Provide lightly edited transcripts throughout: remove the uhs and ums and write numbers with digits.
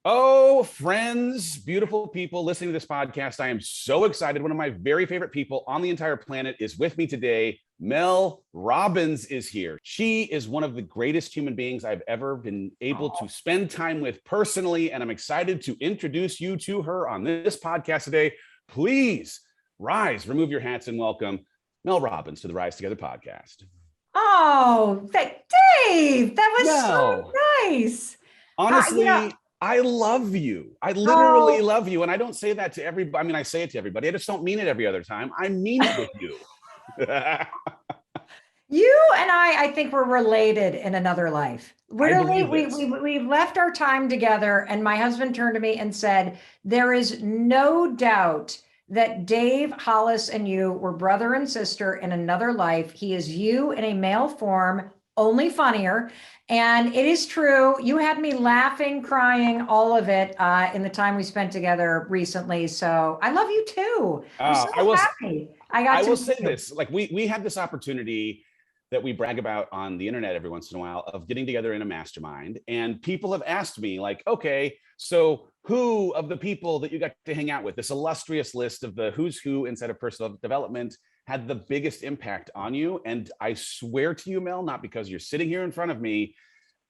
Oh, friends, beautiful people listening to this podcast. I am so excited. One of my very favorite people on the entire planet is with me today. Mel Robbins is here. She is one of the greatest human beings I've ever been able to spend time with personally, and I'm excited to introduce you to her on this podcast today. Please rise, remove your hats, and welcome Mel Robbins to the Rise Together podcast. Oh, Dave, that was so Mel, nice. honestly, I love you. I literally Oh, love you. And I don't say that to everybody. I mean, I say it to everybody. I just don't mean it every other time. I mean it with you. you and I think we're related in another life. I Literally, believe we, this. we, we left our time together, and my husband turned to me and said, there is no doubt that Dave Hollis and you were brother and sister in another life. He is you in a male form, only funnier. And it is true. You had me laughing, crying, all of it in the time we spent together recently. So I love you too. I'm so I will. happy I got I to will meet say you. this: like we had this opportunity that we brag about on the internet every once in a while of getting together in a mastermind, and people have asked me, like, okay, so who of the people that you got to hang out with, this illustrious list of the who's who inside of personal development, had the biggest impact on you? And I swear to you, Mel, not because you're sitting here in front of me,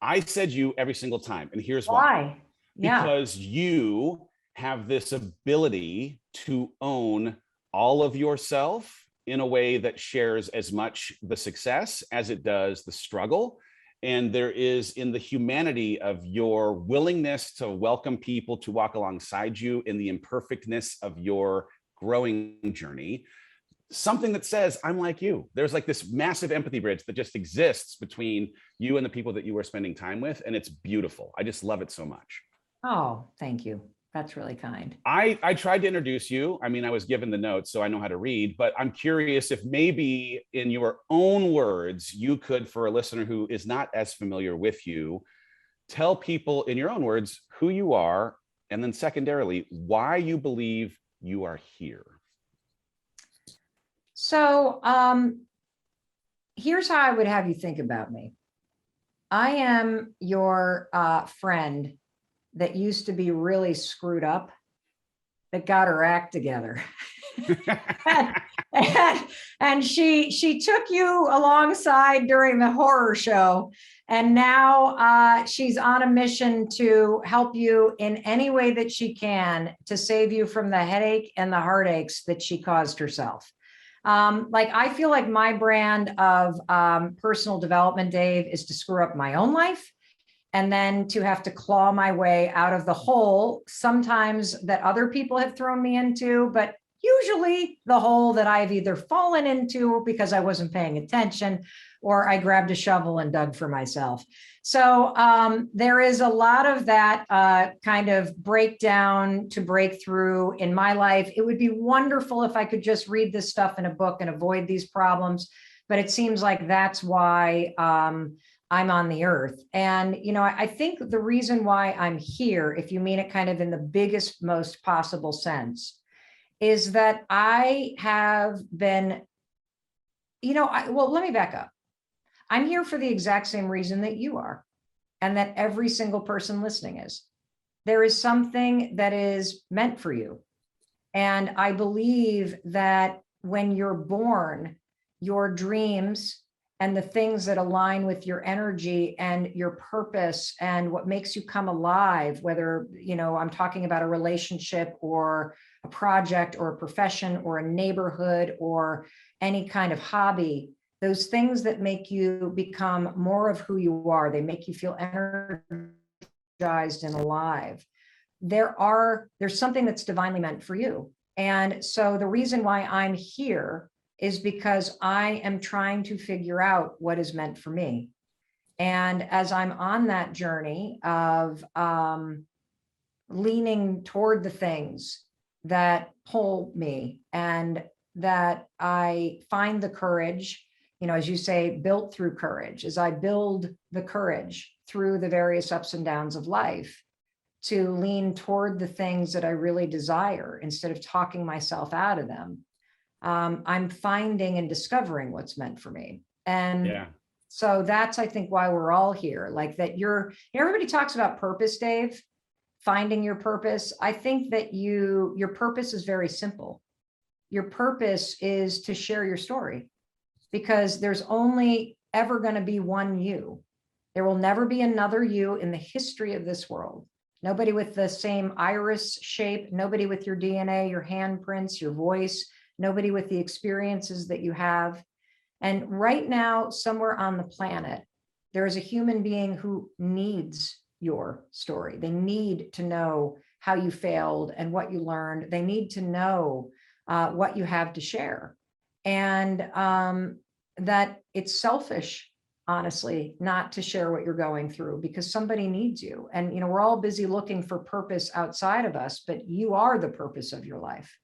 I said you every single time. And here's why. Why? Yeah. Because you have this ability to own all of yourself in a way that shares as much the success as it does the struggle. And there is, in the humanity of your willingness to welcome people to walk alongside you in the imperfectness of your growing journey, something that says, I'm like you. There's like this massive empathy bridge that just exists between you and the people that you are spending time with. And it's beautiful. I just love it so much. Oh, thank you. That's really kind. I tried to introduce you. I mean, I was given the notes, so I know how to read, but I'm curious if maybe in your own words, you could, for a listener who is not as familiar with you, tell people in your own words who you are, and then secondarily, why you believe you are here. So here's how I would have you think about me. I am your friend that used to be really screwed up, that got her act together. and, and she took you alongside during the horror show. And now she's on a mission to help you in any way that she can to save you from the headache and the heartaches that she caused herself. Like, I feel like my brand of personal development, Dave, is to screw up my own life and then to have to claw my way out of the hole, sometimes that other people have thrown me into, but usually the hole that I've either fallen into because I wasn't paying attention, or I grabbed a shovel and dug for myself. So there is a lot of that kind of breakdown to breakthrough in my life. It would be wonderful if I could just read this stuff in a book and avoid these problems, but it seems like that's why I'm on the earth. And, you know, I think the reason why I'm here, if you mean it kind of in the biggest, most possible sense, is that I have been, well, let me back up. I'm here for the exact same reason that you are, and that every single person listening is. There is something that is meant for you. And I believe that when you're born, your dreams and the things that align with your energy and your purpose and what makes you come alive, whether, I'm talking about a relationship or a project or a profession or a neighborhood or any kind of hobby, those things that make you become more of who you are, they make you feel energized and alive. There's something that's divinely meant for you. And so the reason why I'm here is because I am trying to figure out what is meant for me. And as I'm on that journey of leaning toward the things that pull me and that I find the courage, as you say, built through courage, as I build the courage through the various ups and downs of life to lean toward the things that I really desire instead of talking myself out of them. I'm finding and discovering what's meant for me. And Yeah. so that's, I think, why we're all here. Like that everybody talks about purpose, Dave. finding your purpose, I think that your purpose is very simple. Your purpose is to share your story, because there's only ever going to be one you. There will never be another you in the history of this world. Nobody with the same iris shape, nobody with your DNA, your handprints, your voice, nobody with the experiences that you have. And right now, somewhere on the planet, there is a human being who needs your story. They need to know how you failed and what you learned. They need to know what you have to share. And that it's selfish, honestly, not to share what you're going through, because somebody needs you. And, we're all busy looking for purpose outside of us, but you are the purpose of your life.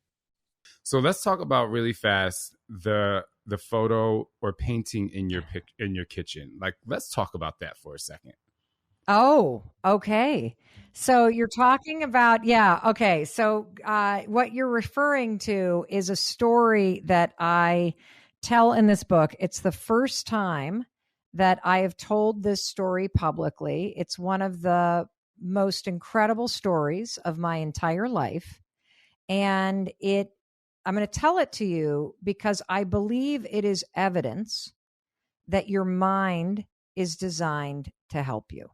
So let's talk about really fast the photo or painting in your kitchen. Like, let's talk about that for a second. Oh, okay. So you're talking about, yeah. Okay. So what you're referring to is a story that I tell in this book. It's the first time that I have told this story publicly. It's one of the most incredible stories of my entire life. And I'm going to tell it to you because I believe it is evidence that your mind is designed to help you.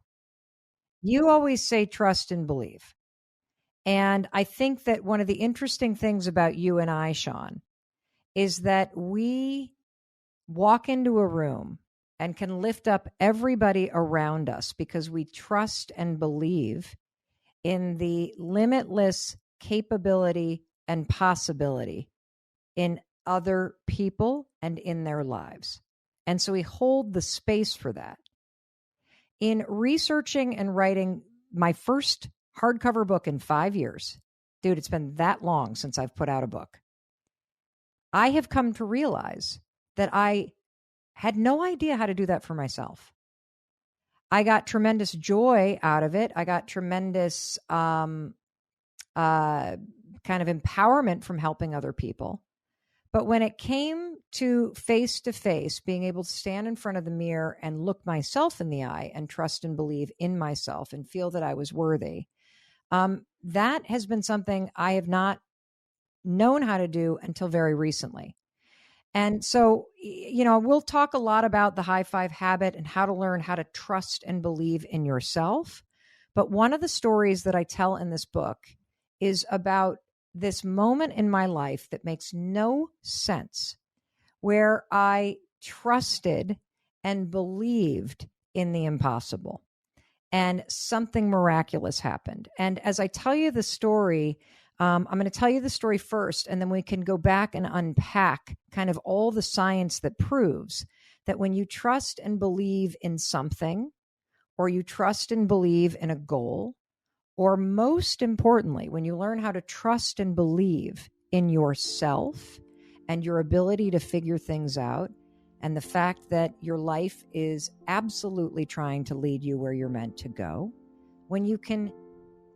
You always say trust and believe. And I think that one of the interesting things about you and I, Sean, is that we walk into a room and can lift up everybody around us because we trust and believe in the limitless capability and possibility in other people and in their lives. And so we hold the space for that. In researching and writing my first hardcover book in 5 years, dude, it's been that long since I've put out a book, I have come to realize that I had no idea how to do that for myself. I got tremendous joy out of it. I got tremendous kind of empowerment from helping other people. But when it came to face, being able to stand in front of the mirror and look myself in the eye and trust and believe in myself and feel that I was worthy, that has been something I have not known how to do until very recently. And so, we'll talk a lot about the high five habit and how to learn how to trust and believe in yourself. But one of the stories that I tell in this book is about this moment in my life that makes no sense, where I trusted and believed in the impossible, and something miraculous happened. And as I tell you the story, I'm going to tell you the story first, and then we can go back and unpack kind of all the science that proves that when you trust and believe in something, or you trust and believe in a goal, or most importantly, when you learn how to trust and believe in yourself and your ability to figure things out, and the fact that your life is absolutely trying to lead you where you're meant to go, when you can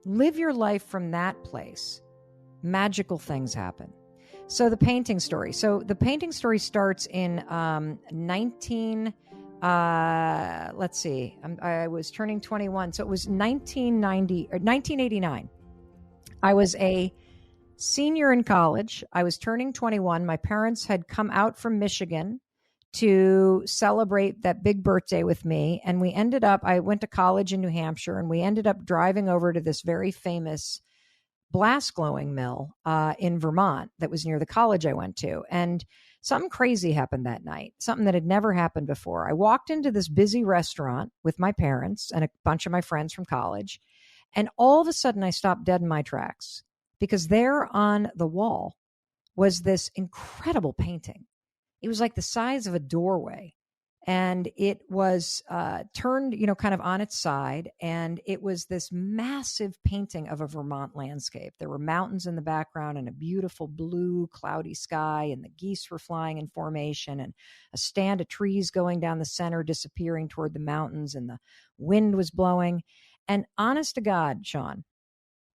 live your life from that place, magical things happen. So the painting story. The painting story starts in let's see, I was turning 21. So it was 1989. I was a senior in college. I was turning 21. My parents had come out from Michigan to celebrate that big birthday with me. And I went to college in New Hampshire, and we ended up driving over to this very famous blast glowing mill in Vermont that was near the college I went to. And something crazy happened that night, something that had never happened before. I walked into this busy restaurant with my parents and a bunch of my friends from college, and all of a sudden I stopped dead in my tracks, because there on the wall was this incredible painting. It was like the size of a doorway, and it was turned, kind of on its side, and it was this massive painting of a Vermont landscape. There were mountains in the background and a beautiful blue cloudy sky, and the geese were flying in formation, and a stand of trees going down the center, disappearing toward the mountains, and the wind was blowing. And honest to God, Sean,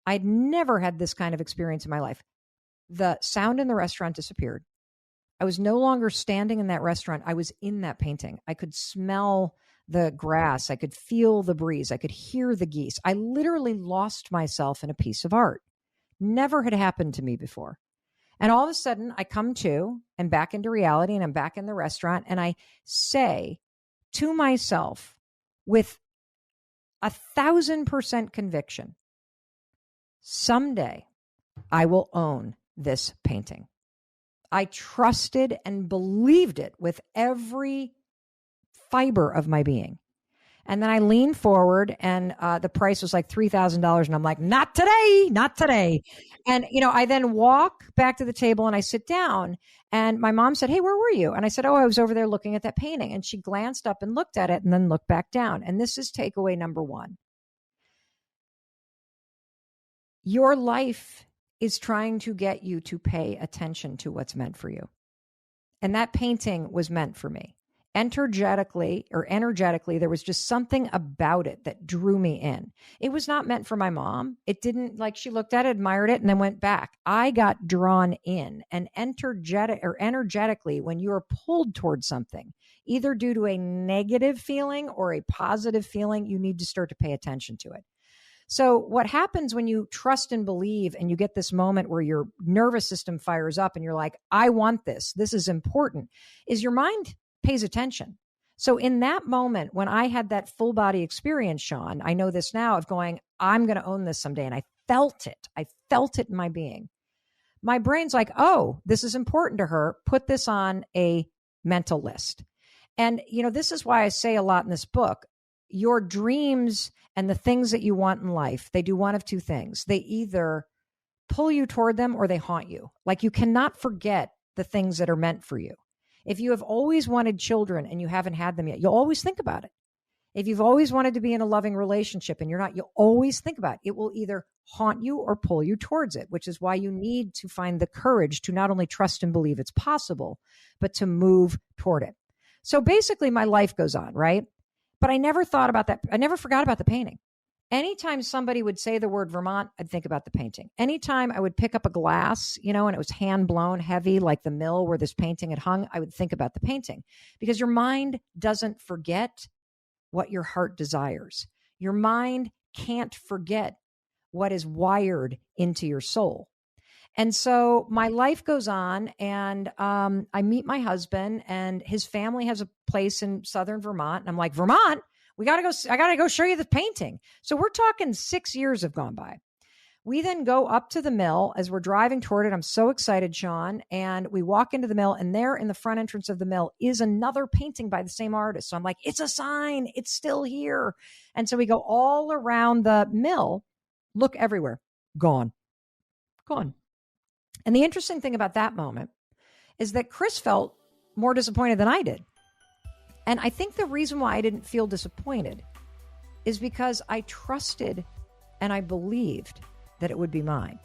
I'd never had this kind of experience in my life. The sound in the restaurant disappeared. I was no longer standing in that restaurant. I was in that painting. I could smell the grass. I could feel the breeze. I could hear the geese. I literally lost myself in a piece of art. Never had happened to me before. And all of a sudden I come to and back into reality, and I'm back in the restaurant, and I say to myself with 1,000% conviction, someday I will own this painting. I trusted and believed it with every fiber of my being. And then I leaned forward, and the price was like $3,000. And I'm like, not today, not today. And, I then walk back to the table and I sit down, and my mom said, hey, where were you? And I said, oh, I was over there looking at that painting. And she glanced up and looked at it and then looked back down. And this is takeaway number one. Your life is trying to get you to pay attention to what's meant for you. And that painting was meant for me. Energetically, there was just something about it that drew me in. It was not meant for my mom. It didn't, she looked at it, admired it, and then went back. I got drawn in. And energetically, when you are pulled towards something, either due to a negative feeling or a positive feeling, you need to start to pay attention to it. So what happens when you trust and believe, and you get this moment where your nervous system fires up and you're like, I want this, this is important, is your mind pays attention. So in that moment, when I had that full body experience, Sean, I know this now, of going, I'm going to own this someday. And I felt it in my being. My brain's like, oh, this is important to her. Put this on a mental list. And, this is why I say a lot in this book, your dreams and the things that you want in life, they do one of two things. They either pull you toward them or they haunt you. Like, you cannot forget the things that are meant for you. If you have always wanted children and you haven't had them yet, you'll always think about it. If you've always wanted to be in a loving relationship and you're not, you'll always think about it. It will either haunt you or pull you towards it, which is why you need to find the courage to not only trust and believe it's possible, but to move toward it. So basically my life goes on, right? But I never thought about that. I never forgot about the painting. Anytime somebody would say the word Vermont, I'd think about the painting. Anytime I would pick up a glass, and it was hand blown heavy, like the mill where this painting had hung, I would think about the painting, because your mind doesn't forget what your heart desires. Your mind can't forget what is wired into your soul. And so my life goes on, and I meet my husband, and his family has a place in southern Vermont. And I'm like, Vermont? I got to go show you the painting. So we're talking 6 years have gone by. We then go up to the mill as we're driving toward it. I'm so excited, Sean. And we walk into the mill, and there in the front entrance of the mill is another painting by the same artist. So I'm like, it's a sign. It's still here. And so we go all around the mill, look everywhere. Gone. And the interesting thing about that moment is that Chris felt more disappointed than I did. And I think the reason why I didn't feel disappointed is because I trusted and I believed that it would be mine.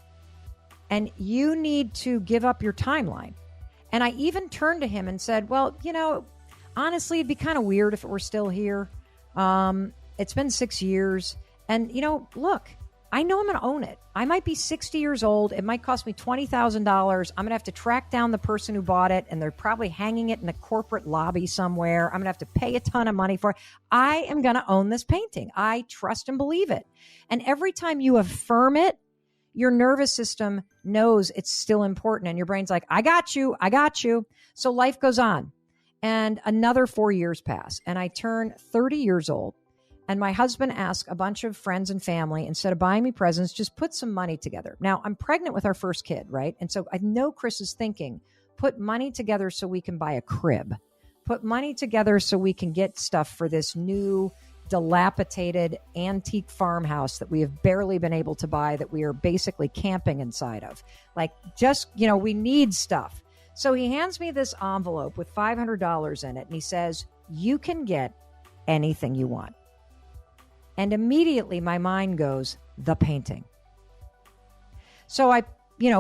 And you need to give up your timeline. And I even turned to him and said, well, honestly, it'd be kind of weird if it were still here. It's been 6 years. And, look, I know I'm going to own it. I might be 60 years old. It might cost me $20,000. I'm going to have to track down the person who bought it, and they're probably hanging it in a corporate lobby somewhere. I'm going to have to pay a ton of money for it. I am going to own this painting. I trust and believe it. And every time you affirm it, your nervous system knows it's still important. And your brain's like, I got you. So life goes on. And another 4 years pass, and I turn 30 years old. And my husband asked a bunch of friends and family, instead of buying me presents, just put some money together. Now, I'm pregnant with our first kid, right? And so I know Chris is thinking, put money together so we can buy a crib. Put money together so we can get stuff for this new, dilapidated, antique farmhouse that we have barely been able to buy, that we are basically camping inside of. We need stuff. So he hands me this envelope with $500 in it, and he says, you can get anything you want. And immediately my mind goes, the painting. So I,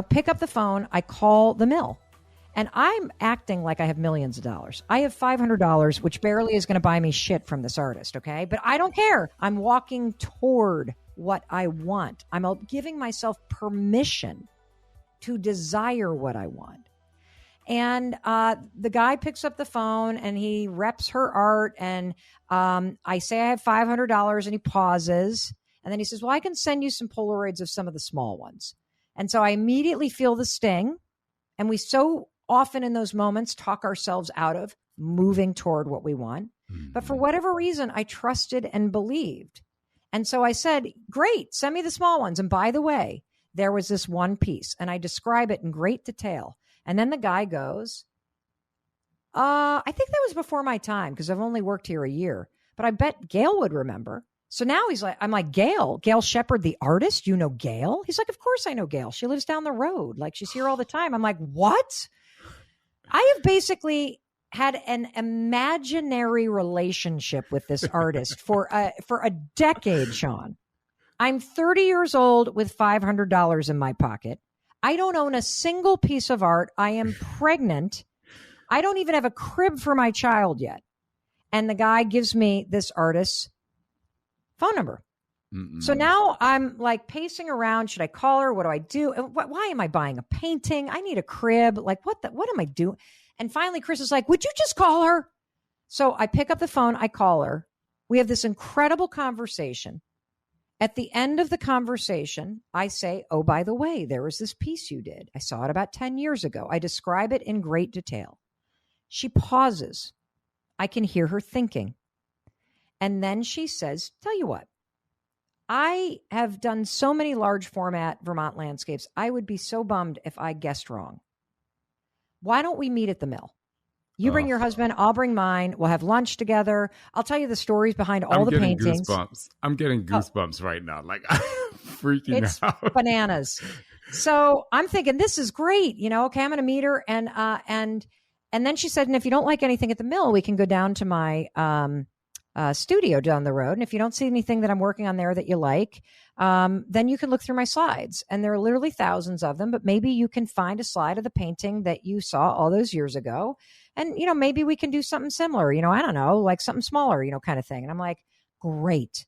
pick up the phone, I call the mill, and I'm acting like I have millions of dollars. I have $500, which barely is going to buy me shit from this artist. Okay. But I don't care. I'm walking toward what I want. I'm giving myself permission to desire what I want. the guy picks up the phone and he reps her art. And I say I have $500, and he pauses. And then he says, well, I can send you some Polaroids of some of the small ones. And so I immediately feel the sting. And we so often in those moments talk ourselves out of moving toward what we want. But for whatever reason, I trusted and believed. And so I said, great, send me the small ones. And by the way, there was this one piece, and I describe it in great detail. And then the guy goes, I think that was before my time, because I've only worked here a year, but I bet Gail would remember. So now I'm like, Gail Shepherd, the artist, you know Gail? He's like, of course I know Gail. She lives down the road. Like, she's here all the time. I'm like, what? I have basically had an imaginary relationship with this artist for a decade, Sean. I'm 30 years old with $500 in my pocket. I don't own a single piece of art. I am pregnant. I don't even have a crib for my child yet. And the guy gives me this artist's phone number. So now I'm like pacing around. Should I call her? What do I do? Why am I buying a painting? I need a crib. Like, what am I doing? And finally, Chris is like, would you just call her? So I pick up the phone. I call her. We have this incredible conversation. At the end of the conversation, I say, oh, by the way, there was this piece you did. I saw it about 10 years ago. I describe it in great detail. She pauses. I can hear her thinking. And then she says, tell you what, I have done so many large format Vermont landscapes. I would be so bummed if I guessed wrong. Why don't we meet at the mill? You bring your husband, I'll bring mine. We'll have lunch together. I'll tell you the stories behind all the paintings. I'm getting goosebumps right now. Like, I'm freaking out. It's bananas. So I'm thinking, this is great. Okay, I'm going to meet her. And then she said, and if you don't like anything at the mill, we can go down to my studio down the road. And if you don't see anything that I'm working on there that you like, then you can look through my slides. And there are literally thousands of them, but maybe you can find a slide of the painting that you saw all those years ago. And, maybe we can do something similar, I don't know, like something smaller, kind of thing. And I'm like, great.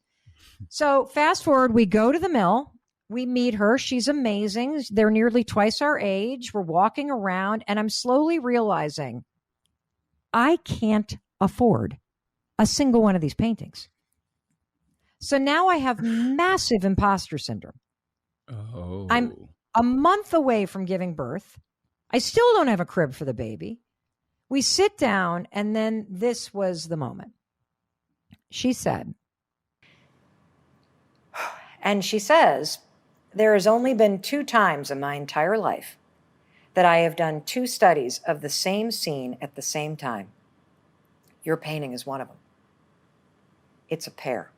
So fast forward, we go to the mill, we meet her. She's amazing. They're nearly twice our age. We're walking around and I'm slowly realizing I can't afford a single one of these paintings. So now I have massive imposter syndrome. Oh. I'm a month away from giving birth. I still don't have a crib for the baby. We sit down, and then this was the moment. She said, and she says, there has only been 2 times in my entire life that I have done 2 studies of the same scene at the same time. Your painting is one of them. It's a pair.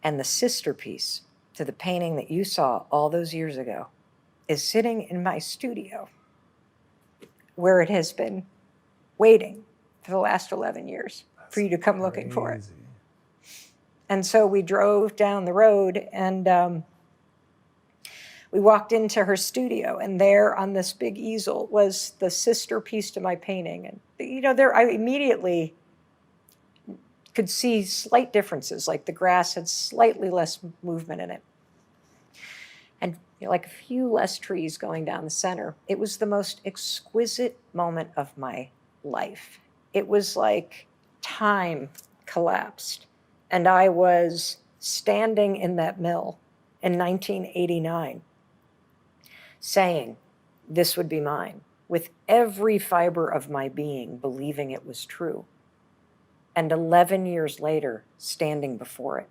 And the sister piece to the painting that you saw all those years ago is sitting in my studio, where it has been waiting for the last 11 years for you to come looking for it. And so we drove down the road and we walked into her studio, and there on this big easel was the sister piece to my painting. And, there I immediately could see slight differences, like the grass had slightly less movement in it. And like a few less trees going down the center. It was the most exquisite moment of my life. It was like time collapsed. And I was standing in that mill in 1989 saying this would be mine, with every fiber of my being believing it was true. And 11 years later, standing before it.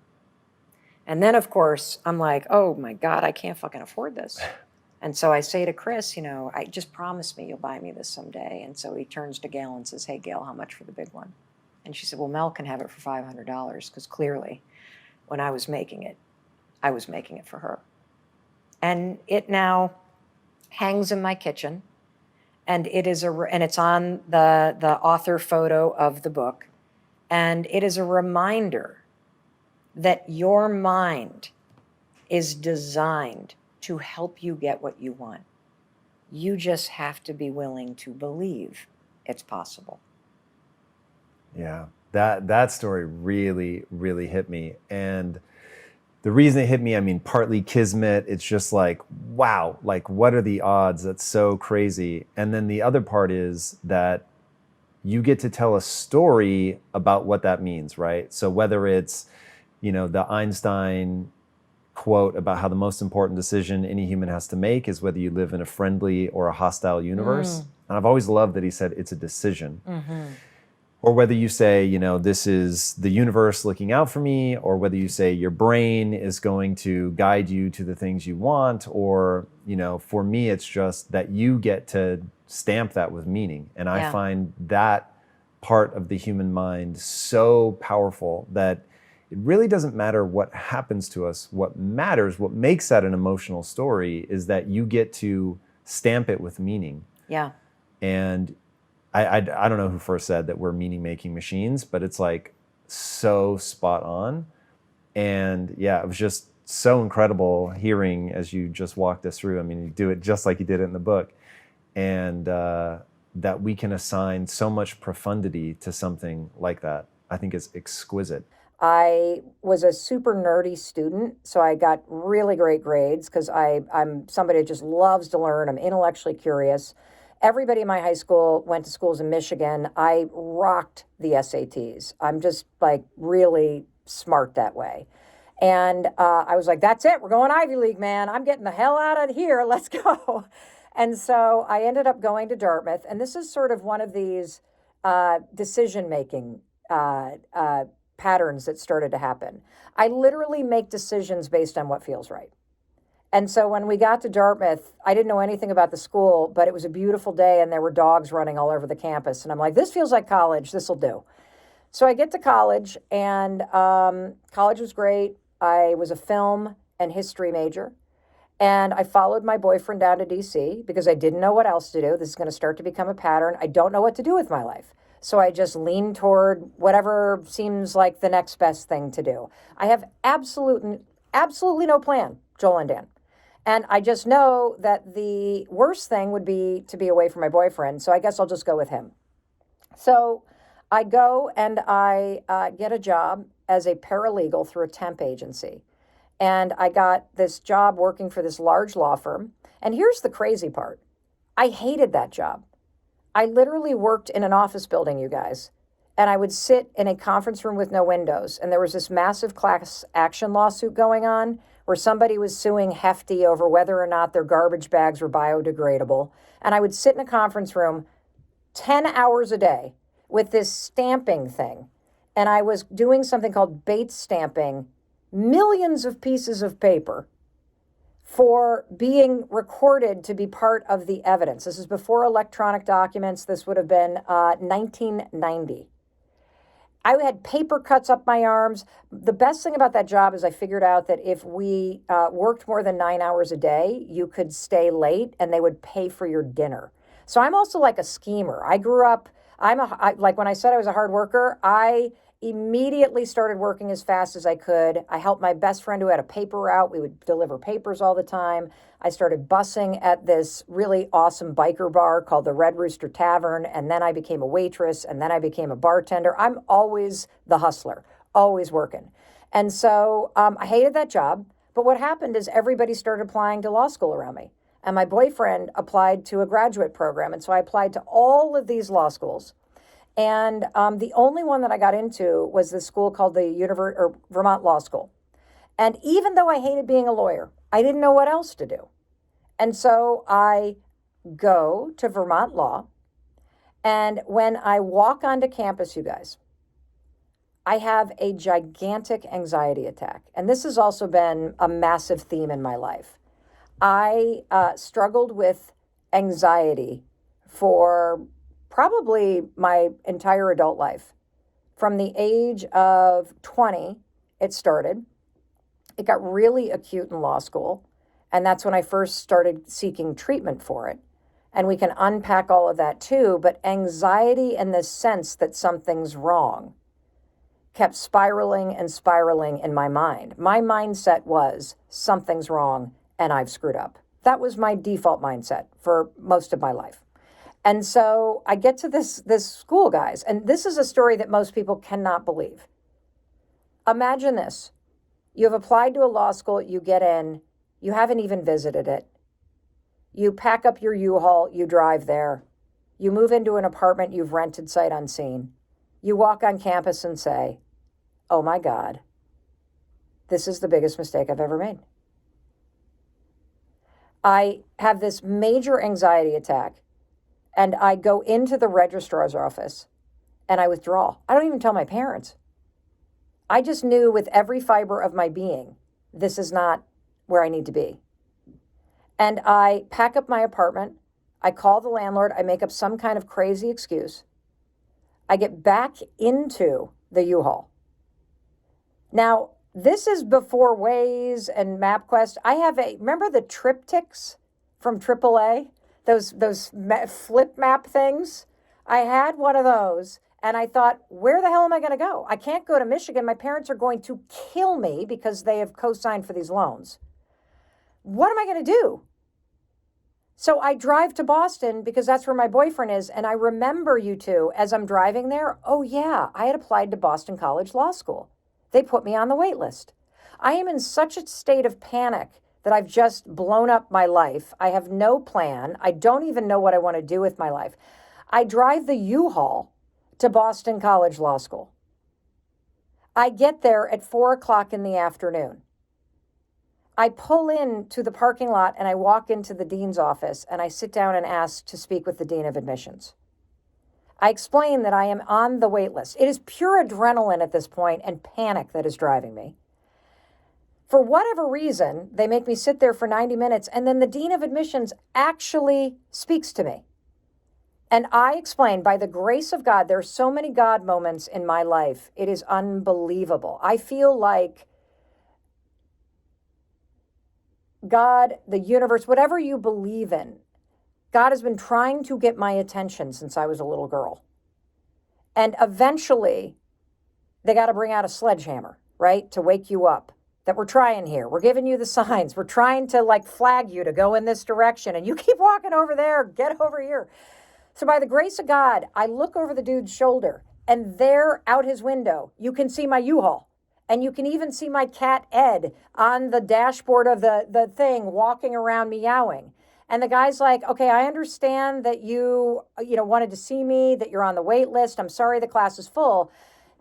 And then, of course, I'm like, oh, my God, I can't fucking afford this. And so I say to Chris, I just promise me you'll buy me this someday. And so he turns to Gail and says, hey, Gail, how much for the big one? And she said, well, Mel can have it for $500, because clearly when I was making it for her. And it now hangs in my kitchen. And it's on the author photo of the book. And it is a reminder that your mind is designed to help you get what you want. You just have to be willing to believe it's possible. Yeah, that story really, really hit me. And the reason it hit me, I mean, partly kismet. It's just like, wow, like what are the odds? That's so crazy. And then the other part is that you get to tell a story about what that means, right? So whether it's, the Einstein quote about how the most important decision any human has to make is whether you live in a friendly or a hostile universe. And I've always loved that he said it's a decision. Or whether you say, this is the universe looking out for me, or whether you say your brain is going to guide you to the things you want, or, for me, it's just that you get to stamp that with meaning. And I find that part of the human mind so powerful that it really doesn't matter what happens to us. What matters, what makes that an emotional story is that you get to stamp it with meaning. Yeah. And I don't know who first said that we're meaning-making machines, but it's like so spot on. And yeah, it was just so incredible hearing as you just walked us through. I mean, you do it just like you did it in the book. And that we can assign so much profundity to something like that, I think is exquisite. I was a super nerdy student, so I got really great grades because I'm somebody that just loves to learn. I'm intellectually curious. Everybody in my high school went to schools in Michigan. I rocked the SATs. I'm just like really smart that way. And I was like, that's it. We're going Ivy League, man. I'm getting the hell out of here. Let's go. And so I ended up going to Dartmouth. And this is sort of one of these decision-making patterns that started to happen. I literally make decisions based on what feels right. And so when we got to Dartmouth, I didn't know anything about the school, but it was a beautiful day and there were dogs running all over the campus. And I'm like, this feels like college. This will do. So I get to college and college was great. I was a film and history major. And I followed my boyfriend down to DC because I didn't know what else to do. This is going to start to become a pattern. I don't know what to do with my life. So I just lean toward whatever seems like the next best thing to do. I have absolutely no plan, Joel and Dan. And I just know that the worst thing would be to be away from my boyfriend. So I guess I'll just go with him. So I go and I get a job as a paralegal through a temp agency. And I got this job working for this large law firm. And here's the crazy part. I hated that job. I literally worked in an office building, you guys. And I would sit in a conference room with no windows. And there was this massive class action lawsuit going on where somebody was suing Hefty over whether or not their garbage bags were biodegradable. And I would sit in a conference room 10 hours a day with this stamping thing. And I was doing something called bait stamping millions of pieces of paper for being recorded to be part of the evidence. This is before electronic documents. This would have been 1990. I had paper cuts up my arms. The best thing about that job is I figured out that if we worked more than 9 hours a day, you could stay late and they would pay for your dinner. So I'm also like a schemer. I grew up, like when I said I was a hard worker, I immediately started working as fast as I could. I helped my best friend who had a paper route. We would deliver papers all the time. I started bussing at this really awesome biker bar called the Red Rooster Tavern. And then I became a waitress and then I became a bartender. I'm always the hustler, always working. And so I hated that job. But what happened is everybody started applying to law school around me. And my boyfriend applied to a graduate program. And so I applied to all of these law schools. And the only one that I got into was this school called the Vermont Law School. And even though I hated being a lawyer, I didn't know what else to do. And so I go to Vermont Law. And when I walk onto campus, you guys, I have a gigantic anxiety attack. And this has also been a massive theme in my life. I struggled with anxiety for probably my entire adult life. From the age of 20, it started. It got really acute in law school. And that's when I first started seeking treatment for it. And we can unpack all of that too. But anxiety and the sense that something's wrong kept spiraling and spiraling in my mind. My mindset was something's wrong and I've screwed up. That was my default mindset for most of my life. And so I get to this school, guys, and this is a story that most people cannot believe. Imagine this. You have applied to a law school, you get in, you haven't even visited it. You pack up your U-Haul, you drive there. You move into an apartment you've rented sight unseen. You walk on campus and say, oh my God, this is the biggest mistake I've ever made. I have this major anxiety attack, and I go into the registrar's office and I withdraw. I don't even tell my parents. I just knew with every fiber of my being, this is not where I need to be. And I pack up my apartment. I call the landlord. I make up some kind of crazy excuse. I get back into the U-Haul. Now, this is before Waze and MapQuest. Remember the triptychs from AAA? Those flip map things? I had one of those, and I thought, where the hell am I going to go? I can't go to Michigan. My parents are going to kill me because they have co-signed for these loans. What am I going to do? So I drive to Boston because that's where my boyfriend is. And I remember you two as I'm driving there. Oh yeah, I had applied to Boston College Law School. They put me on the wait list. I am in such a state of panic that I've just blown up my life. I have no plan. I don't even know what I want to do with my life. I drive the U-Haul to Boston College Law School. I get there at 4:00 in the afternoon. I pull into the parking lot and I walk into the dean's office and I sit down and ask to speak with the dean of admissions. I explain that I am on the wait list. It is pure adrenaline at this point and panic that is driving me. For whatever reason, they make me sit there for 90 minutes and then the dean of admissions actually speaks to me. And I explain, by the grace of God, there are so many God moments in my life. It is unbelievable. I feel like God, the universe, whatever you believe in, God has been trying to get my attention since I was a little girl. And eventually, they got to bring out a sledgehammer, right, to wake you up. That we're trying here. We're giving you the signs. We're trying to flag you to go in this direction. And you keep walking over there. Get over here. So by the grace of God, I look over the dude's shoulder. And there, out his window, you can see my U-Haul. And you can even see my cat Ed on the dashboard of the thing walking around meowing. And the guy's like, okay, I understand that you wanted to see me, that you're on the wait list. I'm sorry the class is full.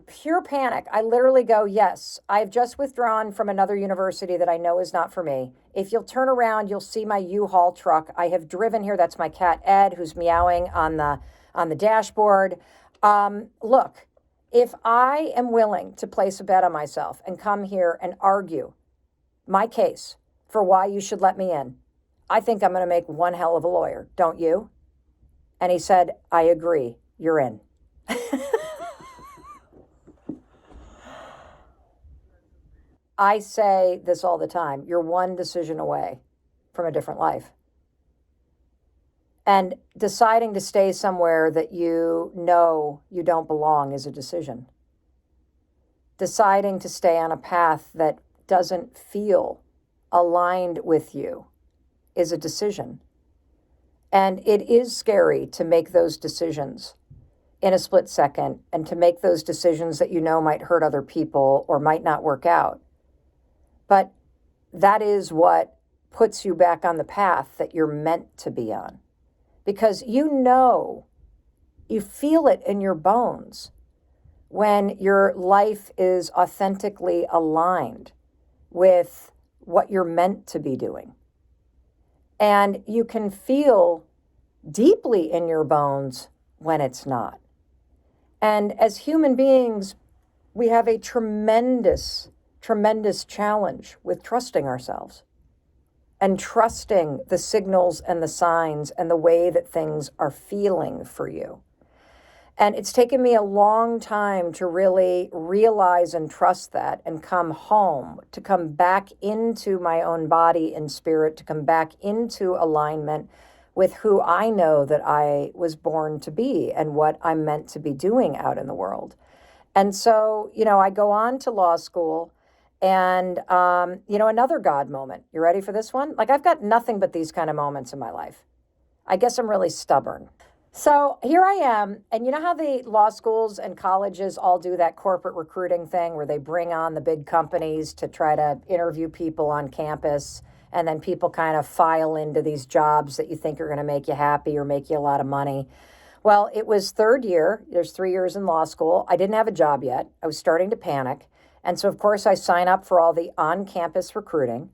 Pure panic. I literally go, yes, I've just withdrawn from another university that I know is not for me. If you'll turn around, you'll see my U-Haul truck. I have driven here. That's my cat Ed, who's meowing on the dashboard. Look. If I am willing to place a bet on myself and come here and argue my case for why you should let me in, I think I'm going to make one hell of a lawyer, don't you? And he said, I agree, you're in. I say this all the time, you're one decision away from a different life. And deciding to stay somewhere that you know you don't belong is a decision. Deciding to stay on a path that doesn't feel aligned with you is a decision. And it is scary to make those decisions in a split second and to make those decisions that you know might hurt other people or might not work out. But that is what puts you back on the path that you're meant to be on. Because you feel it in your bones when your life is authentically aligned with what you're meant to be doing. And you can feel deeply in your bones when it's not. And as human beings, we have a tremendous, tremendous challenge with trusting ourselves. And trusting the signals and the signs and the way that things are feeling for you. And it's taken me a long time to really realize and trust that and come home, to come back into my own body and spirit, to come back into alignment with who I know that I was born to be and what I'm meant to be doing out in the world. And so, I go on to law school. And, another God moment. You ready for this one? I've got nothing but these kind of moments in my life. I guess I'm really stubborn. So here I am, and you know how the law schools and colleges all do that corporate recruiting thing where they bring on the big companies to try to interview people on campus, and then people kind of file into these jobs that you think are going to make you happy or make you a lot of money. Well, it was third year. There's 3 years in law school. I didn't have a job yet. I was starting to panic. And so, of course, I sign up for all the on-campus recruiting,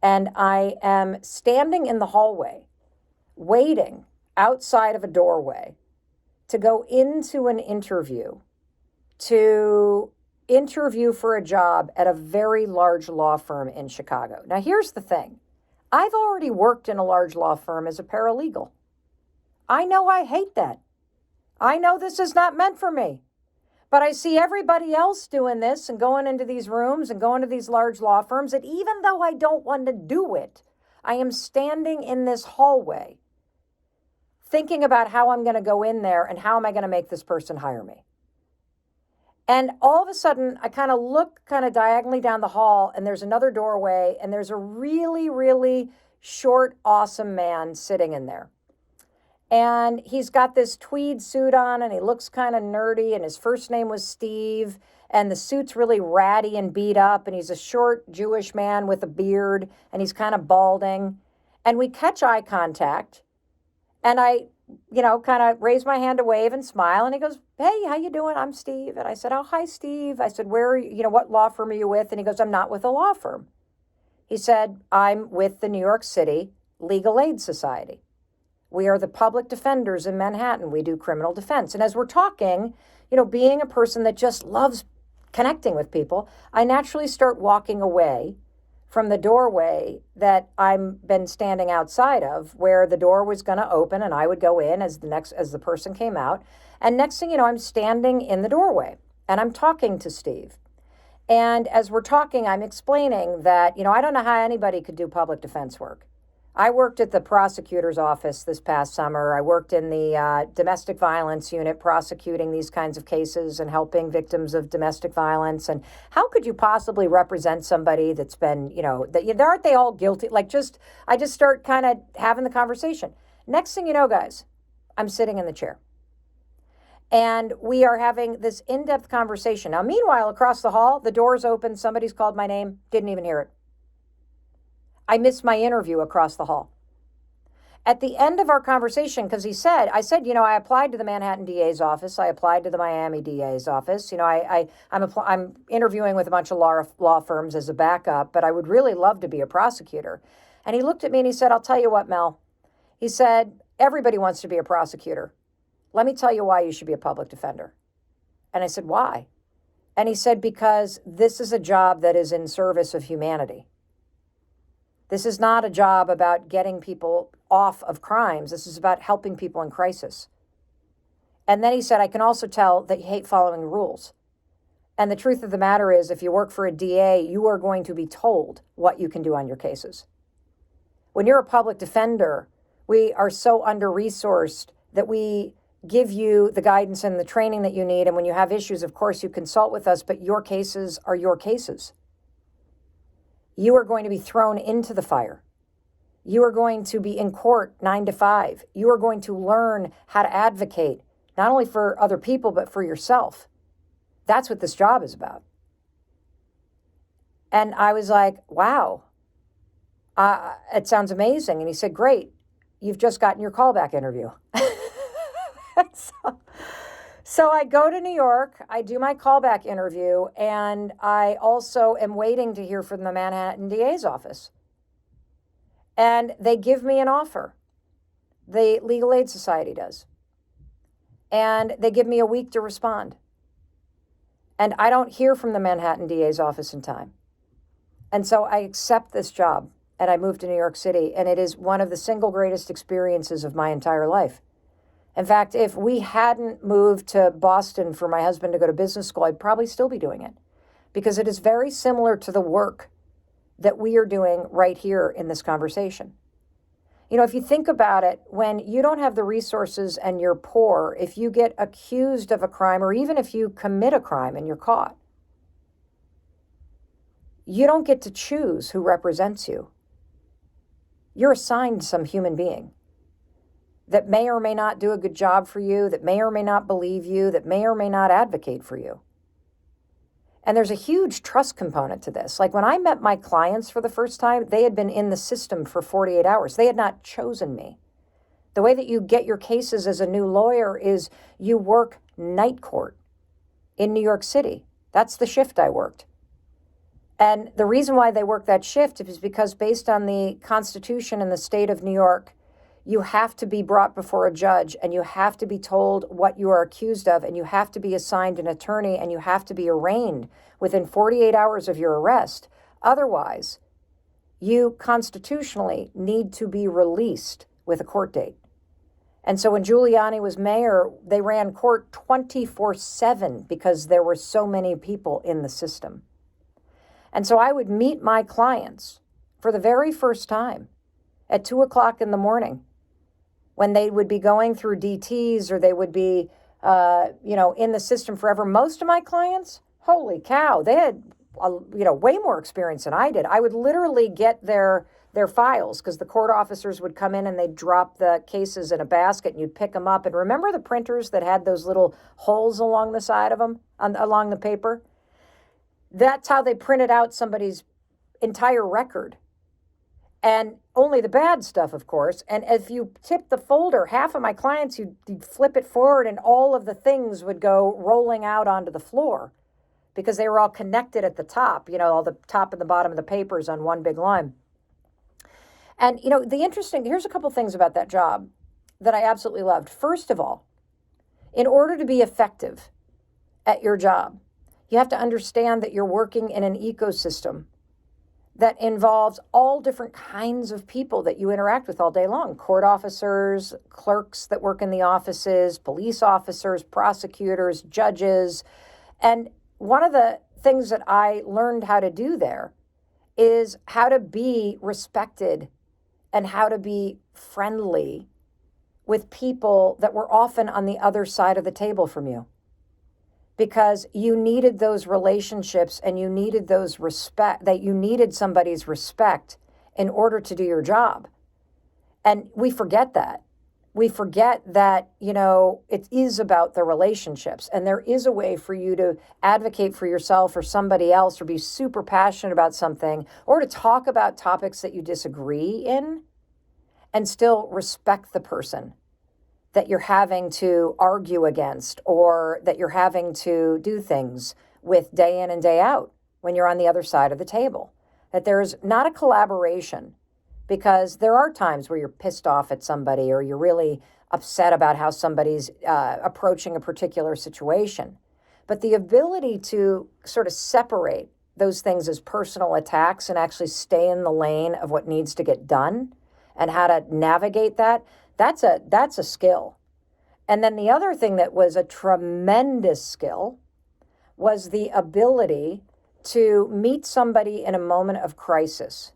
and I am standing in the hallway waiting outside of a doorway to go into an interview, to interview for a job at a very large law firm in Chicago. Now, here's the thing. I've already worked in a large law firm as a paralegal. I know I hate that. I know this is not meant for me. But I see everybody else doing this and going into these rooms and going to these large law firms. And even though I don't want to do it, I am standing in this hallway thinking about how I'm going to go in there and how am I going to make this person hire me. And all of a sudden, I kind of look kind of diagonally down the hall, and there's another doorway, and there's a really, really short, awesome man sitting in there. And he's got this tweed suit on, and he looks kind of nerdy, and his first name was Steve, and the suit's really ratty and beat up, and he's a short Jewish man with a beard, and he's kind of balding. And we catch eye contact, and I, kind of raise my hand to wave and smile, and he goes, "Hey, how you doing? I'm Steve." And I said, "Oh, hi, Steve." I said, "Where are you, what law firm are you with?" And he goes, "I'm not with a law firm." He said, "I'm with the New York City Legal Aid Society. We are the public defenders in Manhattan. We do criminal defense." And as we're talking, being a person that just loves connecting with people, I naturally start walking away from the doorway that I've been standing outside of, where the door was going to open and I would go in as the person came out. And next thing you know, I'm standing in the doorway and I'm talking to Steve. And as we're talking, I'm explaining that, I don't know how anybody could do public defense work. I worked at the prosecutor's office this past summer. I worked in the domestic violence unit prosecuting these kinds of cases and helping victims of domestic violence. And how could you possibly represent somebody that's been, aren't they all guilty? I just start kind of having the conversation. Next thing you know, guys, I'm sitting in the chair. And we are having this in-depth conversation. Now, meanwhile, across the hall, the door's open. Somebody's called my name. Didn't even hear it. I missed my interview across the hall. At the end of our conversation, because I said, I applied to the Manhattan DA's office. I applied to the Miami DA's office. I'm interviewing with a bunch of law firms as a backup, but I would really love to be a prosecutor. And he looked at me and he said, "I'll tell you what, Mel." He said, "Everybody wants to be a prosecutor. Let me tell you why you should be a public defender." And I said, "Why?" And he said, "Because this is a job that is in service of humanity. This is not a job about getting people off of crimes. This is about helping people in crisis." And then he said, "I can also tell that you hate following rules. And the truth of the matter is, if you work for a DA, you are going to be told what you can do on your cases. When you're a public defender, we are so under-resourced that we give you the guidance and the training that you need. And when you have issues, of course, you consult with us, but your cases are your cases. You are going to be thrown into the fire. You are going to be in court 9 to 5. You are going to learn how to advocate, not only for other people, but for yourself. That's what this job is about." And I was like, wow, it sounds amazing. And he said, "Great, you've just gotten your callback interview." So I go to New York, I do my callback interview, and I also am waiting to hear from the Manhattan DA's office. And they give me an offer. The Legal Aid Society does. And they give me a week to respond. And I don't hear from the Manhattan DA's office in time. And so I accept this job and I move to New York City, and it is one of the single greatest experiences of my entire life. In fact, if we hadn't moved to Boston for my husband to go to business school, I'd probably still be doing it, because it is very similar to the work that we are doing right here in this conversation. If you think about it, when you don't have the resources and you're poor, if you get accused of a crime, or even if you commit a crime and you're caught, you don't get to choose who represents you. You're assigned some human being. that may or may not do a good job for you, that may or may not believe you, that may or may not advocate for you. And there's a huge trust component to this. Like when I met my clients for the first time, they had been in the system for 48 hours. They had not chosen me. The way that you get your cases as a new lawyer is you work night court in New York City. That's the shift I worked. And the reason why they work that shift is because based on the Constitution in the state of New York, you have to be brought before a judge and you have to be told what you are accused of and you have to be assigned an attorney and you have to be arraigned within 48 hours of your arrest. Otherwise, you constitutionally need to be released with a court date. And so when Giuliani was mayor, they ran court 24/7 because there were so many people in the system. And so I would meet my clients for the very first time at 2:00 in the morning when they would be going through DTs or they would be, in the system forever. Most of my clients, holy cow, they had, way more experience than I did. I would literally get their files because the court officers would come in and they'd drop the cases in a basket and you'd pick them up. And remember the printers that had those little holes along the side of them, along the paper? That's how they printed out somebody's entire record. And only the bad stuff, of course. And if you tip the folder, half of my clients, you'd flip it forward and all of the things would go rolling out onto the floor because they were all connected at the top, all the top and the bottom of the papers on one big line. And, here's a couple things about that job that I absolutely loved. First of all, in order to be effective at your job, you have to understand that you're working in an ecosystem that involves all different kinds of people that you interact with all day long. Court officers, clerks that work in the offices, police officers, prosecutors, judges. And one of the things that I learned how to do there is how to be respected and how to be friendly with people that were often on the other side of the table from you. Because you needed those relationships and you needed you needed somebody's respect in order to do your job. And we forget that. We forget that, it is about the relationships and there is a way for you to advocate for yourself or somebody else or be super passionate about something or to talk about topics that you disagree in and still respect the person that you're having to argue against or that you're having to do things with day in and day out when you're on the other side of the table. That there's not a collaboration because there are times where you're pissed off at somebody or you're really upset about how somebody's approaching a particular situation. But the ability to sort of separate those things as personal attacks and actually stay in the lane of what needs to get done and how to navigate that, that's a skill. And then the other thing that was a tremendous skill was the ability to meet somebody in a moment of crisis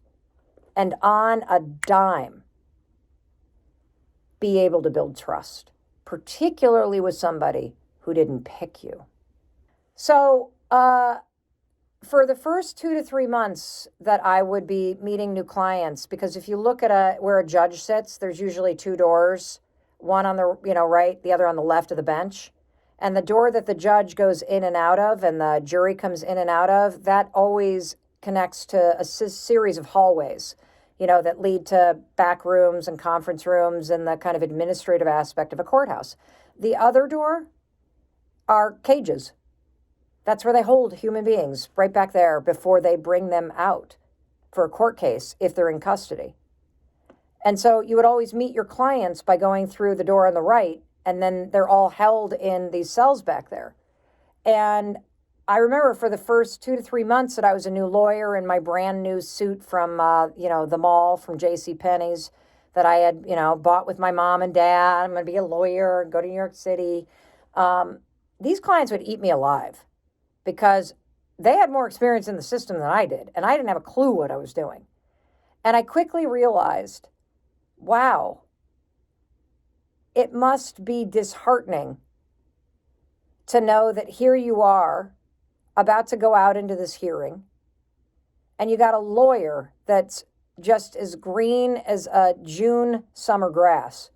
and on a dime be able to build trust, particularly with somebody who didn't pick you. So for the first 2 to 3 months that I would be meeting new clients, because if you look at where a judge sits, there's usually 2 doors, one on the right, the other on the left of the bench. And the door that the judge goes in and out of and the jury comes in and out of, that always connects to a series of hallways, that lead to back rooms and conference rooms and the kind of administrative aspect of a courthouse. The other door are cages. That's where they hold human beings, right back there before they bring them out for a court case if they're in custody. And so you would always meet your clients by going through the door on the right, and then they're all held in these cells back there. And I remember for the first 2 to 3 months that I was a new lawyer in my brand new suit from, the mall from JCPenney's that I had, bought with my mom and dad. I'm going to be a lawyer and go to New York City. These clients would eat me alive because they had more experience in the system than I did, and I didn't have a clue what I was doing. And I quickly realized, wow, it must be disheartening to know that here you are about to go out into this hearing and you got a lawyer that's just as green as a June summer grass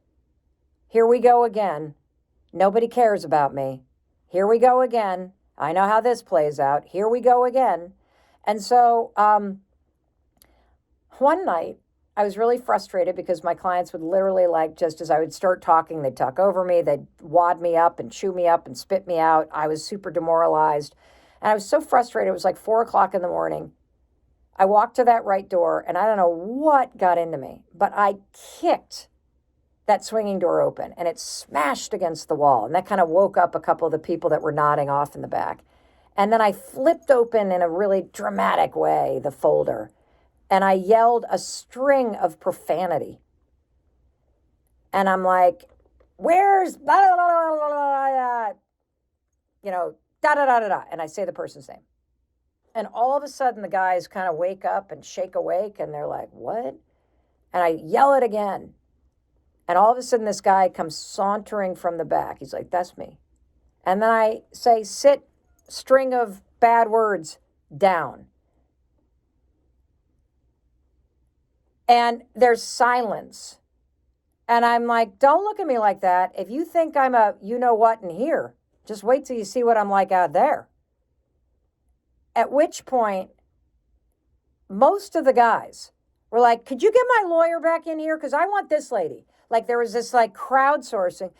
Here we go again. Nobody cares about me. Here we go again. I know how this plays out. Here we go again. And so one night, I was really frustrated because my clients would literally, like, just as I would start talking, they'd talk over me, they'd wad me up and chew me up and spit me out. I was super demoralized. And I was so frustrated. It was like 4 o'clock in the morning. I walked to that right door, and I don't know what got into me, but I kicked that swinging door open, and it smashed against the wall. And that kind of woke up a couple of the people that were nodding off in the back. And then I flipped open in a really dramatic way the folder, and I yelled a string of profanity. And I'm like, where's, blah, blah, blah, blah, blah, you know, da, da, da, da, da. And I say the person's name. And all of a sudden, the guys kind of wake up and shake awake, and they're like, what? And I yell it again. And all of a sudden, this guy comes sauntering from the back. He's like, that's me. And then I say, sit, string of bad words, down. And there's silence. And I'm like, don't look at me like that. If you think I'm a you-know-what in here, just wait till you see what I'm like out there. At which point, most of the guys were like, could you get my lawyer back in here? Because I want this lady. Like, there was this like crowdsourcing.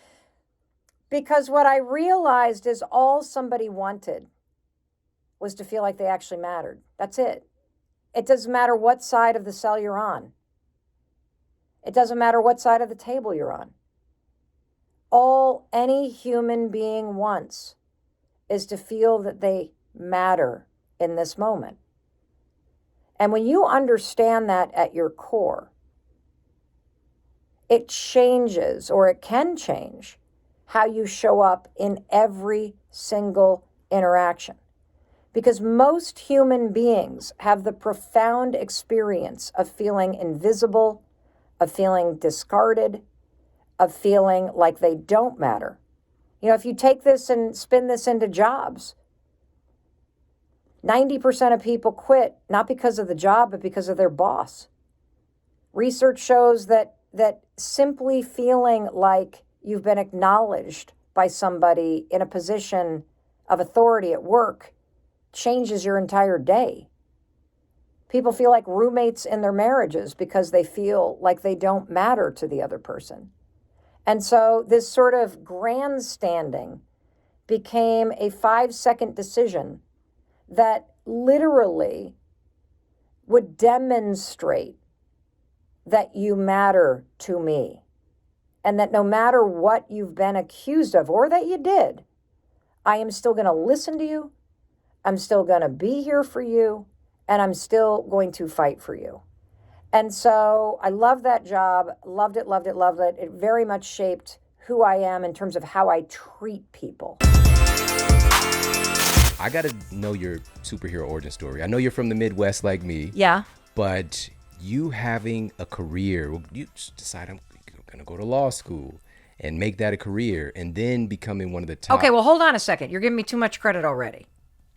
Because what I realized is all somebody wanted was to feel like they actually mattered. That's it. It doesn't matter what side of the cell you're on. It doesn't matter what side of the table you're on. All any human being wants is to feel that they matter in this moment. And when you understand that at your core, it changes, or it can change, how you show up in every single interaction. Because most human beings have the profound experience of feeling invisible, of feeling discarded, of feeling like they don't matter. You know, if you take this and spin this into jobs, 90% of people quit not because of the job, but because of their boss. Research shows that simply feeling like you've been acknowledged by somebody in a position of authority at work changes your entire day. People feel like roommates in their marriages because they feel like they don't matter to the other person. And so this sort of grandstanding became a 5-second decision that literally would demonstrate that you matter to me, and that no matter what you've been accused of or that you did, I am still going to listen to you, I'm still going to be here for you, and I'm still going to fight for you. And so I love that job, loved it, loved it, loved it. It very much shaped who I am in terms of how I treat people. I got to know your superhero origin story. I know you're from the Midwest like me. Yeah. But you having a career, you decide I'm going to go to law school and make that a career, and then becoming one of the top. Okay, well, hold on a second. You're giving me too much credit already.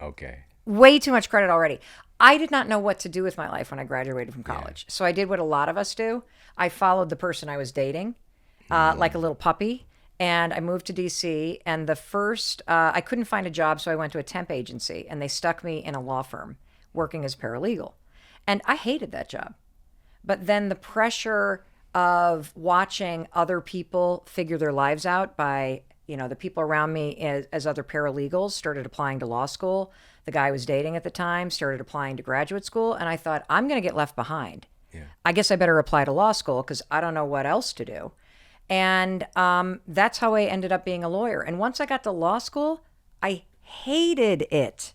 Okay. Way too much credit already. I did not know what to do with my life when I graduated from college. Yeah. So I did what a lot of us do. I followed the person I was dating, like a little puppy. And I moved to DC, and the first, I couldn't find a job, so I went to a temp agency, and they stuck me in a law firm working as paralegal. And I hated that job. But then the pressure of watching other people figure their lives out by, you know, the people around me as other paralegals started applying to law school. The guy I was dating at the time started applying to graduate school, and I thought, I'm going to get left behind. Yeah. I guess I better apply to law school because I don't know what else to do. And that's how I ended up being a lawyer. And once I got to law school, I hated it.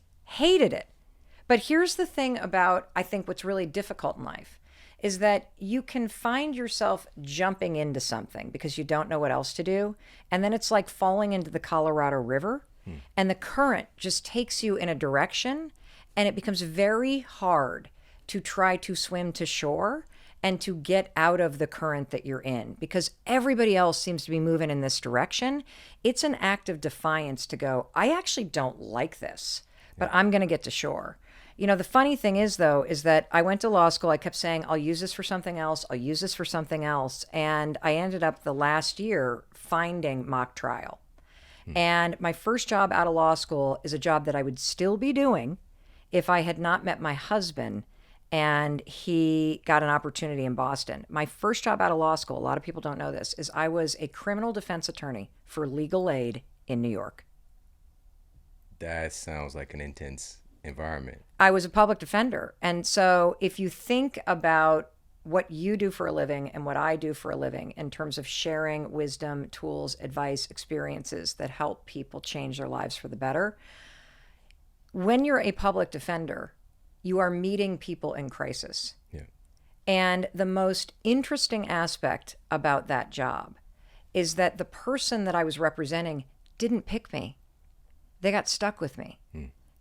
But here's the thing about, I think, what's really difficult in life is that you can find yourself jumping into something because you don't know what else to do. And then it's like falling into the Colorado River, and the current just takes you in a direction, and it becomes very hard to try to swim to shore and to get out of the current that you're in, because everybody else seems to be moving in this direction. It's an act of defiance to go, I actually don't like this, but I'm going to get to shore. You know, the funny thing is, though, is that I went to law school. I kept saying, I'll use this for something else. I'll use this for something else. And I ended up the last year finding mock trial. And my first job out of law school is a job that I would still be doing if I had not met my husband and he got an opportunity in Boston. My first job out of law school, a lot of people don't know this, is I was a criminal defense attorney for legal aid in New York. That sounds like an intense environment. I was a public defender. And so if you think about what you do for a living and what I do for a living in terms of sharing wisdom, tools, advice, experiences that help people change their lives for the better, when you're a public defender, you are meeting people in crisis. Yeah. And the most interesting aspect about that job is that the person that I was representing didn't pick me. They got stuck with me.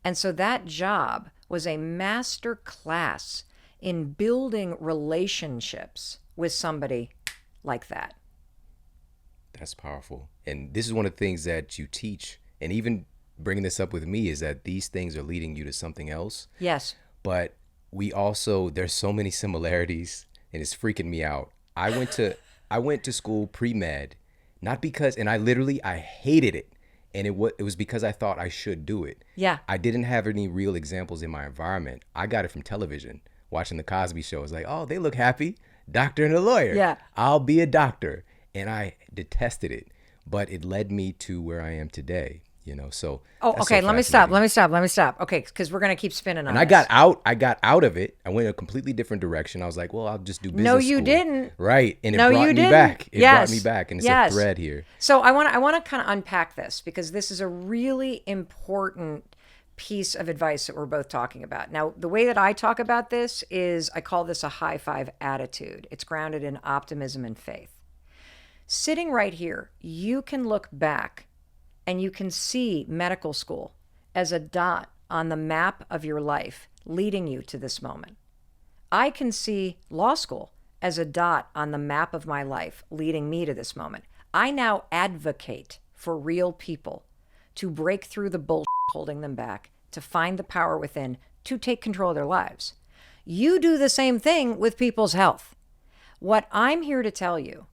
And so that job was a master class in building relationships with somebody like that. That's powerful. And this is one of the things that you teach. And even bringing this up with me is that these things are leading you to something else. Yes. But there's so many similarities and it's freaking me out. I went to school pre-med, not because, and I hated it. And it was because I thought I should do it. Yeah. I didn't have any real examples in my environment. I got it from television, watching the Cosby Show. I was like, oh, they look happy. Doctor and a lawyer. Yeah. I'll be a doctor. And I detested it, but it led me to where I am today. So. Oh, that's okay. so Let me stop. Okay, because we're gonna keep spinning on. And this. I got out of it. I went a completely different direction. I was like, well, I'll just do business. No, you school. didn't. Right, and it No, brought you me didn't. back. It Yes. brought me back, and it's Yes. a thread here. So I want to kind of unpack this because this is a really important piece of advice that we're both talking about. Now, the way that I talk about this is I call this a high five attitude. It's grounded in optimism and faith. Sitting right here, you can look back and you can see medical school as a dot on the map of your life leading you to this moment. I can see law school as a dot on the map of my life leading me to this moment. I now advocate for real people to break through the bullshit holding them back, to find the power within, to take control of their lives. You do the same thing with people's health. What I'm here to tell you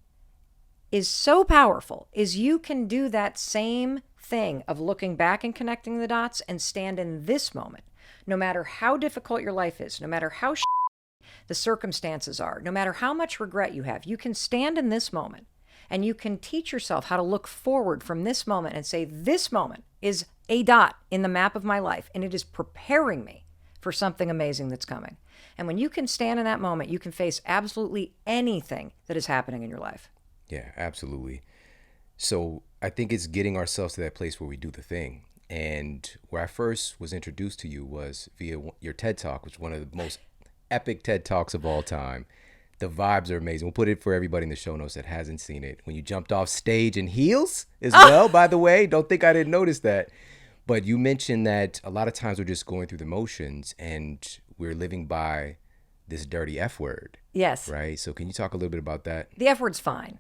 is so powerful is you can do that same thing of looking back and connecting the dots and stand in this moment. No matter how difficult your life is, no matter how the circumstances are, no matter how much regret you have, you can stand in this moment and you can teach yourself how to look forward from this moment and say, this moment is a dot in the map of my life and it is preparing me for something amazing that's coming. And when you can stand in that moment, you can face absolutely anything that is happening in your life. Yeah, absolutely. So I think it's getting ourselves to that place where we do the thing. And where I first was introduced to you was via your TED Talk, which is one of the most epic TED Talks of all time. The vibes are amazing. We'll put it for everybody in the show notes that hasn't seen it. When you jumped off stage in heels as well, by the way. Don't think I didn't notice that. But you mentioned that a lot of times we're just going through the motions and we're living by this dirty F word. Yes. Right? So can you talk a little bit about that? The F word's fine.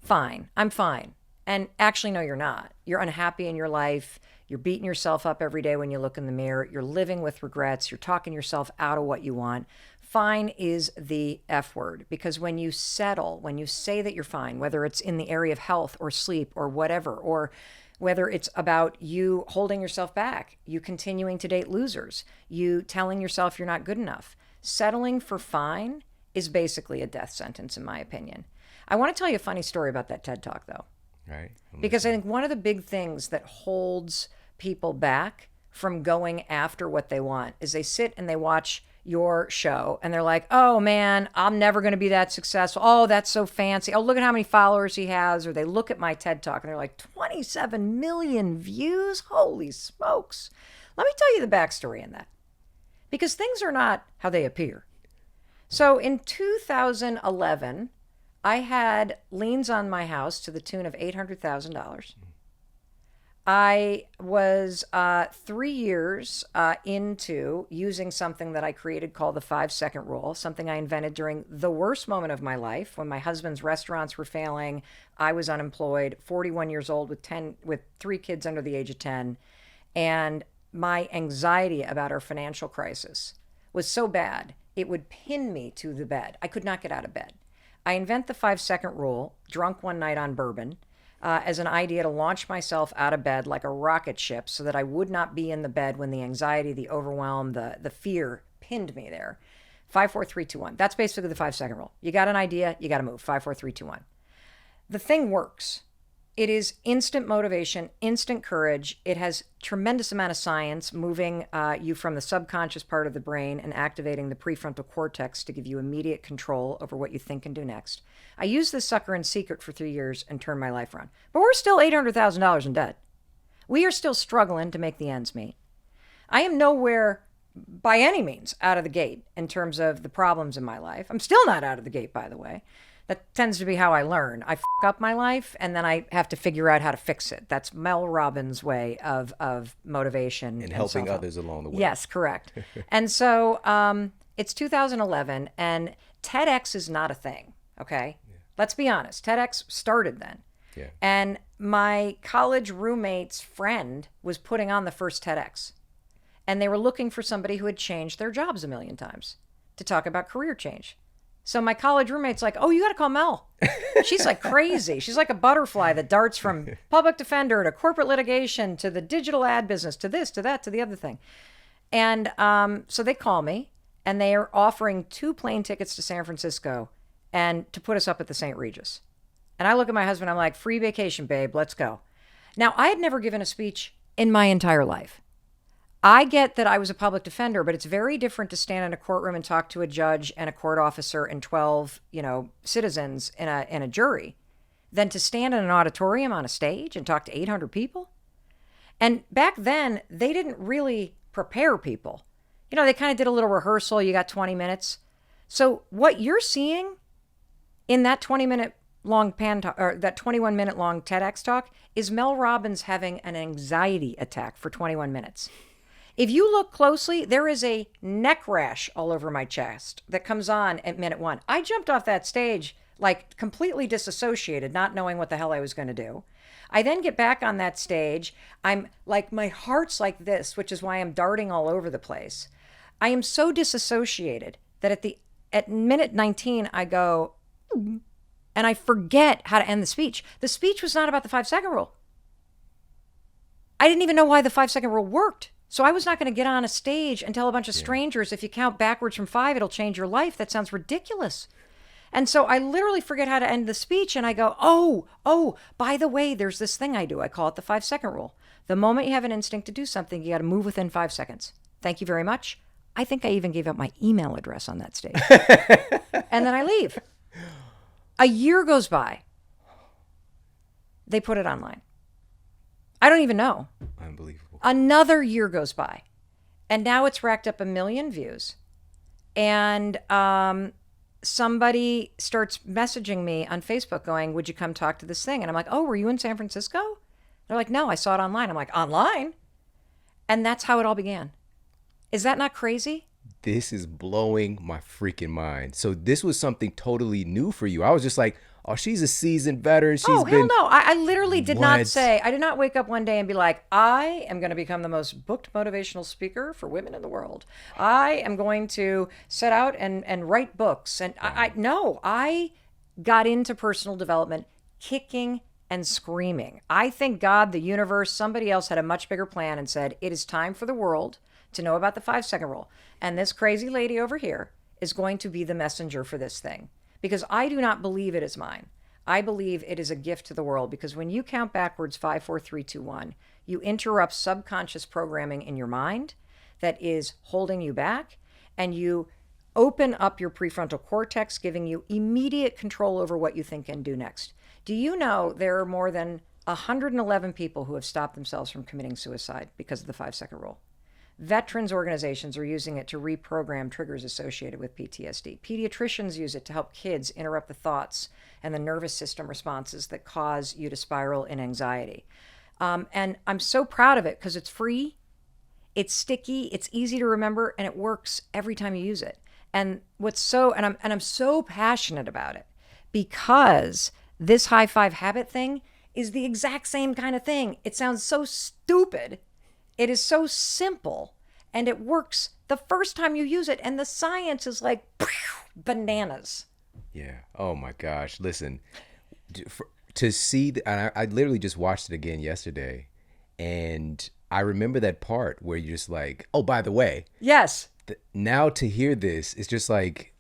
Fine. I'm fine. And actually, no, you're not. You're unhappy in your life. You're beating yourself up every day when you look in the mirror. You're living with regrets. You're talking yourself out of what you want. Fine is the F word, because when you settle, when you say that you're fine, whether it's in the area of health or sleep or whatever, or whether it's about you holding yourself back, you continuing to date losers, you telling yourself you're not good enough, settling for fine is basically a death sentence, in my opinion. I want to tell you a funny story about that TED Talk, though. Right. Because I think one of the big things that holds people back from going after what they want is they sit and they watch your show and they're like, oh man, I'm never going to be that successful. Oh, that's so fancy. Oh, look at how many followers he has. Or they look at my TED Talk and they're like, 27 million views? Holy smokes. Let me tell you the backstory in that. Because things are not how they appear. So in 2011, I had liens on my house to the tune of $800,000. I was 3 years into using something that I created called the 5-second rule, something I invented during the worst moment of my life when my husband's restaurants were failing. I was unemployed, 41 years old with 3 kids under the age of 10. And my anxiety about our financial crisis was so bad, it would pin me to the bed. I could not get out of bed. I invent the 5-second rule, drunk one night on bourbon, as an idea to launch myself out of bed like a rocket ship so that I would not be in the bed when the anxiety, the overwhelm, the fear pinned me there. 5, 4, 3, 2, 1. That's basically the 5-second rule. You got an idea, you got to move. 5, 4, 3, 2, 1. The thing works. It is instant motivation, instant courage. It has tremendous amount of science moving you from the subconscious part of the brain and activating the prefrontal cortex to give you immediate control over what you think and do next. I used this sucker in secret for 3 years and turned my life around. But we're still $800,000 in debt. We are still struggling to make the ends meet. I am nowhere by any means out of the gate in terms of the problems in my life. I'm still not out of the gate, by the way. That tends to be how I learn. I f*** up my life and then I have to figure out how to fix it. That's Mel Robbins' way of motivation. And helping others along the way. Yes, correct. And so it's 2011 and TEDx is not a thing, okay? Yeah. Let's be honest. TEDx started then. Yeah. And my college roommate's friend was putting on the first TEDx. And they were looking for somebody who had changed their jobs a million times to talk about career change. So my college roommate's like, oh, you got to call Mel. She's like crazy. She's like a butterfly that darts from public defender to corporate litigation to the digital ad business to this, to that, to the other thing. And so they call me and they are offering 2 plane tickets to San Francisco and to put us up at the St. Regis. And I look at my husband, I'm like, free vacation, babe, let's go. Now, I had never given a speech in my entire life. I get that I was a public defender, but it's very different to stand in a courtroom and talk to a judge and a court officer and 12, citizens in a jury than to stand in an auditorium on a stage and talk to 800 people. And back then, they didn't really prepare people. They kind of did a little rehearsal. You got 20 minutes. So what you're seeing in that 20-minute long that 21-minute long TEDx talk is Mel Robbins having an anxiety attack for 21 minutes. If you look closely, there is a neck rash all over my chest that comes on at minute 1. I jumped off that stage like completely disassociated, not knowing what the hell I was going to do. I then get back on that stage. I'm like, my heart's like this, which is why I'm darting all over the place. I am so disassociated that at minute 19, I go, and I forget how to end the speech. The speech was not about the 5-second rule. I didn't even know why the 5-second rule worked. So I was not going to get on a stage and tell a bunch of strangers, if you count backwards from 5, it'll change your life. That sounds ridiculous. And so I literally forget how to end the speech. And I go, oh, by the way, there's this thing I do. I call it the 5-second rule. The moment you have an instinct to do something, you got to move within 5 seconds. Thank you very much. I think I even gave out my email address on that stage. And then I leave. A year goes by. They put it online. I don't even know. Unbelievable. Another year goes by, and now it's racked up 1 million views. And somebody starts messaging me on Facebook going, would you come talk to this thing? And I'm like, oh, were you in San Francisco? They're like, no, I saw it online. I'm like, online? And that's how it all began. Is that not crazy? This is blowing my freaking mind. So this was something totally new for you. I was just like, oh, she's a seasoned veteran. Hell no. I literally did not say, I did not wake up one day and be like, I am going to become the most booked motivational speaker for women in the world. I am going to set out and write books. And I got into personal development kicking and screaming. I think God, the universe, somebody else had a much bigger plan and said, it is time for the world to know about the 5-second rule. And this crazy lady over here is going to be the messenger for this thing. Because I do not believe it is mine. I believe it is a gift to the world, because when you count backwards 5, 4, 3, 2, 1, you interrupt subconscious programming in your mind that is holding you back, and you open up your prefrontal cortex, giving you immediate control over what you think and do next. Do you know there are more than 111 people who have stopped themselves from committing suicide because of the 5-second rule? Veterans organizations are using it to reprogram triggers associated with PTSD. Pediatricians use it to help kids interrupt the thoughts and the nervous system responses that cause you to spiral in anxiety. And I'm so proud of it because it's free, it's sticky, it's easy to remember, and it works every time you use it. And I'm so passionate about it because this high 5 habit thing is the exact same kind of thing. It sounds so stupid. It is so simple and it works the first time you use it. And the science is like bananas. Yeah. Oh my gosh. Listen, to see, and I literally just watched it again yesterday, and I remember that part where you're just like, oh, by the way, Yes. now to hear this, it's just like,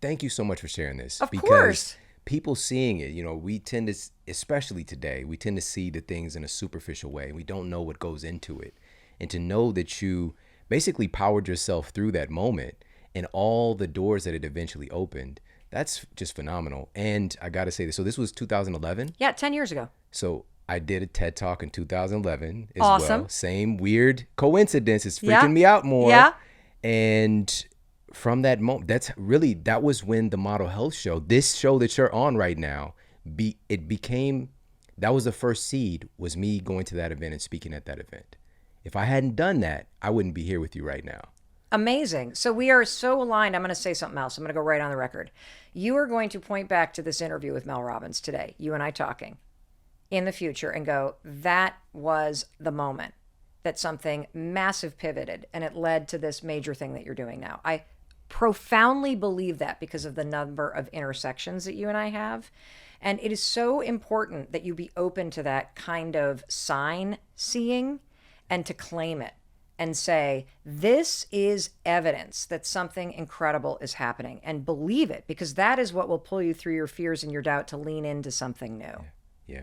thank you so much for sharing this. Of because course. people seeing it, we tend to, especially today, we tend to see the things in a superficial way. We don't know what goes into it. And to know that you basically powered yourself through that moment and all the doors that it eventually opened, that's just phenomenal. And I got to say this. So this was 2011. Yeah, 10 years ago. So I did a TED Talk in 2011 as Awesome. well. Same weird coincidence. It's freaking Yeah. me out more. Yeah. And from that moment, that was when the Model Health Show, this show that you're on right now, that was the first seed, was me going to that event and speaking at that event. If I hadn't done that, I wouldn't be here with you right now. Amazing. So we are so aligned. I'm going to say something else. I'm going to go right on the record. You are going to point back to this interview with Mel Robbins today, you and I talking in the future, and go, that was the moment that something massive pivoted and it led to this major thing that you're doing now. I profoundly believe that because of the number of intersections that you and I have. And it is so important that you be open to that kind of sign seeing and to claim it and say, this is evidence that something incredible is happening, and believe it, because that is what will pull you through your fears and your doubt to lean into something new. Yeah.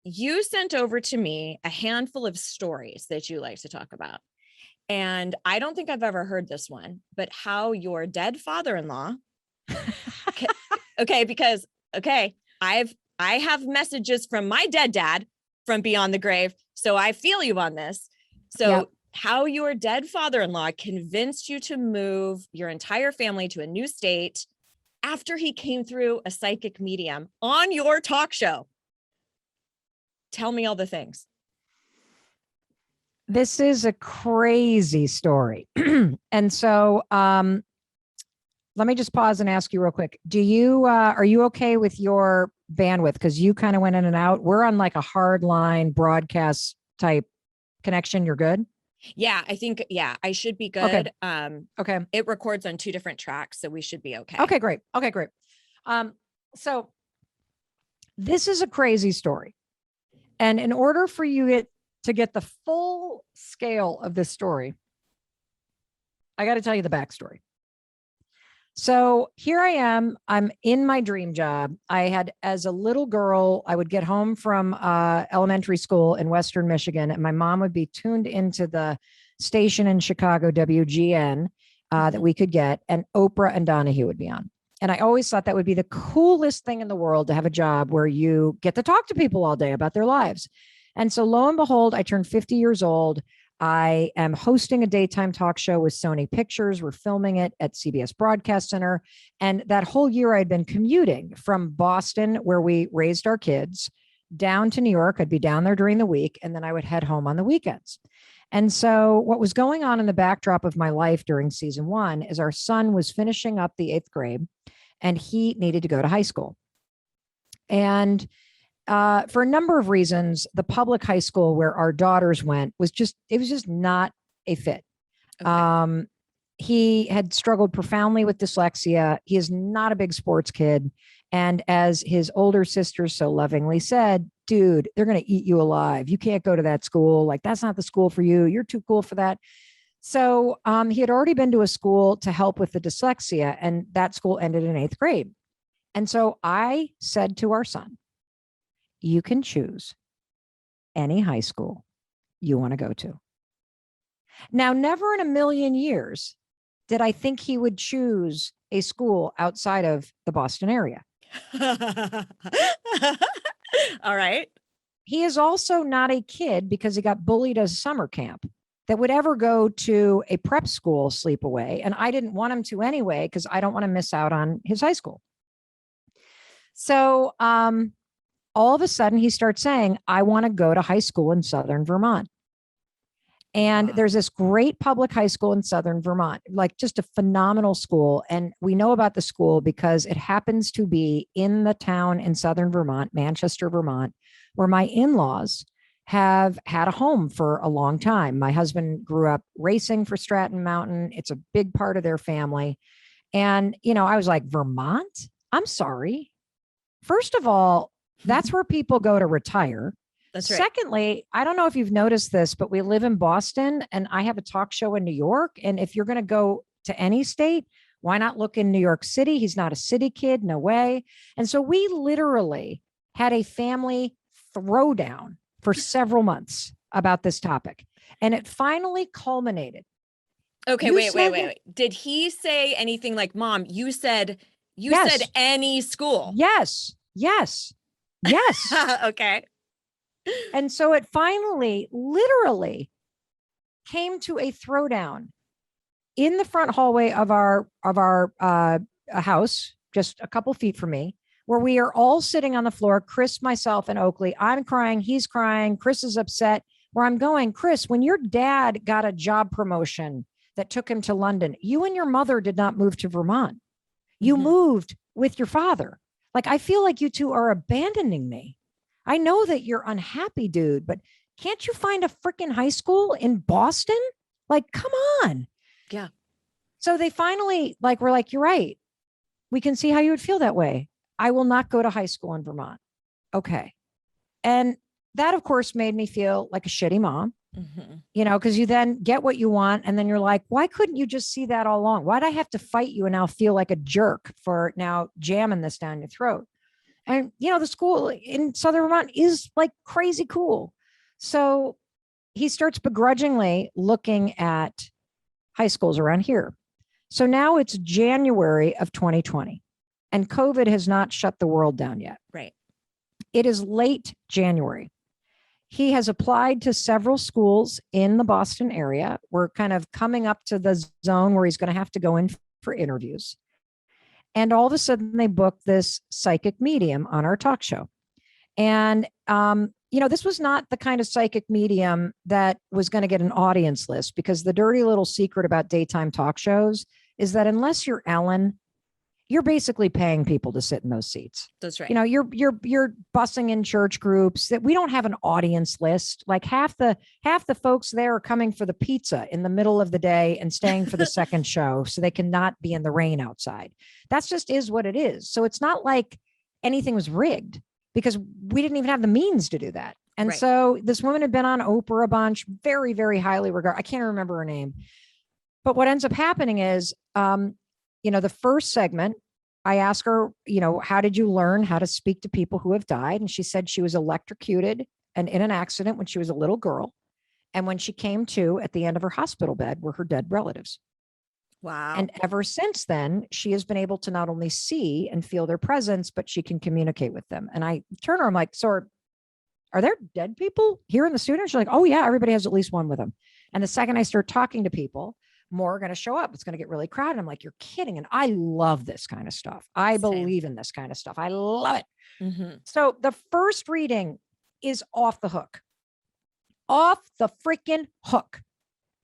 You sent over to me a handful of stories that you like to talk about. And I don't think I've ever heard this one, but how your dead father-in-law, I have messages from my dead dad from beyond the grave. So I feel you on this. So Yep. How your dead father-in-law convinced you to move your entire family to a new state after he came through a psychic medium on your talk show. Tell me all the things. This is a crazy story. And so let me just pause and ask you real quick. Are you okay with your bandwidth? Because you kind of went in and out. We're on like a hard line broadcast type connection. You're good? Yeah, I think, I should be good. Okay. It records on 2 different tracks, so we should be okay. Okay, great. So this is a crazy story. And in order for you to get the full scale of this story, I got to tell you the backstory. So here I am. I'm in my dream job. I had, as a little girl, I would get home from elementary school in Western Michigan, and my mom would be tuned into the station in Chicago, WGN, that we could get, and Oprah and Donahue would be on. And I always thought that would be the coolest thing in the world, to have a job where you get to talk to people all day about their lives. And so lo and behold, I turned 50 years old. I am hosting a daytime talk show with Sony Pictures. We're filming it at CBS Broadcast Center. And that whole year I'd been commuting from Boston, where we raised our kids, down to New York. I'd be down there during the week, and then I would head home on the weekends. And so what was going on in the backdrop of my life during season 1 is our son was finishing up the 8th grade and he needed to go to high school. And for a number of reasons, the public high school where our daughters went was just not a fit. Okay. He had struggled profoundly with dyslexia. He is not a big sports kid. And as his older sister so lovingly said, dude, they're going to eat you alive. You can't go to that school. Like, that's not the school for you. You're too cool for that. So he had already been to a school to help with the dyslexia, and that school ended in 8th grade. And so I said to our son, you can choose any high school you want to go to. Now, never in a million years did I think he would choose a school outside of the Boston area. All right. He is also not a kid, because he got bullied as a summer camp, that would ever go to a prep school sleepaway. And I didn't want him to anyway, because I don't want to miss out on his high school. So all of a sudden he starts saying, I want to go to high school in Southern Vermont. And there's this great public high school in Southern Vermont, like just a phenomenal school. And we know about the school because it happens to be in the town in Southern Vermont, Manchester, Vermont, where my in-laws have had a home for a long time. My husband grew up racing for Stratton Mountain. It's a big part of their family. And, I was like, Vermont? I'm sorry. First of all, that's where people go to retire. That's right. Secondly, I don't know if you've noticed this, but we live in Boston and I have a talk show in New York. And if you're going to go to any state, why not look in New York City? He's not a city kid. No way. And so we literally had a family throwdown for several months about this topic. And it finally culminated. Okay, You wait. Did he say anything like, Mom, you said Yes. any school? Yes. Okay. And so it finally literally came to a throwdown in the front hallway of our house, just a couple feet from me, where we are all sitting on the floor, Chris, myself, and Oakley. I'm crying. He's crying. Chris is upset. Where I'm going, Chris, when your dad got a job promotion that took him to London, you and your mother did not move to Vermont. You moved with your father. Like, I feel like you two are abandoning me. I know that you're unhappy, dude, but can't you find a freaking high school in Boston? Like, come on. Yeah. So they finally were like, you're right. We can see how you would feel that way. I will not go to high school in Vermont. Okay. And that, of course, made me feel like a shitty mom, because you then get what you want. And then you're like, why couldn't you just see that all along? Why'd I have to fight you and now feel like a jerk for now jamming this down your throat? And, the school in Southern Vermont is like crazy cool. So he starts begrudgingly looking at high schools around here. So now it's January of 2020 and COVID has not shut the world down yet. Right. It is late January. He has applied to several schools in the Boston area. We're kind of coming up to the zone where he's going to have to go in for interviews. And all of a sudden they booked this psychic medium on our talk show. And, this was not the kind of psychic medium that was going to get an audience list, because the dirty little secret about daytime talk shows is that unless you're Ellen, you're basically paying people to sit in those seats. That's right. You're bussing in church groups that we don't have an audience list. Like half the folks there are coming for the pizza in the middle of the day and staying for the second show so they cannot be in the rain outside. That's just is what it is. So it's not like anything was rigged, because we didn't even have the means to do that. And Right. So this woman had been on Oprah a bunch, very, very highly regarded. I can't remember her name. But what ends up happening is, the first segment, I asked her, how did you learn how to speak to people who have died? And she said she was electrocuted and in an accident when she was a little girl. And when she came to at the end of her hospital bed were her dead relatives. Wow. And ever since then, she has been able to not only see and feel their presence, but she can communicate with them. And I turn to her, I'm like, so are there dead people here in the studio? She's like, oh yeah, everybody has at least one with them. And the second I start talking to people, more are going to show up. It's going to get really crowded. I'm like, you're kidding. And I love this kind of stuff. I Same. believe in this kind of stuff. I love it. So the first reading is off the hook. Off the freaking hook.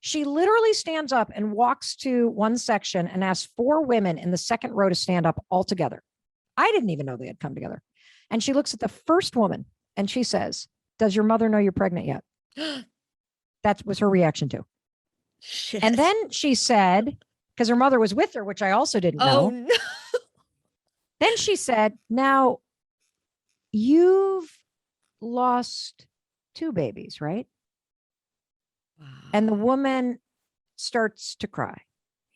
She literally stands up and walks to one section and asks 4 women in the second row to stand up all together. I didn't even know they had come together. And she looks at the first woman and she says, does your mother know you're pregnant yet? That was her reaction too. Shit. And then she said, because her mother was with her, which I also didn't know. Oh no. Then she said, now you've lost 2 babies, right? Wow. And the woman starts to cry.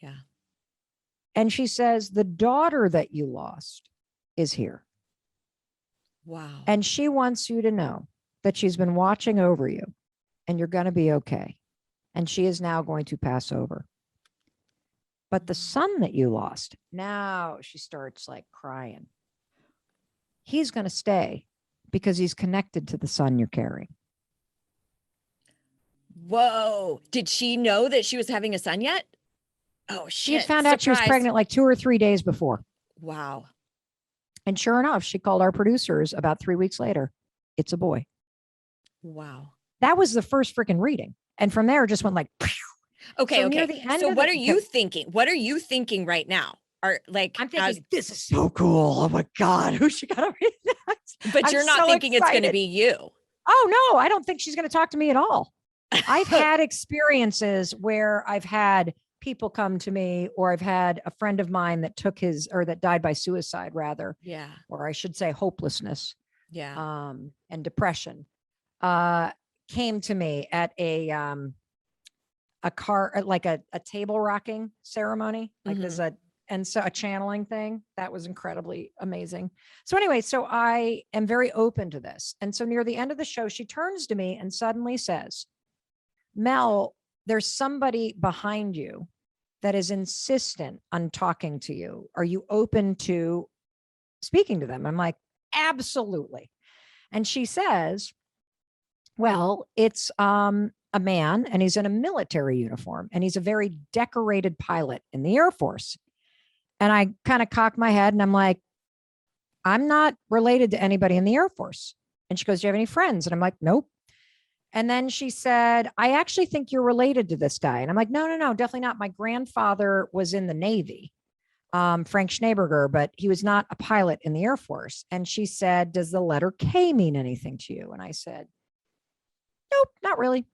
Yeah. And she says, the daughter that you lost is here. Wow. And she wants you to know that she's been watching over you and you're going to be okay. And she is now going to pass over. But the son that you lost, now she starts like crying. He's going to stay because he's connected to the son you're carrying. Whoa. Did she know that she was having a son yet? Oh, shit. She had found out she was Surprise. pregnant like 2 or 3 days before. Wow. And sure enough, she called our producers about 3 weeks later. It's a boy. Wow. That was the first freaking reading. And from there, it just went like, Okay. So near Okay. the end So of what the- are you thinking? What are you thinking right now? Are like, I'm thinking, this is so cool. Oh my God, who should got to read that? but I'm you're not so thinking it's going to excited. be you. Oh, no, I don't think she's going to talk to me at all. I've had experiences where I've had people come to me, or I've had a friend of mine that took his, or that died by suicide rather, Yeah. or I should say hopelessness, Yeah. and depression, came to me at a car, like a table rocking ceremony, like there's a channeling thing that was incredibly amazing. So anyway, so I am very open to this. And so near the end of the show, she turns to me and suddenly says, Mel, there's somebody behind you that is insistent on talking to you. Are you open to speaking to them? I'm like, absolutely. And she says, well, it's a man, and he's in a military uniform, and he's a very decorated pilot in the Air Force. And I kind of cock my head and I'm like, I'm not related to anybody in the Air Force. And she goes, do you have any friends? And I'm like, nope. And then she said, I actually think you're related to this guy. And I'm like, no, no, no, definitely not. My grandfather was in the Navy, Frank Schneeberger, but he was not a pilot in the Air Force. And she said, does the letter K mean anything to you? And I said, nope, not really.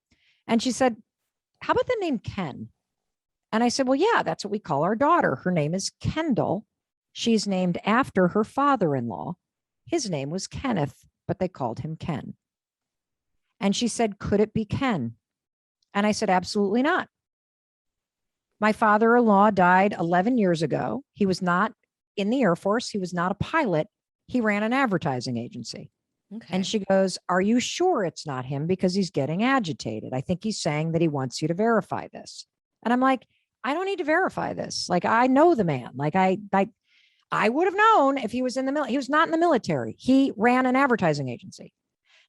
And she said, how about the name Ken? And I said, well, yeah, that's what we call our daughter. Her name is Kendall. She's named after her father-in-law. His name was Kenneth, but they called him Ken. And she said, could it be Ken? And I said, absolutely not. My father-in-law died 11 years ago. He was not in the Air Force. He was not a pilot. He ran an advertising agency. Okay. And she goes, are you sure it's not him? Because he's getting agitated. I think he's saying that he wants you to verify this. And I'm like, I don't need to verify this. Like, I know the man. Like I would have known if he was in the military. He was not in the military. He ran an advertising agency.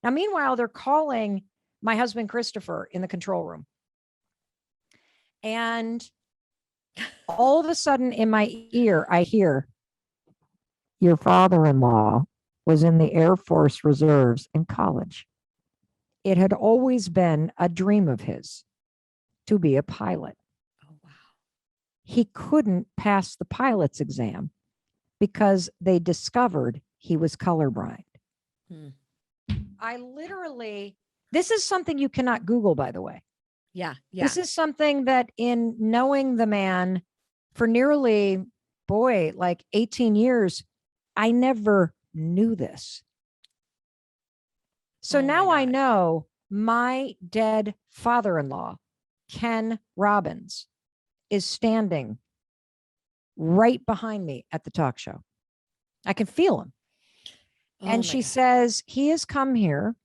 Now, meanwhile, they're calling my husband, Christopher, in the control room. And all of a sudden in my ear, I hear, your father-in-law was in the Air Force Reserves in college. It had always been a dream of his to be a pilot. Oh, wow. He couldn't pass the pilot's exam because they discovered he was colorblind. Hmm. I literally, this is something you cannot Google, by the way. Yeah. Yeah. This is something that, in knowing the man for nearly, like 18 years, I never knew this. So Oh my now I God. know my dead father-in-law, Ken Robbins, is standing right behind me at the talk show. I can feel him. Oh And my she God. says, he has come here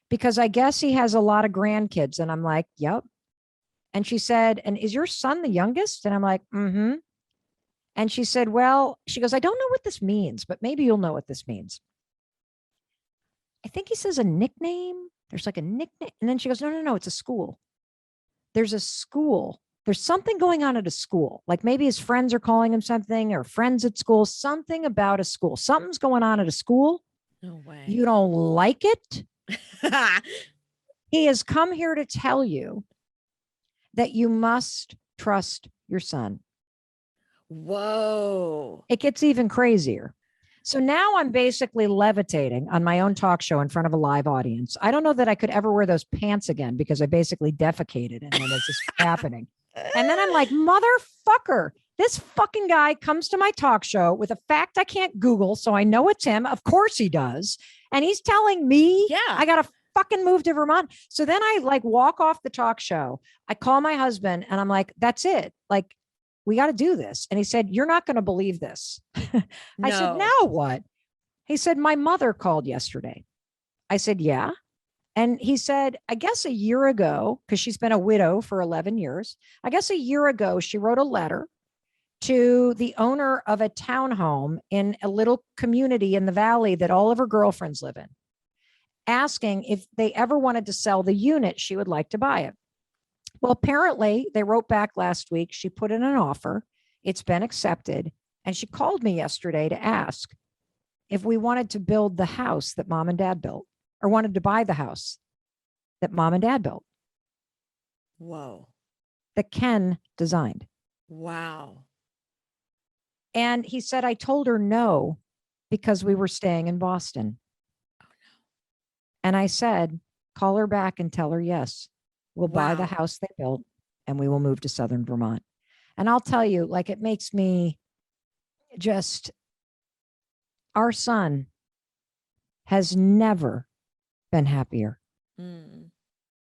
because I guess he has a lot of grandkids. And I'm like, yep. And she said, and is your son the youngest? And I'm like, mm-hmm. And she said, well, she goes, I don't know what this means, but maybe you'll know what this means. I think he says a nickname. There's like a nickname. And then she goes, no, no, no, it's a school. There's a school. There's something going on at a school. Like maybe his friends are calling him something, or friends at school, something about a school. Something's going on at a school. No way. You don't like it. He has come here to tell you that you must trust your son. Whoa. It gets even crazier. So now I'm basically levitating on my own talk show in front of a live audience. I don't know that I could ever wear those pants again because I basically defecated and then it's just happening. And then I'm like, motherfucker, this fucking guy comes to my talk show with a fact I can't Google, so I know it's him. Of course he does. And he's telling me I got to fucking move to Vermont. So then I like walk off the talk show. I call my husband and I'm like, that's it. Like, we got to do this. And he said, you're not going to believe this. I said, now what? He said, my mother called yesterday. I said, yeah. And he said, I guess a year ago, because she's been a widow for 11 years, I guess a year ago, she wrote a letter to the owner of a townhome in a little community in the valley that all of her girlfriends live in, asking if they ever wanted to sell the unit, she would like to buy it. Well, apparently they wrote back last week. She put in an offer. It's been accepted. And she called me yesterday to ask if we wanted to build the house that mom and dad built, or wanted to buy the house that mom and dad built. Whoa. That Ken designed. Wow. And he said, I told her no, because we were staying in Boston. Oh, no. And I said, call her back and tell her, yes, we'll buy the Wow. house they built and we will move to Southern Vermont. And I'll tell you, like, it makes me just, our son has never been happier. Mm.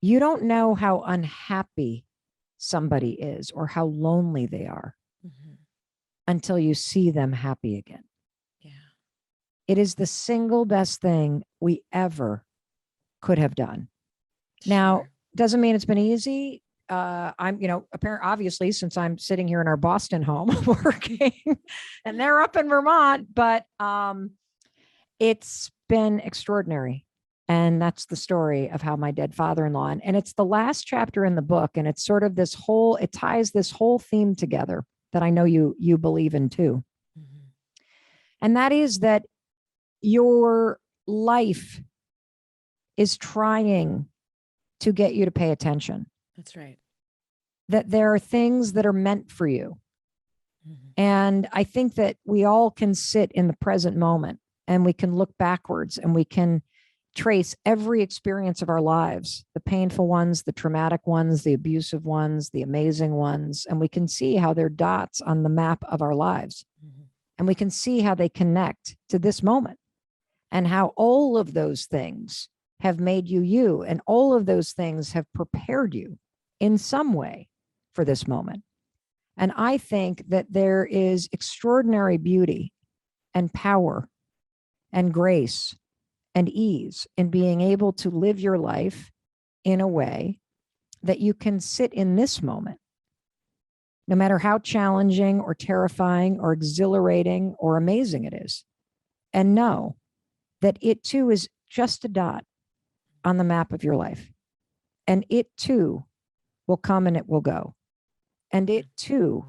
You don't know how unhappy somebody is or how lonely they are Mhm. until you see them happy again. Yeah. It is the single best thing we ever could have done. Now, Sure. doesn't mean it's been easy. I'm, apparently, obviously, since I'm sitting here in our Boston home working, and they're up in Vermont, but it's been extraordinary. And that's the story of how my dead father-in-law, and it's the last chapter in the book, and it's sort of it ties this whole theme together that I know you believe in too. Mhm. And that is that your life is trying to get you to pay attention, That's right. that there are things that are meant for you. Mhm. And I think that we all can sit in the present moment and we can look backwards and we can trace every experience of our lives, the painful ones, the traumatic ones, the abusive ones, the amazing ones. And we can see how they're dots on the map of our lives. Mhm. And we can see how they connect to this moment and how all of those things have made you you. And all of those things have prepared you in some way for this moment. And I think that there is extraordinary beauty and power and grace and ease in being able to live your life in a way that you can sit in this moment, no matter how challenging or terrifying or exhilarating or amazing it is, and know that it too is just a dot on the map of your life. And it too will come and it will go. And it too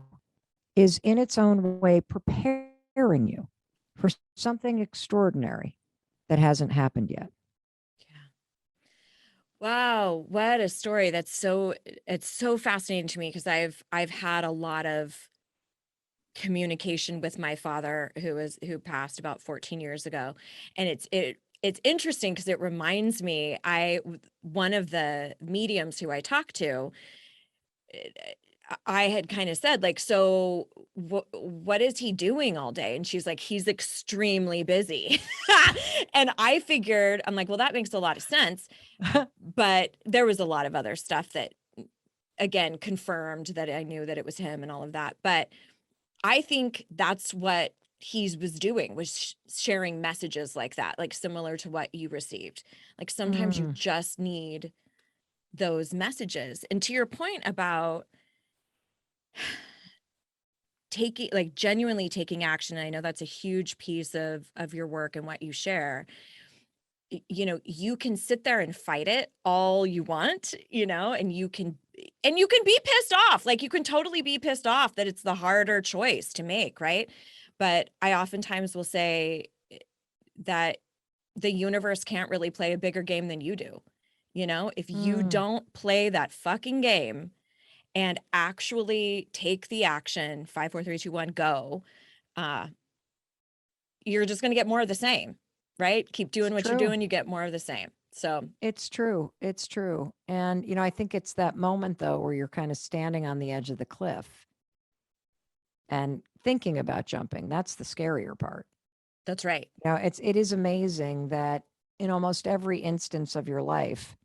is in its own way preparing you for something extraordinary that hasn't happened yet. Yeah. Wow, what a story. It's so fascinating to me because I've had a lot of communication with my father who passed about 14 years ago. And it's interesting because it reminds me, one of the mediums who I talked to, I had kind of said, like, so what is he doing all day? And she's like, he's extremely busy. And I figured, I'm like, well, that makes a lot of sense. But there was a lot of other stuff that, again, confirmed that I knew that it was him and all of that. But I think that's what he was doing, was sharing messages like that, like similar to what you received. Like sometimes you just need those messages. And to your point about taking, like, genuinely taking action, and I know that's a huge piece of your work and what you share. You can sit there and fight it all you want, and you can be pissed off. Like, you can totally be pissed off that it's the harder choice to make, right? But I oftentimes will say that the universe can't really play a bigger game than you do. If you don't play that fucking game and actually take the action, 5, 4, 3, 2, 1, go, you're just going to get more of the same, right? Keep doing what you're doing, you get more of the same. So It's true. It's true. And, I think it's that moment, though, where you're kind of standing on the edge of the cliff and thinking about jumping. That's the scarier part. that's right. It is amazing that in almost every instance of your life,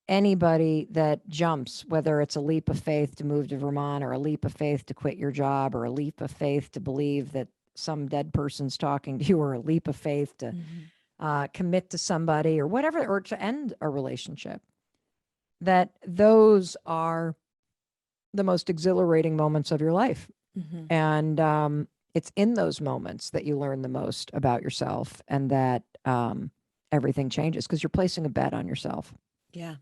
anybody that jumps, whether it's a leap of faith to move to Vermont or a leap of faith to quit your job or a leap of faith to believe that some dead person's talking to you or a leap of faith to commit to somebody or whatever, or to end a relationship, that those are the most exhilarating moments of your life. And it's in those moments that you learn the most about yourself and that everything changes because you're placing a bet on yourself. Yeah.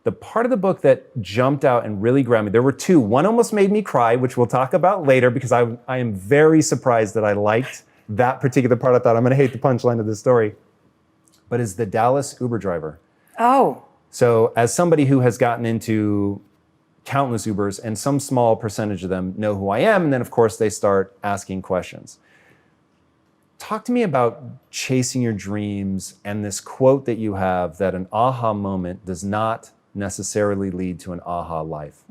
The part of the book that jumped out and really grabbed me, there were two. One almost made me cry, which we'll talk about later because I am very surprised that I liked that particular part. I thought I'm going to hate the punchline of this story, but is the Dallas Uber driver. Oh. So as somebody who has gotten into countless Ubers, and some small percentage of them know who I am, and then of course they start asking questions. talk to me about chasing your dreams and this quote that you have that an aha moment does not necessarily lead to an aha life.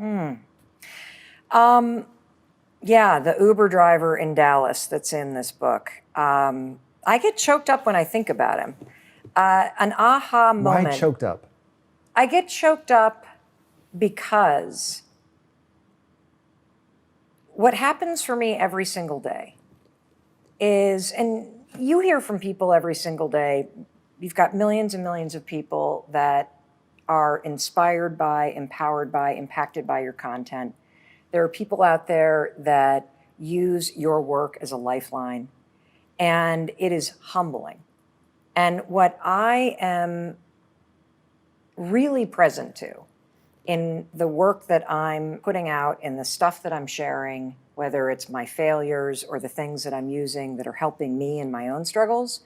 Yeah, the Uber driver in Dallas that's in this book. I get choked up when I think about him. An aha moment. Why choked up? I get choked up because what happens for me every single day is, and you hear from people every single day, you've got millions and millions of people that are inspired by, empowered by, impacted by your content. There are people out there that use your work as a lifeline, and it is humbling. And what I am really present to in the work that I'm putting out, in the stuff that I'm sharing, whether it's my failures or the things that I'm using that are helping me in my own struggles,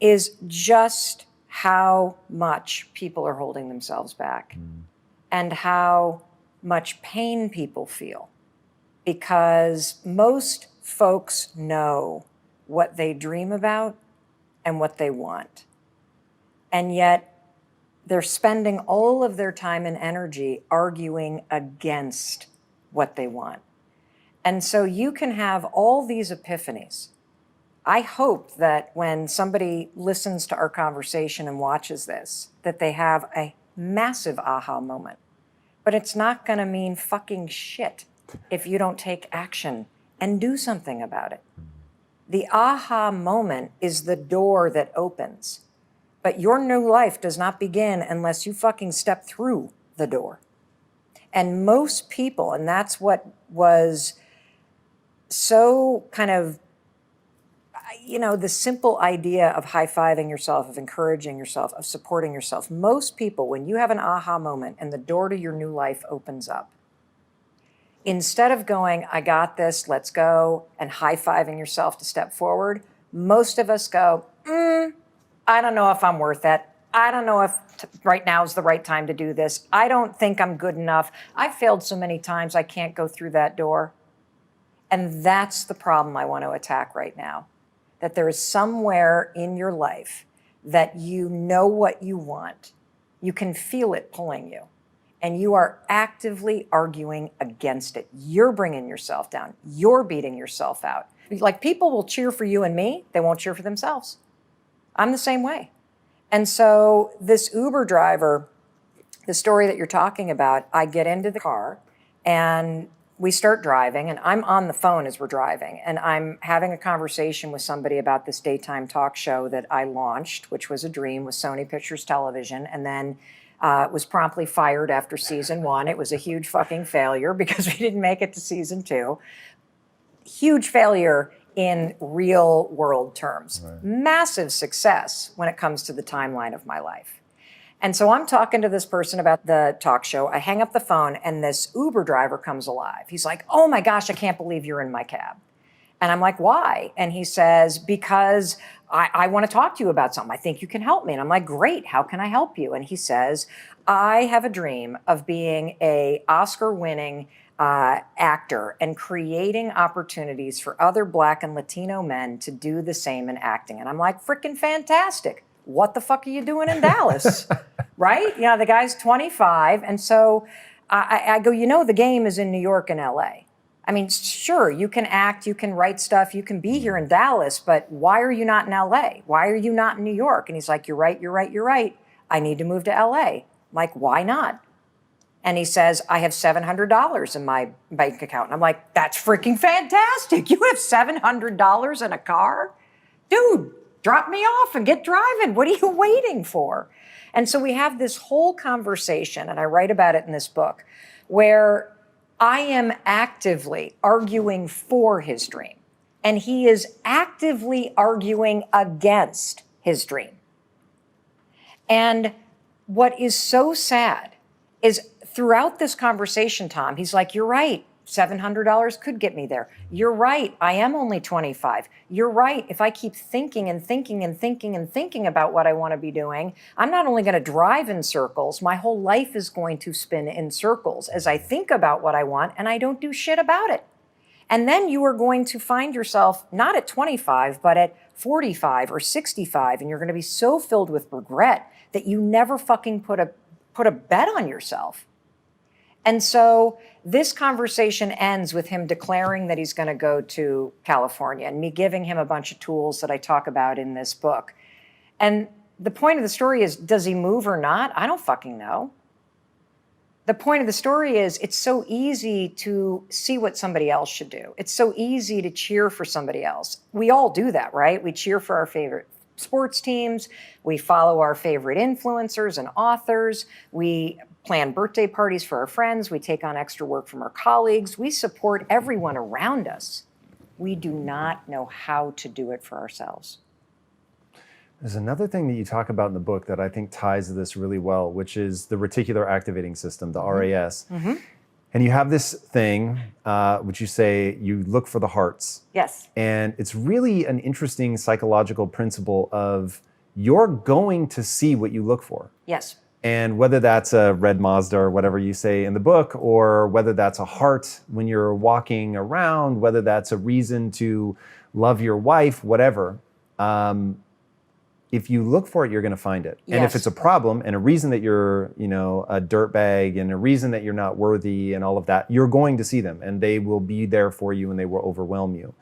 is just how much people are holding themselves back and how much pain people feel. Because most folks know what they dream about and what they want. And yet they're spending all of their time and energy arguing against what they want. And so you can have all these epiphanies. I hope that when somebody listens to our conversation and watches this, that they have a massive aha moment. But it's not going to mean fucking shit if you don't take action and do something about it. The aha moment is the door that opens. But your new life does not begin unless you fucking step through the door. And most people, and that's what was so kind of, the simple idea of high-fiving yourself, of encouraging yourself, of supporting yourself. Most people, when you have an aha moment and the door to your new life opens up, instead of going, I got this, let's go, and high-fiving yourself to step forward, most of us go, I don't know if I'm worth it. I don't know if right now is the right time to do this. I don't think I'm good enough. I've failed so many times, I can't go through that door. And that's the problem I want to attack right now. That there is somewhere in your life that you know what you want. You can feel it pulling you. And you are actively arguing against it. You're bringing yourself down. You're beating yourself out. Like, people will cheer for you and me. They won't cheer for themselves. I'm the same way. And so this Uber driver, the story that you're talking about, I get into the car and we start driving, and I'm on the phone as we're driving, and I'm having a conversation with somebody about this daytime talk show that I launched, which was a dream with Sony Pictures Television, and then was promptly fired after season 1. It was a huge fucking failure because we didn't make it to season 2. Huge failure in real world terms. Right. Massive success when it comes to the timeline of my life. And so I'm talking to this person about the talk show. I hang up the phone and this Uber driver comes alive. He's like, oh my gosh, I can't believe you're in my cab. And I'm like, why? And he says, because I want to talk to you about something. I think you can help me. And I'm like, great, how can I help you? And he says, I have a dream of being a Oscar-winning actor and creating opportunities for other Black and Latino men to do the same in acting. And I'm like, freaking fantastic. What the fuck are you doing in Dallas? Right? The guy's 25. And so I go, the game is in New York and LA. I mean, sure, you can act, you can write stuff, you can be here in Dallas, but why are you not in LA? Why are you not in New York? And he's like, you're right. I need to move to LA. I'm like, why not? And he says, I have $700 in my bank account. And I'm like, that's freaking fantastic. You have $700 in a car? Dude, drop me off and get driving. What are you waiting for? And so we have this whole conversation, and I write about it in this book, where I am actively arguing for his dream, and he is actively arguing against his dream. And what is so sad is throughout this conversation, Tom, he's like, you're right. $700 could get me there. You're right. I am only 25. You're right. If I keep thinking and thinking and thinking and thinking about what I want to be doing, I'm not only going to drive in circles, my whole life is going to spin in circles as I think about what I want and I don't do shit about it. And then you are going to find yourself not at 25, but at 45 or 65. And you're going to be so filled with regret that you never fucking put a bet on yourself. And so this conversation ends with him declaring that he's going to go to California and me giving him a bunch of tools that I talk about in this book. And the point of the story is, does he move or not? I don't fucking know. The point of the story is, it's so easy to see what somebody else should do. It's so easy to cheer for somebody else. We all do that, right? We cheer for our favorite sports teams. We follow our favorite influencers and authors. We plan birthday parties for our friends. We take on extra work from our colleagues. We support everyone around us. We do not know how to do it for ourselves. There's another thing that you talk about in the book that I think ties to this really well, which is the reticular activating system, the RAS. Mm-hmm. And you have this thing, which you say you look for the hearts. Yes. And it's really an interesting psychological principle of you're going to see what you look for. Yes. And whether that's a red Mazda or whatever you say in the book, or whether that's a heart when you're walking around, whether that's a reason to love your wife, whatever. If you look for it, you're going to find it. Yes. And if it's a problem and a reason that you're, a dirtbag and a reason that you're not worthy and all of that, you're going to see them and they will be there for you and they will overwhelm you.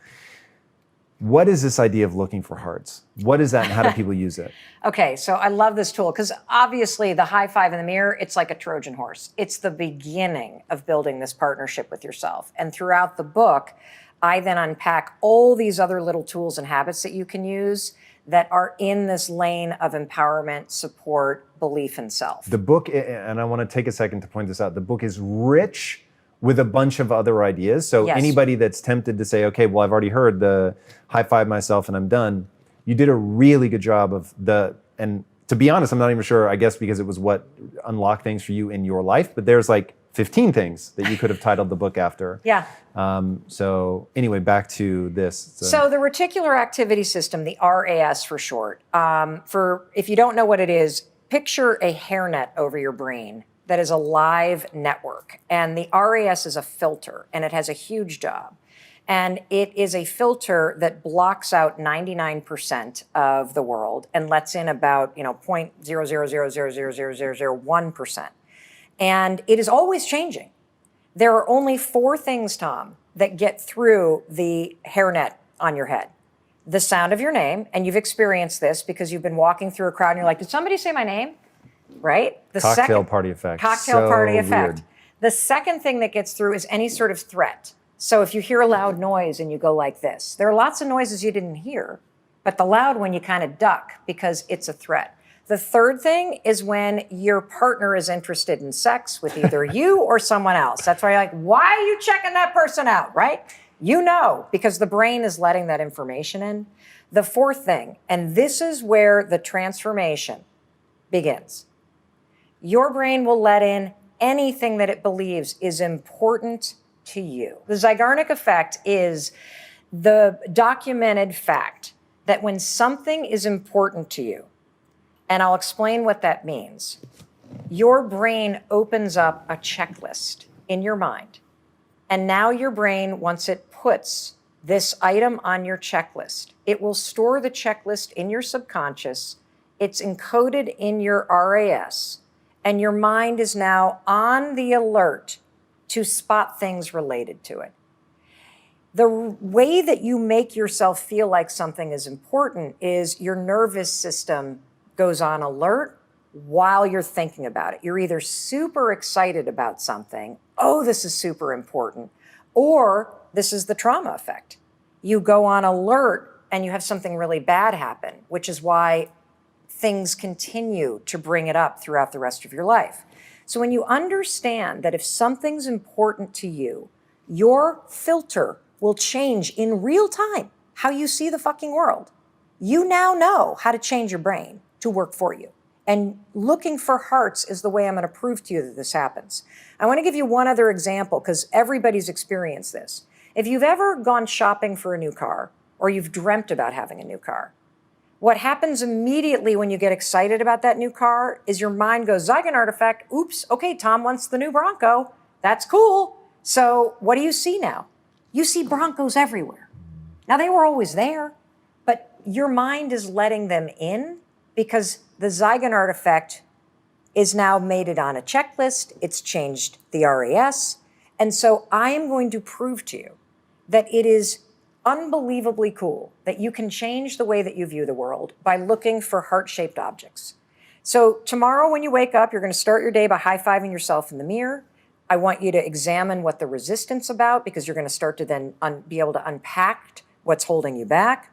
What is this idea of looking for hearts? What is that and how do people use it? Okay, so I love this tool because obviously the high five in the mirror, it's like a Trojan horse. It's the beginning of building this partnership with yourself. And throughout the book, I then unpack all these other little tools and habits that you can use that are in this lane of empowerment, support, belief in self. The book, and I want to take a second to point this out, the book is rich with a bunch of other ideas. So Yes. Anybody that's tempted to say, okay, well, I've already heard the high five myself and I'm done. You did a really good job of and to be honest, I'm not even sure, I guess because it was what unlocked things for you in your life, but there's like 15 things that you could have titled the book after. Yeah. So anyway, back to this. So the reticular activity system, the RAS for short, if you don't know what it is, picture a hairnet over your brain that is a live network. And the RAS is a filter, and it has a huge job. And it is a filter that blocks out 99% of the world and lets in about 0.000000001%. And it is always changing. There are only 4 things, Tom, that get through the hairnet on your head. The sound of your name, and you've experienced this because you've been walking through a crowd and you're like, did somebody say my name? Right? The cocktail party effect. Cocktail party effect. Weird. The second thing that gets through is any sort of threat. So if you hear a loud noise and you go like this, there are lots of noises you didn't hear, but the loud one you kind of duck because it's a threat. The third thing is when your partner is interested in sex with either you or someone else. That's why you're like, why are you checking that person out, right? Because the brain is letting that information in. The fourth thing, and this is where the transformation begins. Your brain will let in anything that it believes is important to you. The Zeigarnik effect is the documented fact that when something is important to you, and I'll explain what that means, your brain opens up a checklist in your mind. And now your brain, once it puts this item on your checklist, it will store the checklist in your subconscious. It's encoded in your RAS. And your mind is now on the alert to spot things related to it. The way that you make yourself feel like something is important is your nervous system goes on alert while you're thinking about it. You're either super excited about something, oh, this is super important, or this is the trauma effect. You go on alert and you have something really bad happen, which is why things continue to bring it up throughout the rest of your life. So when you understand that if something's important to you, your filter will change in real time how you see the fucking world. You now know how to change your brain to work for you. And looking for hearts is the way I'm going to prove to you that this happens. I want to give you one other example because everybody's experienced this. If you've ever gone shopping for a new car or you've dreamt about having a new car, what happens immediately when you get excited about that new car is your mind goes, Zeigarnik effect, oops, okay, Tom wants the new Bronco. That's cool. So what do you see now? You see Broncos everywhere. Now, they were always there, but your mind is letting them in because the Zygonard effect is now made it on a checklist. It's changed the RAS. And so I am going to prove to you that it is unbelievably cool that you can change the way that you view the world by looking for heart-shaped objects. So tomorrow when you wake up, you're going to start your day by high-fiving yourself in the mirror. I want you to examine what the resistance about, because you're going to start to then be able to unpack what's holding you back.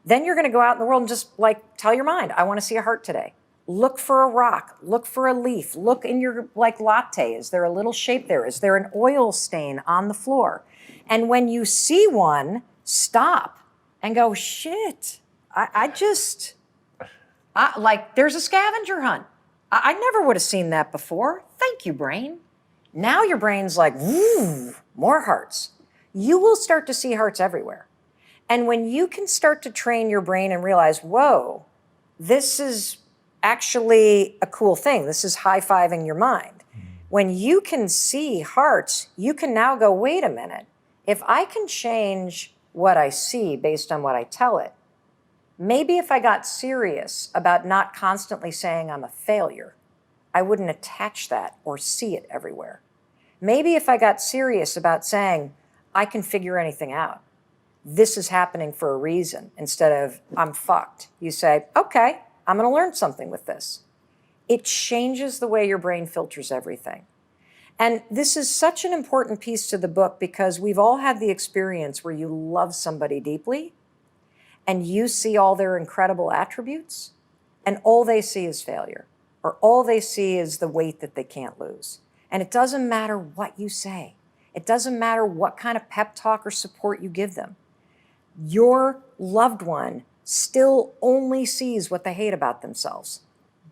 Then you're going to go out in the world and just like tell your mind, I want to see a heart today. Look for a rock, look for a leaf, look in your like latte. Is there a little shape there? Is there an oil stain on the floor? And when you see one, stop and go, shit, like there's a scavenger hunt. I never would have seen that before. Thank you, brain. Now your brain's like, woo, more hearts. You will start to see hearts everywhere. And when you can start to train your brain and realize, whoa, this is actually a cool thing. This is high-fiving your mind. When you can see hearts, you can now go, wait a minute. If I can change what I see based on what I tell it, maybe if I got serious about not constantly saying I'm a failure, I wouldn't attach that or see it everywhere. Maybe if I got serious about saying, I can figure anything out. This is happening for a reason, instead of I'm fucked. You say, okay, I'm going to learn something with this. It changes the way your brain filters everything. And this is such an important piece to the book because we've all had the experience where you love somebody deeply and you see all their incredible attributes and all they see is failure, or all they see is the weight that they can't lose. And it doesn't matter what you say. It doesn't matter what kind of pep talk or support you give them. Your loved one still only sees what they hate about themselves.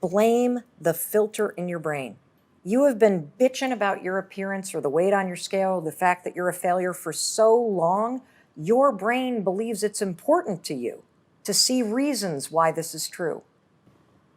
Blame the filter in your brain. You have been bitching about your appearance or the weight on your scale, or the fact that you're a failure for so long, your brain believes it's important to you to see reasons why this is true.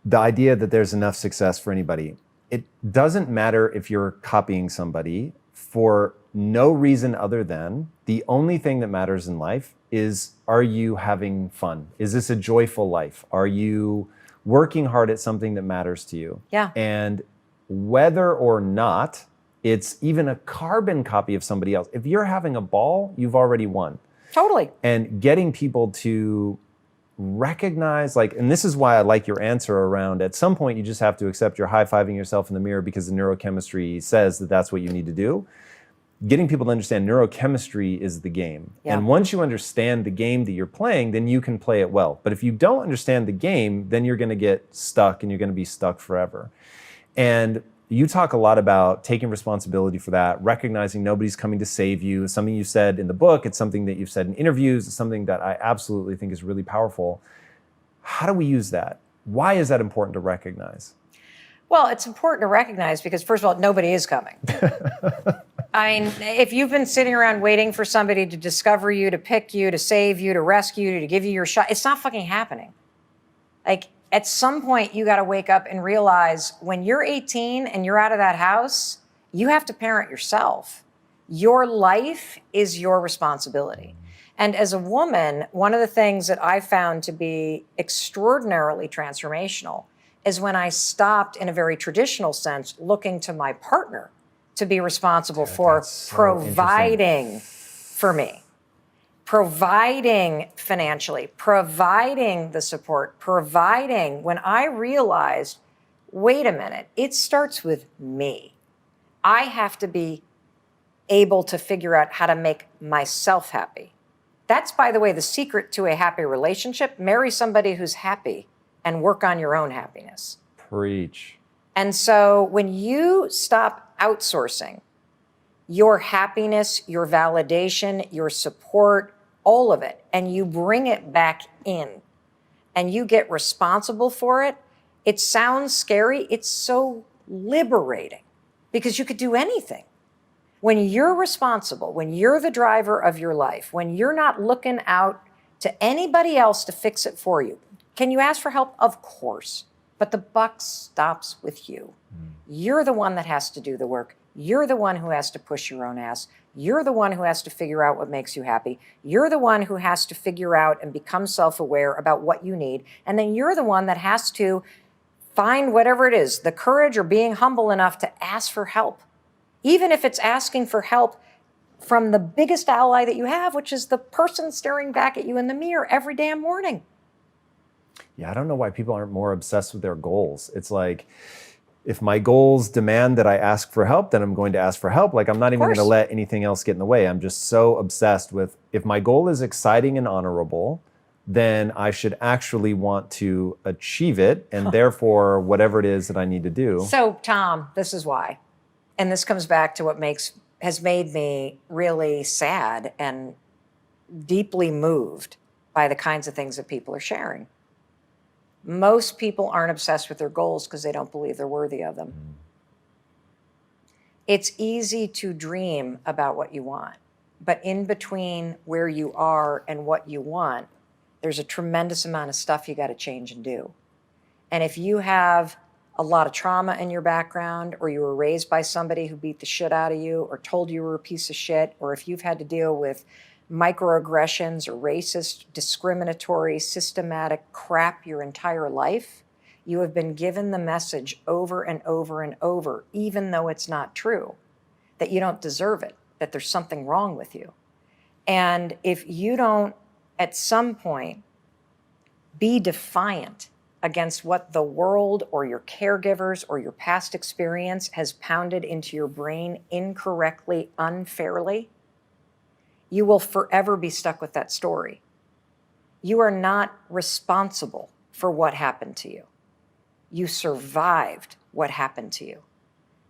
The idea that there's enough success for anybody, it doesn't matter if you're copying somebody for no reason other than the only thing that matters in life is, are you having fun? Is this a joyful life? Are you working hard at something that matters to you? Yeah. And whether or not it's even a carbon copy of somebody else, if you're having a ball, you've already won. Totally. And getting people to recognize, like, and this is why I like your answer around, at some point you just have to accept you're high-fiving yourself in the mirror because the neurochemistry says that that's what you need to do. Getting people to understand neurochemistry is the game. Yeah. And once you understand the game that you're playing, then you can play it well. But if you don't understand the game, then you're going to get stuck and you're going to be stuck forever. And you talk a lot about taking responsibility for that, recognizing nobody's coming to save you. It's something you said in the book. It's something that you've said in interviews. It's something that I absolutely think is really powerful. How do we use that? Why is that important to recognize? Well, it's important to recognize because, first of all, nobody is coming. I mean, if you've been sitting around waiting for somebody to discover you, to pick you, to save you, to rescue you, to give you your shot, it's not fucking happening. Like, at some point, you got to wake up and realize when you're 18 and you're out of that house, you have to parent yourself. Your life is your responsibility. And as a woman, one of the things that I found to be extraordinarily transformational is when I stopped, in a very traditional sense, looking to my partner to be responsible for so providing for me. Providing financially, providing the support, providing. When I realized, wait a minute, it starts with me. I have to be able to figure out how to make myself happy. That's, by the way, the secret to a happy relationship. Marry somebody who's happy and work on your own happiness. Preach. And so when you stop outsourcing your happiness, your validation, your support, all of it, and you bring it back in and you get responsible for it, it sounds scary. It's so liberating because you could do anything. When you're responsible, when you're the driver of your life, when you're not looking out to anybody else to fix it for you. Can you ask for help? Of course. But the buck stops with you. You're the one that has to do the work. You're the one who has to push your own ass. You're the one who has to figure out what makes you happy. You're the one who has to figure out and become self-aware about what you need. And then you're the one that has to find whatever it is, the courage or being humble enough to ask for help. Even if it's asking for help from the biggest ally that you have, which is the person staring back at you in the mirror every damn morning. Yeah, I don't know why people aren't more obsessed with their goals. It's like, if my goals demand that I ask for help, then I'm going to ask for help. Like, I'm not even going to let anything else get in the way. I'm just so obsessed with, if my goal is exciting and honorable, then I should actually want to achieve it. And therefore, whatever it is that I need to do. So, Tom, this is why. And this comes back to what has made me really sad and deeply moved by the kinds of things that people are sharing. Most people aren't obsessed with their goals because they don't believe they're worthy of them. It's easy to dream about what you want, but in between where you are and what you want, there's a tremendous amount of stuff you got to change and do. And if you have a lot of trauma in your background, or you were raised by somebody who beat the shit out of you or told you were a piece of shit, or if you've had to deal with microaggressions or racist, discriminatory, systematic crap your entire life, you have been given the message over and over and over, even though it's not true, that you don't deserve it, that there's something wrong with you. And if you don't, at some point, be defiant against what the world or your caregivers or your past experience has pounded into your brain incorrectly, unfairly, you will forever be stuck with that story. You are not responsible for what happened to you. You survived what happened to you.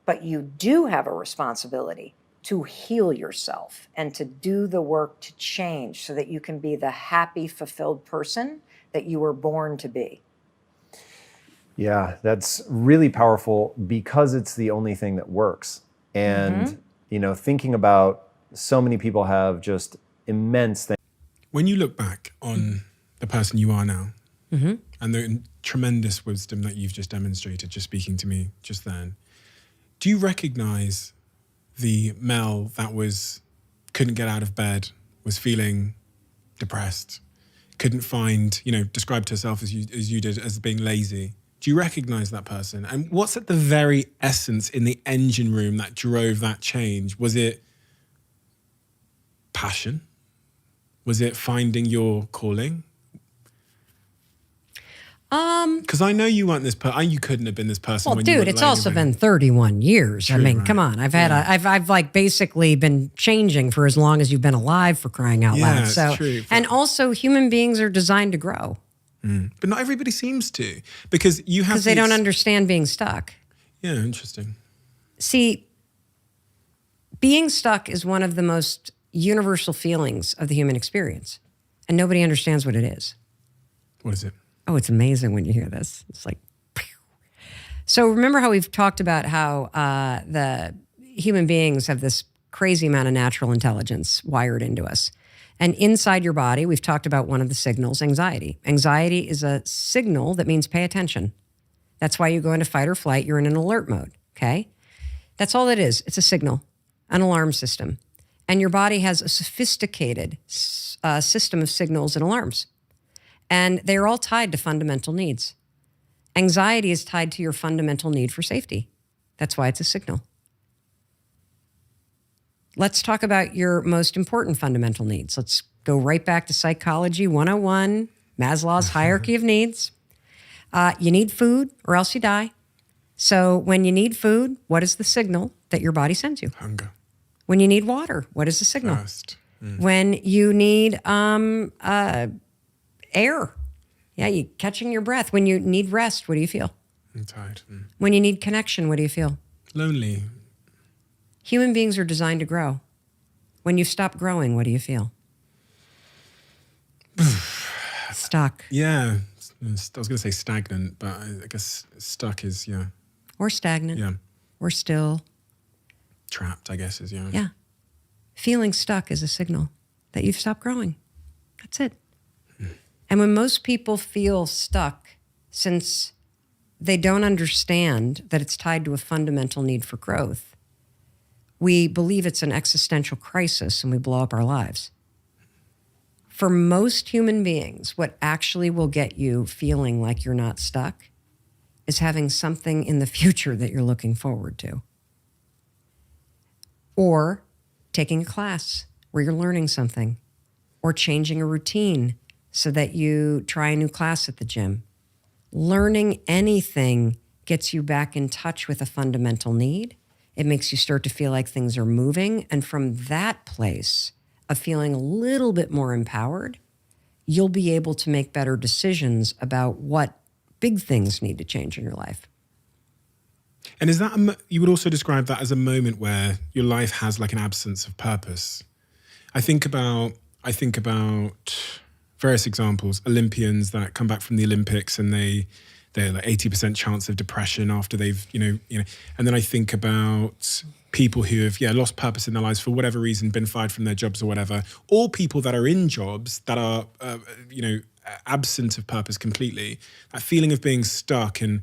But you do have a responsibility to heal yourself and to do the work to change so that you can be the happy, fulfilled person that you were born to be. Yeah, that's really powerful because it's the only thing that works. And, you know, thinking about so many people have just immense things. When you look back on the person you are now and the tremendous wisdom that you've just demonstrated, just speaking to me just then, do you recognize the Mel that couldn't get out of bed, was feeling depressed, couldn't find, described herself as you did as being lazy? Do you recognize that person? And what's at the very essence in the engine room that drove that change? Was it passion? Was it finding your calling? Because I know you weren't this person. You couldn't have been this person. Well, when you dude, were it's laying also in bed. been 31 years. I True, mean, right. come on. I've like basically been changing for as long as you've been alive, for crying out Yeah, loud. it's So, true. and also human beings are designed to grow But not everybody seems to, because you have because they don't understand being stuck. Yeah, interesting. See, being stuck is one of the most universal feelings of the human experience, and nobody understands what it is. What is it? Oh, it's amazing when you hear this. It's like, pew. So remember how we've talked about how the human beings have this crazy amount of natural intelligence wired into us. And inside your body, we've talked about one of the signals, anxiety. Anxiety is a signal that means pay attention. That's why you go into fight or flight. You're in an alert mode, okay? That's all it is. It's a signal, an alarm system. And your body has a sophisticated system of signals and alarms. And they're all tied to fundamental needs. Anxiety is tied to your fundamental need for safety. That's why it's a signal. Let's talk about your most important fundamental needs. Let's go right back to Psychology 101, Maslow's hierarchy of needs. You need food or else you die. So when you need food, what is the signal that your body sends you? Hunger. When you need water, what is the signal? Thirst. When you need air, you catching your breath. When you need rest, what do you feel? I'm tired. When you need connection, what do you feel? Lonely. Human beings are designed to grow. When you stop growing, what do you feel? Stuck. Yeah. I was going to say stagnant, but I guess stuck is, Or stagnant. Yeah. Or still. Trapped, I guess, is, Yeah. Feeling stuck is a signal that you've stopped growing. That's it. And when most people feel stuck, since they don't understand that it's tied to a fundamental need for growth, we believe it's an existential crisis and we blow up our lives. For most human beings, what actually will get you feeling like you're not stuck is having something in the future that you're looking forward to. Or taking a class where you're learning something, or changing a routine so that you try a new class at the gym. Learning anything gets you back in touch with a fundamental need. It makes you start to feel like things are moving. And from that place of feeling a little bit more empowered, you'll be able to make better decisions about what big things need to change in your life. And is that, you would also describe that as a moment where your life has like an absence of purpose? I think about various examples, Olympians that come back from the Olympics and they're like 80% chance of depression after they've, and then I think about people who have, lost purpose in their lives for whatever reason, been fired from their jobs or whatever, or people that are in jobs that are, absent of purpose completely, that feeling of being stuck. And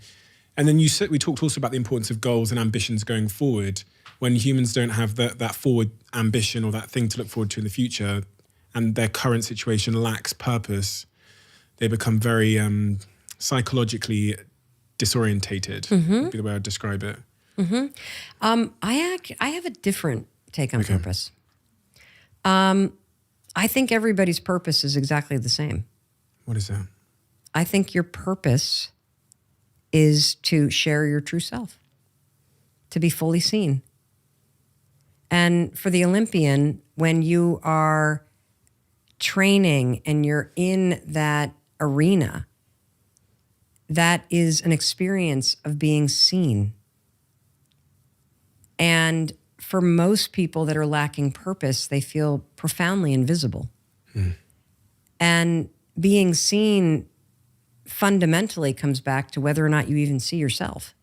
then we talked also about the importance of goals and ambitions going forward. When humans don't have that forward ambition or that thing to look forward to in the future, and their current situation lacks purpose, they become very psychologically disorientated, would be the way I'd describe it. I have a different take on purpose. I think everybody's purpose is exactly the same. What is that? I think your purpose is to share your true self, to be fully seen. And for the Olympian, when you are training and you're in that arena, that is an experience of being seen. And for most people that are lacking purpose, they feel profoundly invisible. And being seen fundamentally comes back to whether or not you even see yourself.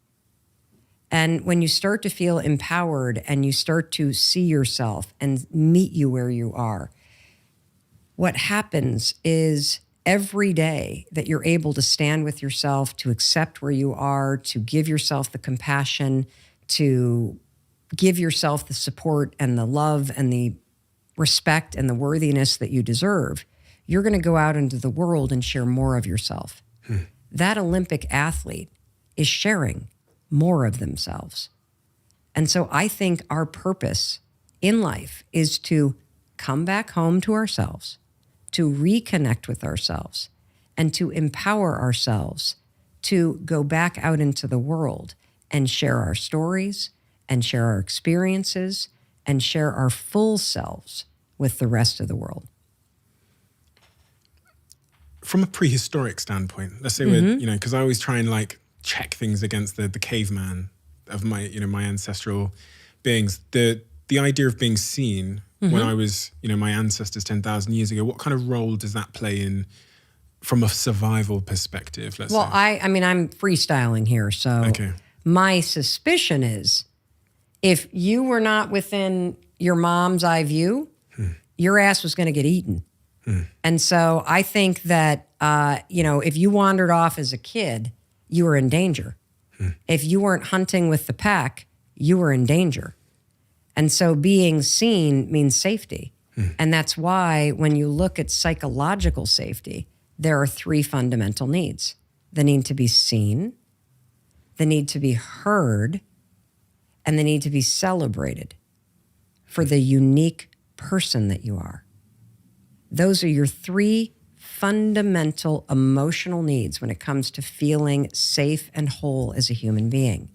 And when you start to feel empowered and you start to see yourself and meet you where you are, what happens is every day that you're able to stand with yourself, to accept where you are, to give yourself the compassion, to give yourself the support and the love and the respect and the worthiness that you deserve, you're going to go out into the world and share more of yourself. That Olympic athlete is sharing more of themselves. And so I think our purpose in life is to come back home to ourselves, to reconnect with ourselves, and to empower ourselves to go back out into the world and share our stories and share our experiences and share our full selves with the rest of the world. From a prehistoric standpoint, let's say we're, because I always try and like check things against the caveman of my, my ancestral beings. The idea of being seen when I was, my ancestors 10,000 years ago, what kind of role does that play in from a survival perspective, let's say? Well, I mean, I'm freestyling here. So my suspicion is if you were not within your mom's eye view, your ass was going to get eaten. And so I think that, if you wandered off as a kid, you were in danger. If you weren't hunting with the pack, you were in danger. And so being seen means safety. And that's why when you look at psychological safety, there are three fundamental needs: the need to be seen, the need to be heard, and the need to be celebrated for the unique person that you are. Those are your three fundamental emotional needs when it comes to feeling safe and whole as a human being.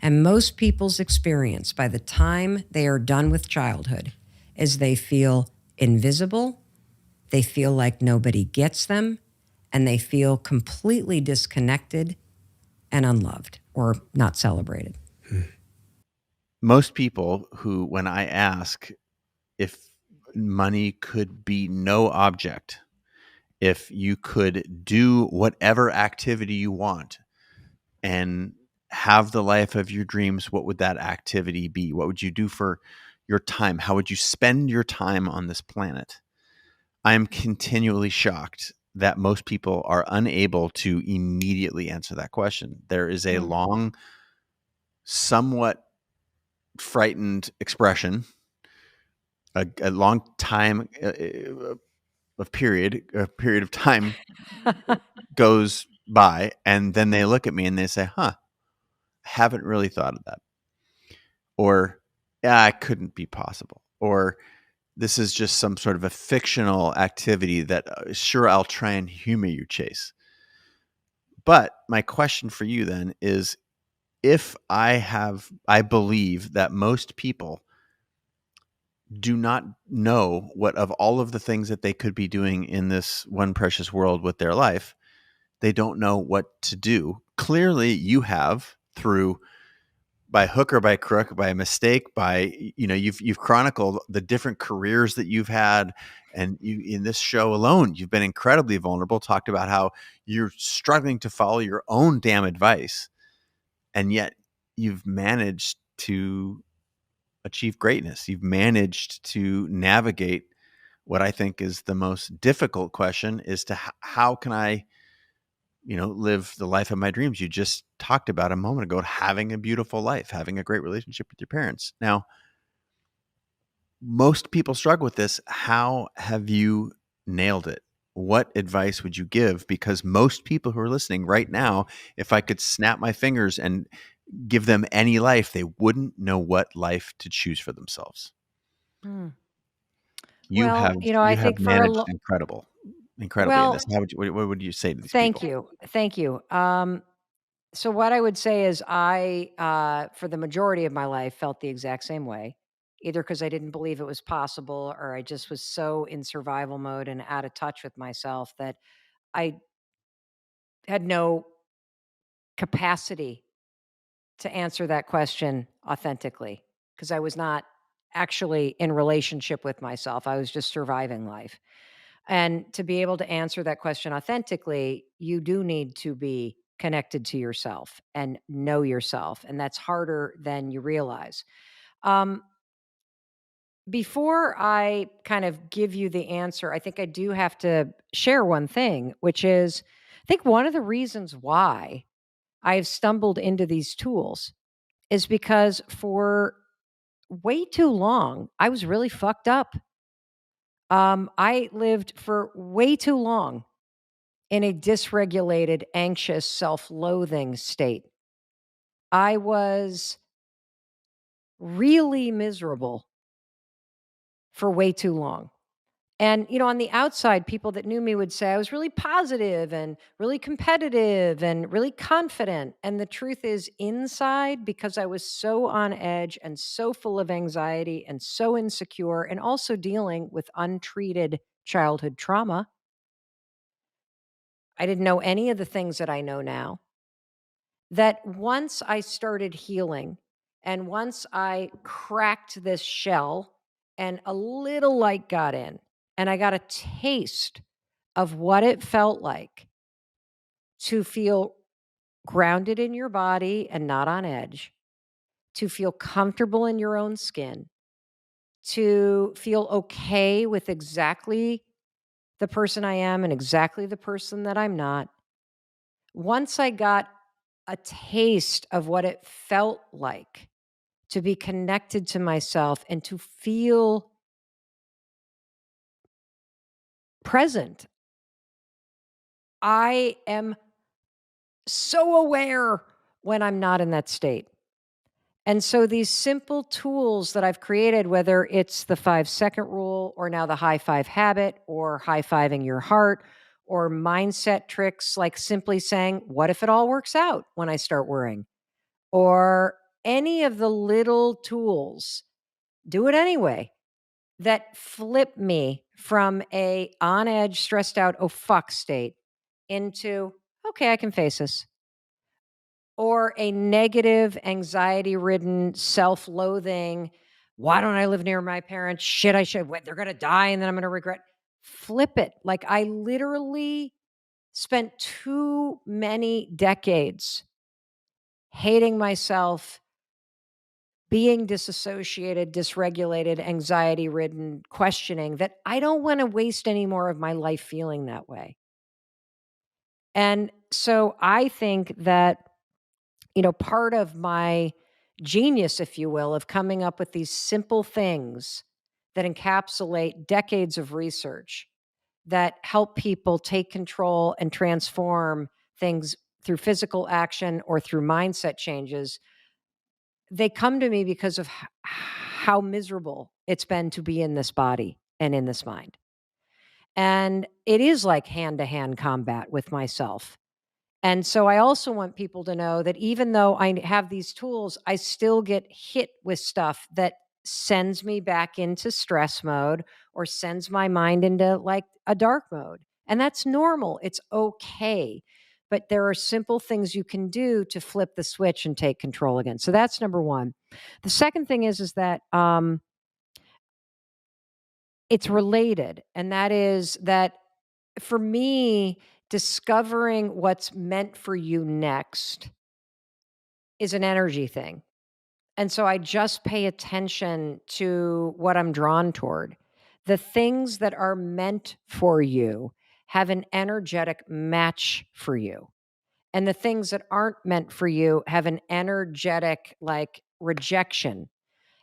And most people's experience by the time they are done with childhood is they feel invisible, they feel like nobody gets them, and they feel completely disconnected and unloved or not celebrated. Most people who, when I ask if money could be no object, if you could do whatever activity you want and have the life of your dreams, what would that activity be? What would you do for your time? How would you spend your time on this planet? I am continually shocked that most people are unable to immediately answer that question. There is a long, somewhat frightened expression, a long time a period of time goes by, and then they look at me and they say, "Huh, haven't really thought of that," or "Yeah, it couldn't be possible," or "This is just some sort of a fictional activity that sure I'll try and humor you, Chase." But my question for you then is, if I believe that most people do not know what of all of the things that they could be doing in this one precious world with their life, they don't know what to do. Clearly you have, through by hook or by crook, by mistake, by, you've chronicled the different careers that you've had. And you, in this show alone, you've been incredibly vulnerable, talked about how you're struggling to follow your own damn advice. And yet you've managed to achieve greatness. You've managed to navigate what I think is the most difficult question, is to how can I, live the life of my dreams? You just talked about a moment ago, having a beautiful life, having a great relationship with your parents. Now, most people struggle with this. How have you nailed it? What advice would you give? Because most people who are listening right now, if I could snap my fingers and give them any life, they wouldn't know what life to choose for themselves. Hmm. You Well, have I think for a managed incredibly in this. well, What would you say to these thank people? you. Thank you. So what I would say is for the majority of my life, felt the exact same way, either because I didn't believe it was possible or I just was so in survival mode and out of touch with myself that I had no capacity to answer that question authentically because I was not actually in relationship with myself. I was just surviving life. And to be able to answer that question authentically, you do need to be connected to yourself and know yourself. And that's harder than you realize. Um, Before I kind of give you the answer, I think I do have to share one thing, which is I think one of the reasons why I've stumbled into these tools is because for way too long, I was really fucked up. I lived for way too long in a dysregulated, anxious, self loathing state. I was really miserable for way too long. And, on the outside, people that knew me would say I was really positive and really competitive and really confident. And the truth is, inside, because I was so on edge and so full of anxiety and so insecure, and also dealing with untreated childhood trauma, I didn't know any of the things that I know now. That once I started healing and once I cracked this shell and a little light got in and I got a taste of what it felt like to feel grounded in your body and not on edge, to feel comfortable in your own skin, to feel okay with exactly the person I am and exactly the person that I'm not. Once I got a taste of what it felt like to be connected to myself and to feel present, I am so aware when I'm not in that state. And so these simple tools that I've created, whether it's the 5-second rule or now the high five habit or high fiving your heart or mindset tricks like simply saying, what if it all works out when I start worrying? Or any of the little tools, do it anyway, that flip me from a on edge, stressed out, oh fuck state into, okay, I can face this. Or a negative, anxiety ridden, self loathing. Why don't I live near my parents? Shit, I should. They're going to die and then I'm going to regret. Flip it. Like I literally spent too many decades hating myself, being disassociated, dysregulated, anxiety ridden, questioning that I don't want to waste any more of my life feeling that way. And so I think that, part of my genius, if you will, of coming up with these simple things that encapsulate decades of research that help people take control and transform things through physical action or through mindset changes. They come to me because of how miserable it's been to be in this body and in this mind. And it is like hand-to-hand combat with myself. And so I also want people to know that even though I have these tools, I still get hit with stuff that sends me back into stress mode or sends my mind into like a dark mode. And that's normal. It's okay. But there are simple things you can do to flip the switch and take control again. So that's number one. The second thing is that it's related. And that is that for me, discovering what's meant for you next is an energy thing. And so I just pay attention to what I'm drawn toward. The things that are meant for you have an energetic match for you. And the things that aren't meant for you have an energetic like rejection.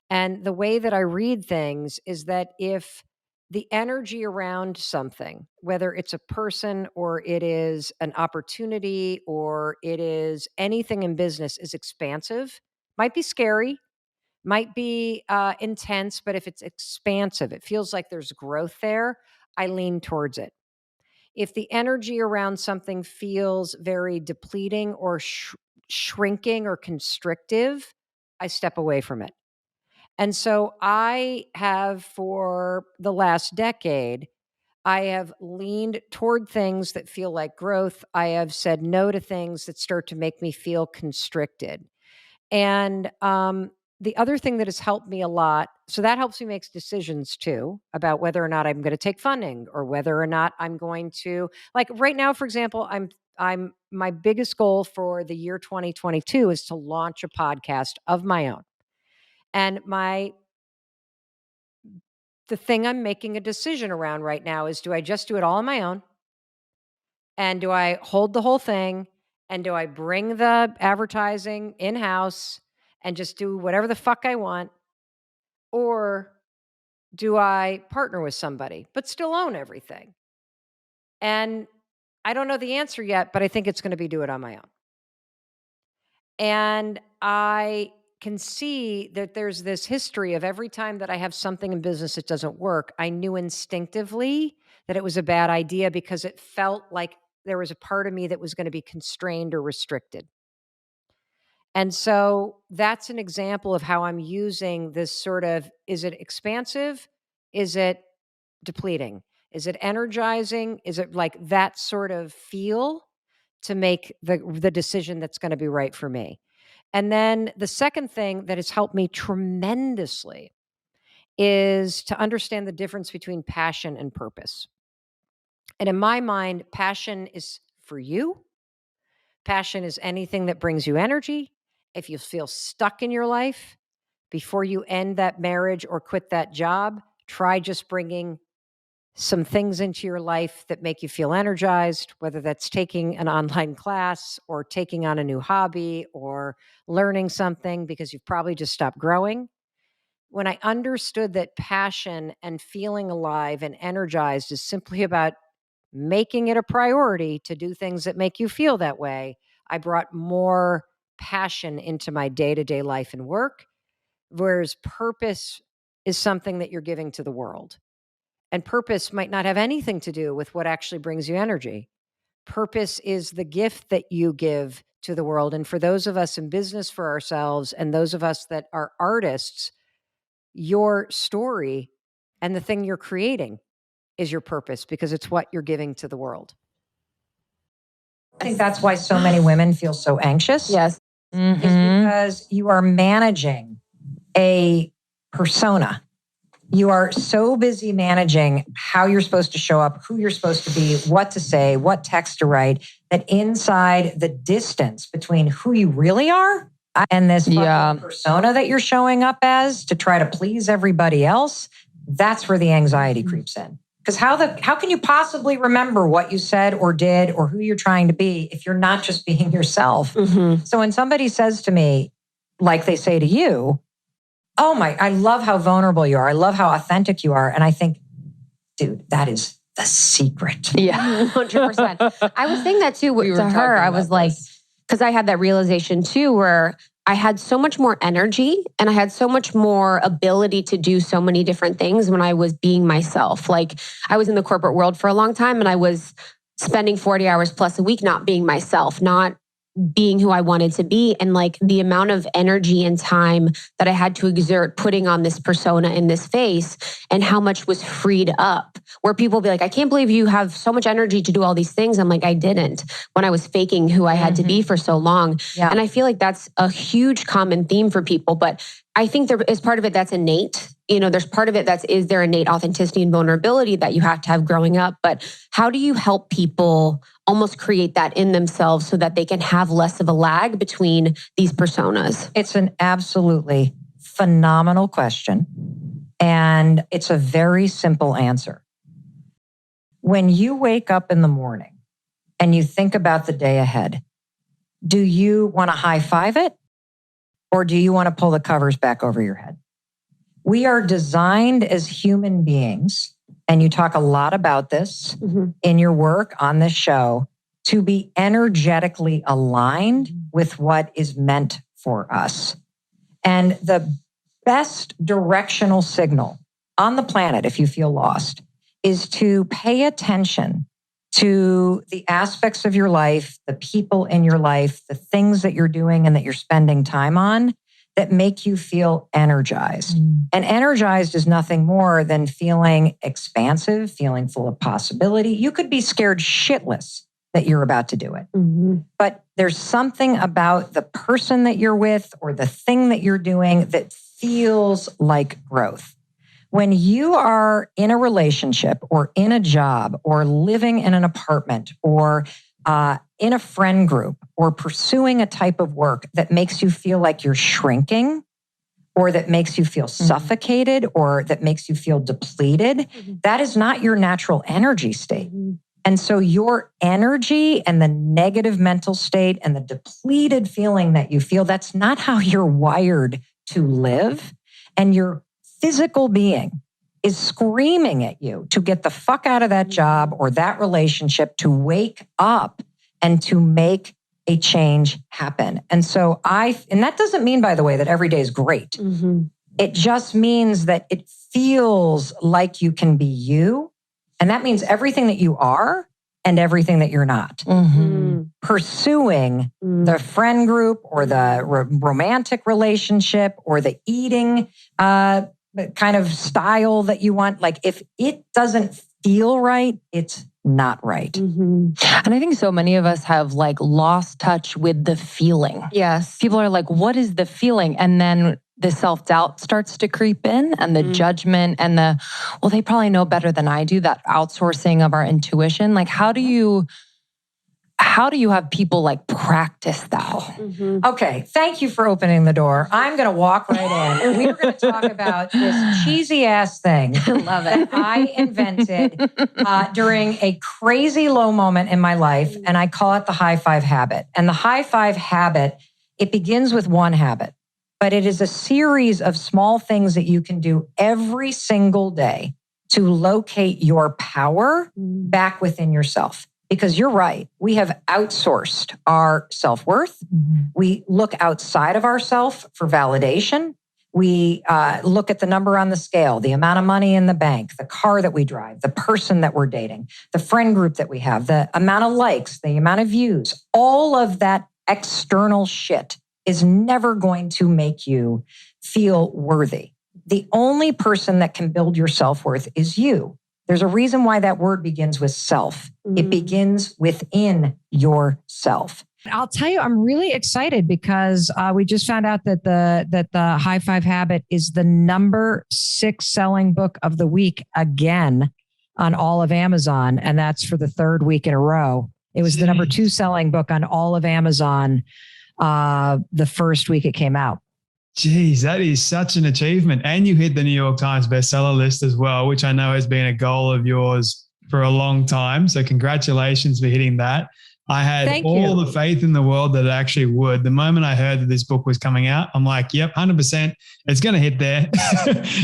And the way that I read things is that if the energy around something, whether it's a person or it is an opportunity or it is anything in business, is expansive, might be scary, might be intense, but if it's expansive, it feels like there's growth there, I lean towards it. If the energy around something feels very depleting or shrinking or constrictive, I step away from it. And so I have, for the last decade, I have leaned toward things that feel like growth. I have said no to things that start to make me feel constricted. And the other thing that has helped me a lot, so that helps me make decisions too about whether or not I'm going to take funding or whether or not I'm going to, like right now, for example, I'm my biggest goal for the year 2022 is to launch a podcast of my own. And the thing I'm making a decision around right now is, do I just do it all on my own? And do I hold the whole thing? And do I bring the advertising in-house and just do whatever the fuck I want? Or do I partner with somebody, but still own everything? And I don't know the answer yet, but I think it's going to be do it on my own. And I can see that there's this history of every time that I have something in business that doesn't work, I knew instinctively that it was a bad idea because it felt like there was a part of me that was going to be constrained or restricted. And so that's an example of how I'm using this sort of, is it expansive? Is it depleting? Is it energizing? Is it like that sort of feel to make the decision that's going to be right for me? And then the second thing that has helped me tremendously is to understand the difference between passion and purpose. And in my mind, passion is for you. Passion is anything that brings you energy. If you feel stuck in your life, before you end that marriage or quit that job, try just bringing some things into your life that make you feel energized, whether that's taking an online class or taking on a new hobby or learning something because you've probably just stopped growing. When I understood that passion and feeling alive and energized is simply about making it a priority to do things that make you feel that way, I brought more passion into my day-to-day life and work, whereas purpose is something that you're giving to the world. And purpose might not have anything to do with what actually brings you energy. Purpose is the gift that you give to the world. And for those of us in business for ourselves and those of us that are artists, your story and the thing you're creating is your purpose because it's what you're giving to the world. I think that's why so many women feel so anxious. Yes. Is because you are managing a persona. You are so busy managing how you're supposed to show up, who you're supposed to be, what to say, what text to write, that inside the distance between who you really are and this persona that you're showing up as to try to please everybody else, that's where the anxiety creeps in. Because how can you possibly remember what you said or did or who you're trying to be if you're not just being yourself? So when somebody says to me, like they say to you, oh my, I love how vulnerable you are. I love how authentic you are. And I think, dude, that is the secret. Yeah, 100%. I was saying that too to her. I was like, because I had that realization too, where I had so much more energy and I had so much more ability to do so many different things when I was being myself. Like I was in the corporate world for a long time and I was spending 40 hours plus a week not being myself, not being who I wanted to be. And like the amount of energy and time that I had to exert putting on this persona in this face and how much was freed up, where people be like, I can't believe you have so much energy to do all these things. I'm like, I didn't, when I was faking who I had to be for so long. Yeah. And I feel like that's a huge common theme for people, but I think there is part of it that's innate. You know, there's part of it that's, is there innate authenticity and vulnerability that you have to have growing up? But how do you help people almost create that in themselves so that they can have less of a lag between these personas? It's an absolutely phenomenal question. And it's a very simple answer. When you wake up in the morning and you think about the day ahead, do you want to high five it? Or do you want to pull the covers back over your head? We are designed as human beings, and you talk a lot about this in your work on this show, to be energetically aligned with what is meant for us. And the best directional signal on the planet, if you feel lost, is to pay attention to the aspects of your life, the people in your life, the things that you're doing and that you're spending time on that make you feel energized. And energized is nothing more than feeling expansive, feeling full of possibility. You could be scared shitless that you're about to do it. But there's something about the person that you're with or the thing that you're doing that feels like growth. When you are in a relationship or in a job or living in an apartment or in a friend group or pursuing a type of work that makes you feel like you're shrinking or that makes you feel suffocated or that makes you feel depleted, that is not your natural energy state. And so your energy and the negative mental state and the depleted feeling that you feel, that's not how you're wired to live. And your physical being is screaming at you to get the fuck out of that job or that relationship, to wake up and to make a change happen. And so and that doesn't mean, by the way, that every day is great. It just means that it feels like you can be you. And that means everything that you are and everything that you're not. Pursuing the friend group or the romantic relationship or the eating kind of style that you want. Like if it doesn't feel right, it's not right. And I think so many of us have like lost touch with the feeling. Yes. People are like, what is the feeling? And then the self-doubt starts to creep in and the judgment and well, they probably know better than I do, that outsourcing of our intuition. Like, how do you have people like practice that? Okay, thank you for opening the door. I'm going to walk right in. We were going to talk about this cheesy ass thing that I invented during a crazy low moment in my life, and I call it the high five habit. And the high five habit, it begins with one habit, but it is a series of small things that you can do every single day to locate your power back within yourself. Because you're right, we have outsourced our self-worth. We look outside of ourselves for validation. We look at the number on the scale, the amount of money in the bank, the car that we drive, the person that we're dating, the friend group that we have, the amount of likes, the amount of views. All of that external shit is never going to make you feel worthy. The only person that can build your self-worth is you. There's a reason why that word begins with self. It begins within yourself. I'll tell you, I'm really excited because we just found out that the High Five Habit is the number 6 selling book of the week again on all of Amazon. And that's for the 3rd week in a row. It was the number 2 selling book on all of Amazon the first week it came out. Geez, that is such an achievement. And you hit the New York Times bestseller list as well, which I know has been a goal of yours for a long time. So congratulations for hitting that. I had Thank all you. the faith in the world that it actually would. The moment I heard that this book was coming out, I'm like, yep, 100%. It's going to hit there.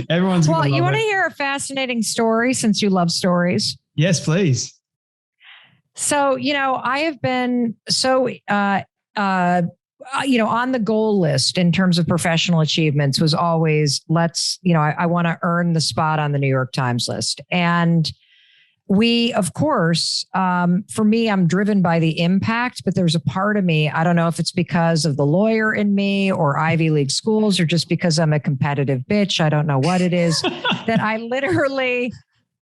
Everyone's going to Well, you love want to it. hear a fascinating story since you love stories? Yes, please. So, I have been on the goal list in terms of professional achievements was always I want to earn the spot on the New York Times list. And we, of course, for me, I'm driven by the impact, but there's a part of me, I don't know if it's because of the lawyer in me or Ivy League schools or just because I'm a competitive bitch. I don't know what it is that I literally,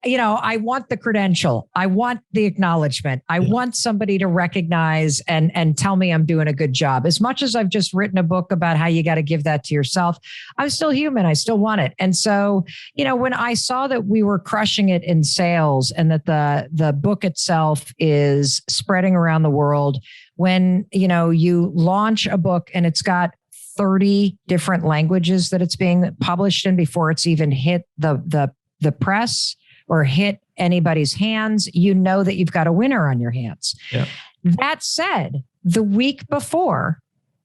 I want the credential. I want the acknowledgement. I want somebody to recognize and tell me I'm doing a good job. As much as I've just written a book about how you got to give that to yourself, I'm still human. I still want it. And so, when I saw that we were crushing it in sales and that the book itself is spreading around the world, when, you launch a book and it's got 30 different languages that it's being published in before it's even hit the press or hit anybody's hands, you know that you've got a winner on your hands. Yep. That said, the week before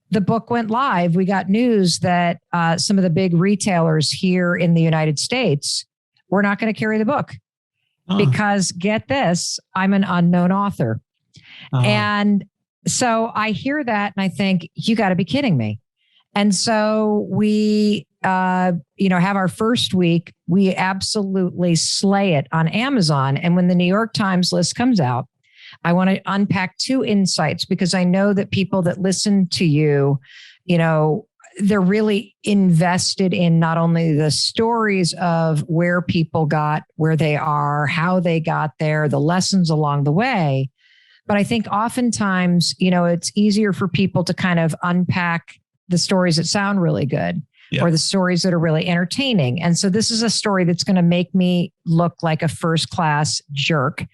the book went live, we got news that some of the big retailers here in the United States were not going to carry the book because, get this, I'm an unknown author. And so I hear that and I think, you got to be kidding me. And so we, have our first week, we absolutely slay it on Amazon. And when the New York Times list comes out, I want to unpack two insights because I know that people that listen to you, they're really invested in not only the stories of where people got where they are, how they got there, the lessons along the way. But I think oftentimes, it's easier for people to kind of unpack the stories that sound really good. Or the stories that are really entertaining. And so this is a story that's going to make me look like a first-class jerk.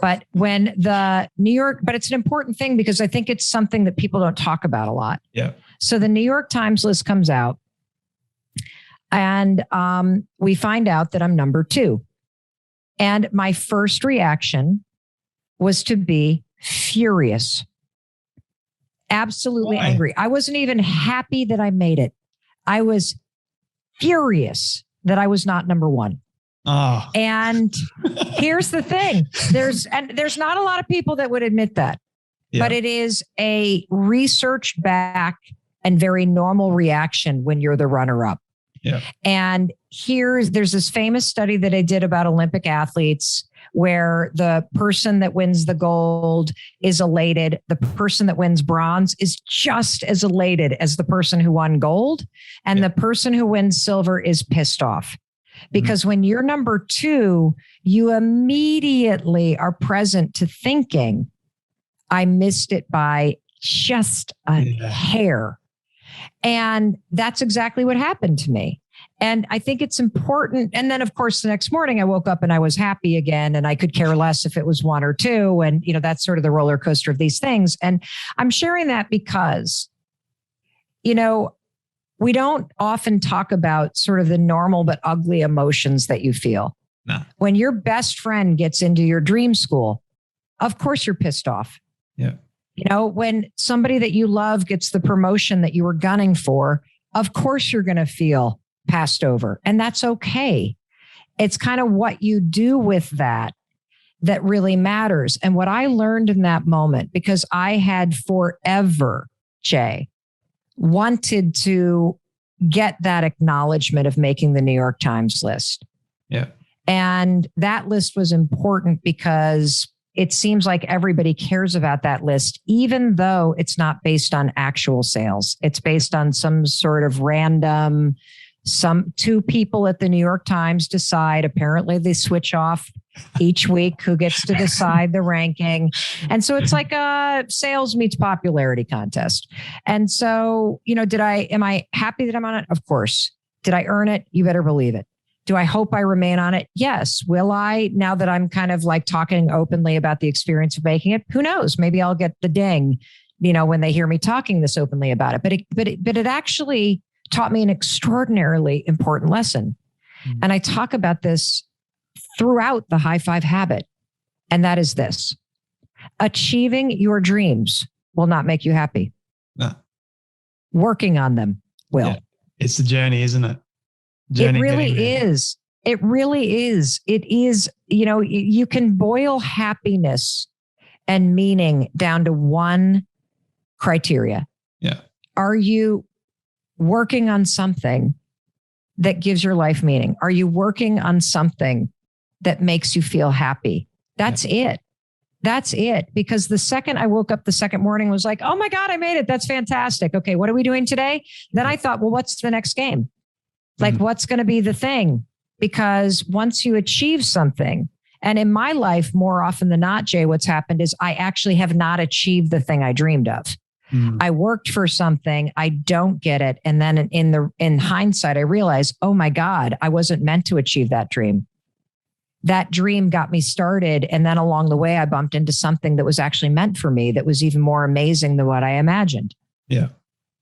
But when but it's an important thing because I think it's something that people don't talk about a lot. Yeah. So the New York Times list comes out and we find out that I'm number 2. And my first reaction was to be furious, absolutely angry. I wasn't even happy that I made it. I was furious that I was not number 1. Oh. And here's the thing. There's not a lot of people that would admit that, but it is a research back and very normal reaction when you're the runner up. Yeah. And there's this famous study that I did about Olympic athletes where the person that wins the gold is elated. The person that wins bronze is just as elated as the person who won gold. And the person who wins silver is pissed off. Because when you're number 2, you immediately are present to thinking, I missed it by just a hair. And that's exactly what happened to me. And I think it's important. And then, of course, the next morning I woke up and I was happy again, and I could care less if it was 1 or 2. And, that's sort of the roller coaster of these things. And I'm sharing that because, we don't often talk about sort of the normal but ugly emotions that you feel. No. When your best friend gets into your dream school, of course you're pissed off. Yeah. When somebody that you love gets the promotion that you were gunning for, of course you're going to feel passed over. And that's okay. It's kind of what you do with that really matters. And what I learned in that moment, because I had forever, Jay, wanted to get that acknowledgement of making the New York Times list. Yeah. And that list was important because it seems like everybody cares about that list, even though it's not based on actual sales. It's based on some sort of random, 2 people at the New York Times decide, apparently they switch off each week who gets to decide the ranking. And so it's like a sales meets popularity contest. And so, am I happy that I'm on it? Of course. Did I earn it? You better believe it. Do I hope I remain on it? Yes. Will I, now that I'm kind of like talking openly about the experience of making it? Who knows? Maybe I'll get the ding, when they hear me talking this openly about it. But it actually taught me an extraordinarily important lesson. And I talk about this throughout the High Five Habit. And that is this. Achieving your dreams will not make you happy. No. Working on them will. Yeah. It's the journey, isn't it? It really is. It really is. It is, you can boil happiness and meaning down to one criteria. Yeah. Are you working on something that gives your life meaning? Are you working on something that makes you feel happy? That's it. That's it. Because the second I woke up the second morning was like, oh my God, I made it. That's fantastic. Okay, what are we doing today? Then I thought, well, what's the next game? Like, what's going to be the thing? Because once you achieve something, and in my life, more often than not, Jay, what's happened is I actually have not achieved the thing I dreamed of. I worked for something, I don't get it. And then in hindsight, I realized, oh my God, I wasn't meant to achieve that dream. That dream got me started. And then along the way, I bumped into something that was actually meant for me that was even more amazing than what I imagined. Yeah.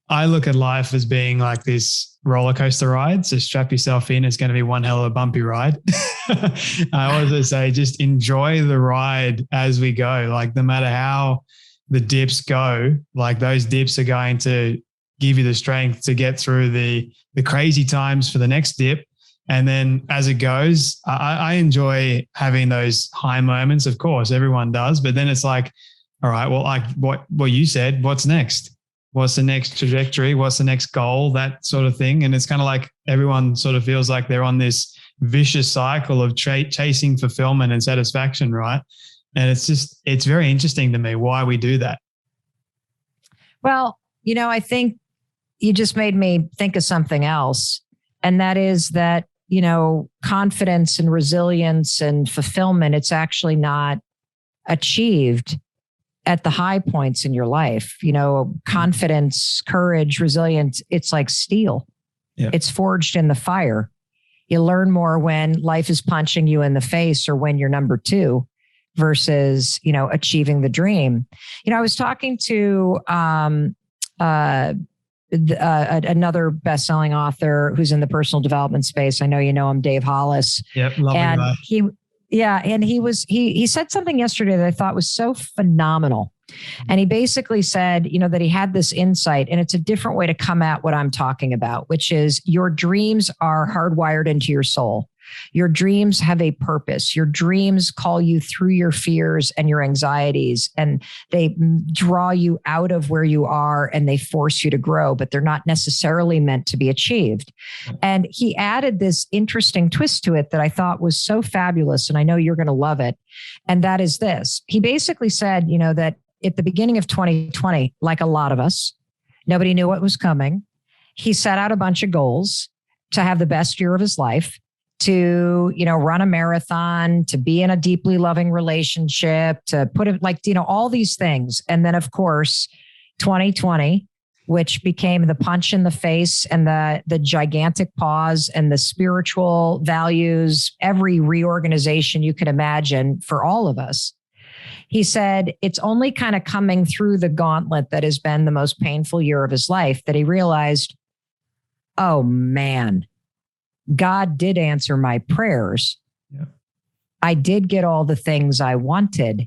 I look at life as being like this roller coaster ride. So strap yourself in. It's going to be one hell of a bumpy ride. I always say, just enjoy the ride as we go. Like no matter how the dips go, like those dips are going to give you the strength to get through the crazy times for the next dip. And then as it goes, I enjoy having those high moments. Of course, everyone does. But then it's like, all right, well, like what you said, what's next? What's the next trajectory? What's the next goal? That sort of thing. And it's kind of like everyone sort of feels like they're on this vicious cycle of chasing fulfillment and satisfaction, right? And it's very interesting to me why we do that. Well, I think you just made me think of something else. And that is that, confidence and resilience and fulfillment, it's actually not achieved at the high points in your life. Confidence, courage, resilience, it's like steel. Yeah. It's forged in the fire. You learn more when life is punching you in the face or when you're number two versus, achieving the dream. I was talking to another best-selling author who's in the personal development space. I know you know him, Dave Hollis. Yep, lovely guy. He said something yesterday that I thought was so phenomenal. And he basically said, that he had this insight, and it's a different way to come at what I'm talking about, which is your dreams are hardwired into your soul. Your dreams have a purpose. Your dreams call you through your fears and your anxieties, and they draw you out of where you are and they force you to grow, but they're not necessarily meant to be achieved. And he added this interesting twist to it that I thought was so fabulous, and I know you're going to love it. And that is this. He basically said, that at the beginning of 2020, like a lot of us, nobody knew what was coming. He set out a bunch of goals to have the best year of his life, to, run a marathon, to be in a deeply loving relationship, to put it like, all these things. And then of course, 2020, which became the punch in the face and the gigantic pause and the spiritual values, every reorganization you could imagine for all of us. He said, it's only kind of coming through the gauntlet that has been the most painful year of his life that he realized, oh man, God did answer my prayers. Yeah. I did get all the things I wanted.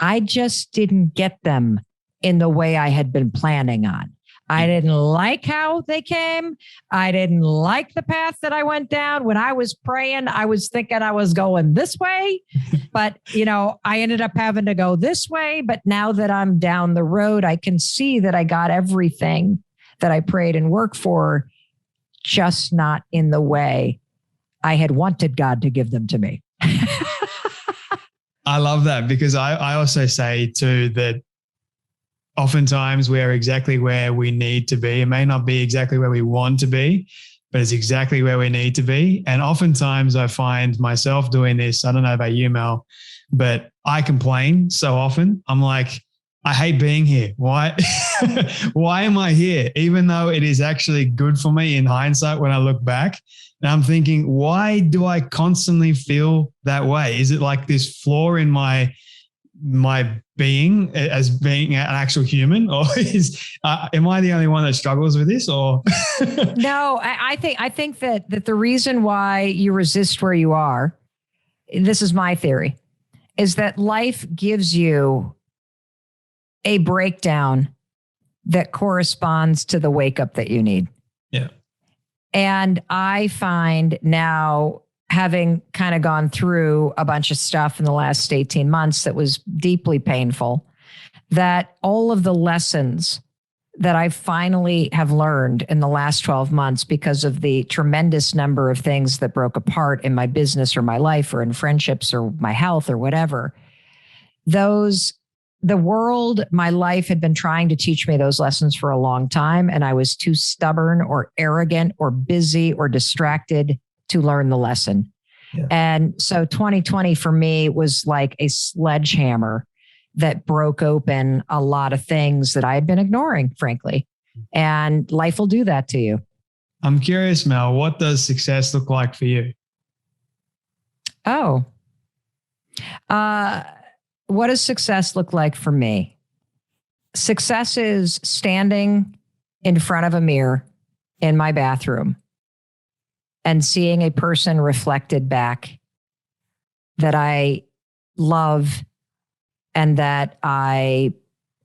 I just didn't get them in the way I had been planning on. I didn't like how they came. I didn't like the path that I went down. When I was praying, I was thinking I was going this way, but I ended up having to go this way. But now that I'm down the road, I can see that I got everything that I prayed and worked for, just not in the way I had wanted God to give them to me. I love that, because I also say too that oftentimes we are exactly where we need to be. It may not be exactly where we want to be, but it's exactly where we need to be. And oftentimes I find myself doing this. I don't know about you, Mel, but I complain so often. I'm like, I hate being here. Why? Why am I here? Even though it is actually good for me in hindsight when I look back. And I'm thinking, why do I constantly feel that way? Is it like this flaw in my being as being an actual human, or am I the only one that struggles with this? Or no, I think that the reason why you resist where you are, this is my theory, is that life gives you a breakdown that corresponds to the wake up that you need. Yeah. And I find now, having kind of gone through a bunch of stuff in the last 18 months that was deeply painful, that all of the lessons that I finally have learned in the last 12 months because of the tremendous number of things that broke apart in my business or my life or in friendships or my health or whatever, the world, my life had been trying to teach me those lessons for a long time. And I was too stubborn or arrogant or busy or distracted to learn the lesson. Yeah. And so 2020 for me was like a sledgehammer that broke open a lot of things that I had been ignoring, frankly. And life will do that to you. I'm curious, Mel, what does success look like for you? Oh, what does success look like for me? Success is standing in front of a mirror in my bathroom and seeing a person reflected back that I love and that I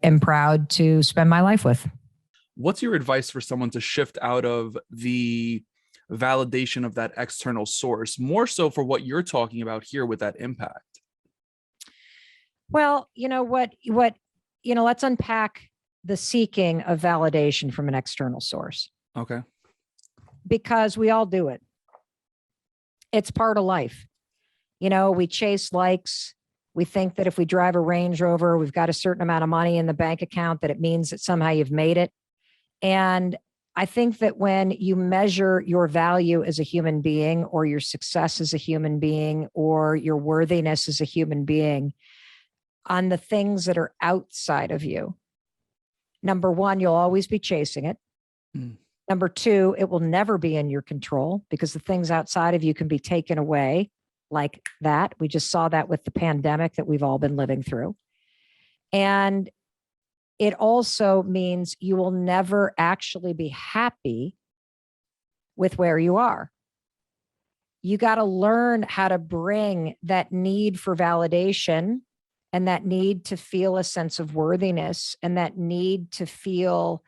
am proud to spend my life with. What's your advice for someone to shift out of the validation of that external source, more so for what you're talking about here with that impact? Well, let's unpack the seeking of validation from an external source, Okay. because we all do it. It's part of life. We chase likes. We think that if we drive a Range Rover, we've got a certain amount of money in the bank account, that it means that somehow you've made it. And I think that when you measure your value as a human being, or your success as a human being, or your worthiness as a human being on the things that are outside of you, number one, you'll always be chasing it. Number two, it will never be in your control, because the things outside of you can be taken away like that. We just saw that with the pandemic that we've all been living through. And it also means you will never actually be happy with where you are. You got to learn how to bring that need for validation and that need to feel a sense of worthiness and that need to feel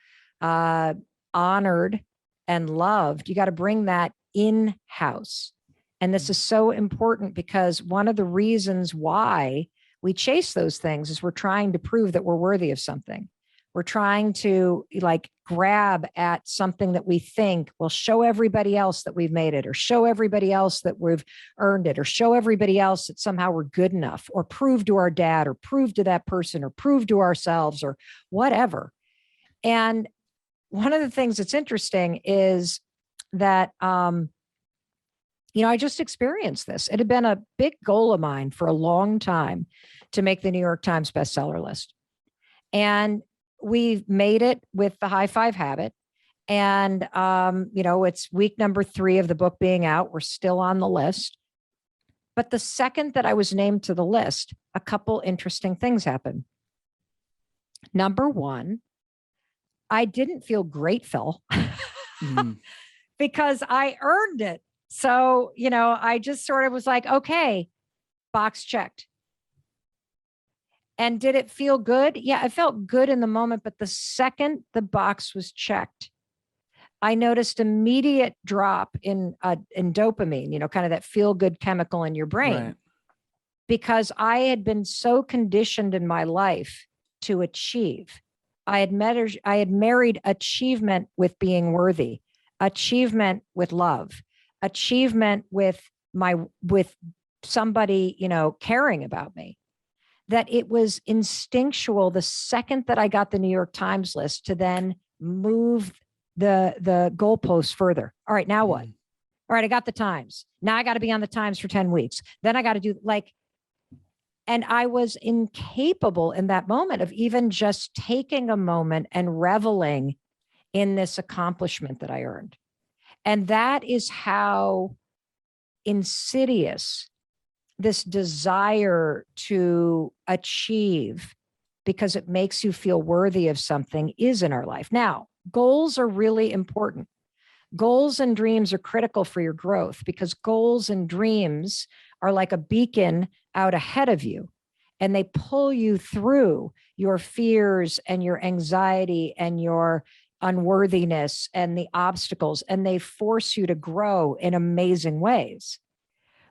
honored and loved. You got to bring that in-house. And this is so important, because one of the reasons why we chase those things is we're trying to prove that we're worthy of something. We're trying to grab at something that we think will show everybody else that we've made it, or show everybody else that we've earned it, or show everybody else that somehow we're good enough, or prove to our dad, or prove to that person, or prove to ourselves, or whatever. And one of the things that's interesting is that, I just experienced this. It had been a big goal of mine for a long time to make the New York Times bestseller list. And we've made it with the High Five Habit. And, it's week number 3 of the book being out. We're still on the list. But the second that I was named to the list, a couple interesting things happened. Number one, I didn't feel grateful because I earned it. So, I just sort of was like, okay, box checked. And did it feel good? Yeah, it felt good in the moment. But the second the box was checked, I noticed immediate drop in dopamine, kind of that feel good chemical in your brain. Right. Because I had been so conditioned in my life to achieve. I had married achievement with being worthy, achievement with love, achievement with somebody, caring about me, that it was instinctual the second that I got the New York Times list to then move the goalposts further. All right, now what? All right, I got the Times. Now I got to be on the Times for 10 weeks. Then I got to do and I was incapable in that moment of even just taking a moment and reveling in this accomplishment that I earned. And that is how insidious this desire to achieve, because it makes you feel worthy of something, is in our life. Now, goals are really important. Goals and dreams are critical for your growth, because goals and dreams are like a beacon out ahead of you, and they pull you through your fears and your anxiety and your unworthiness and the obstacles, and they force you to grow in amazing ways.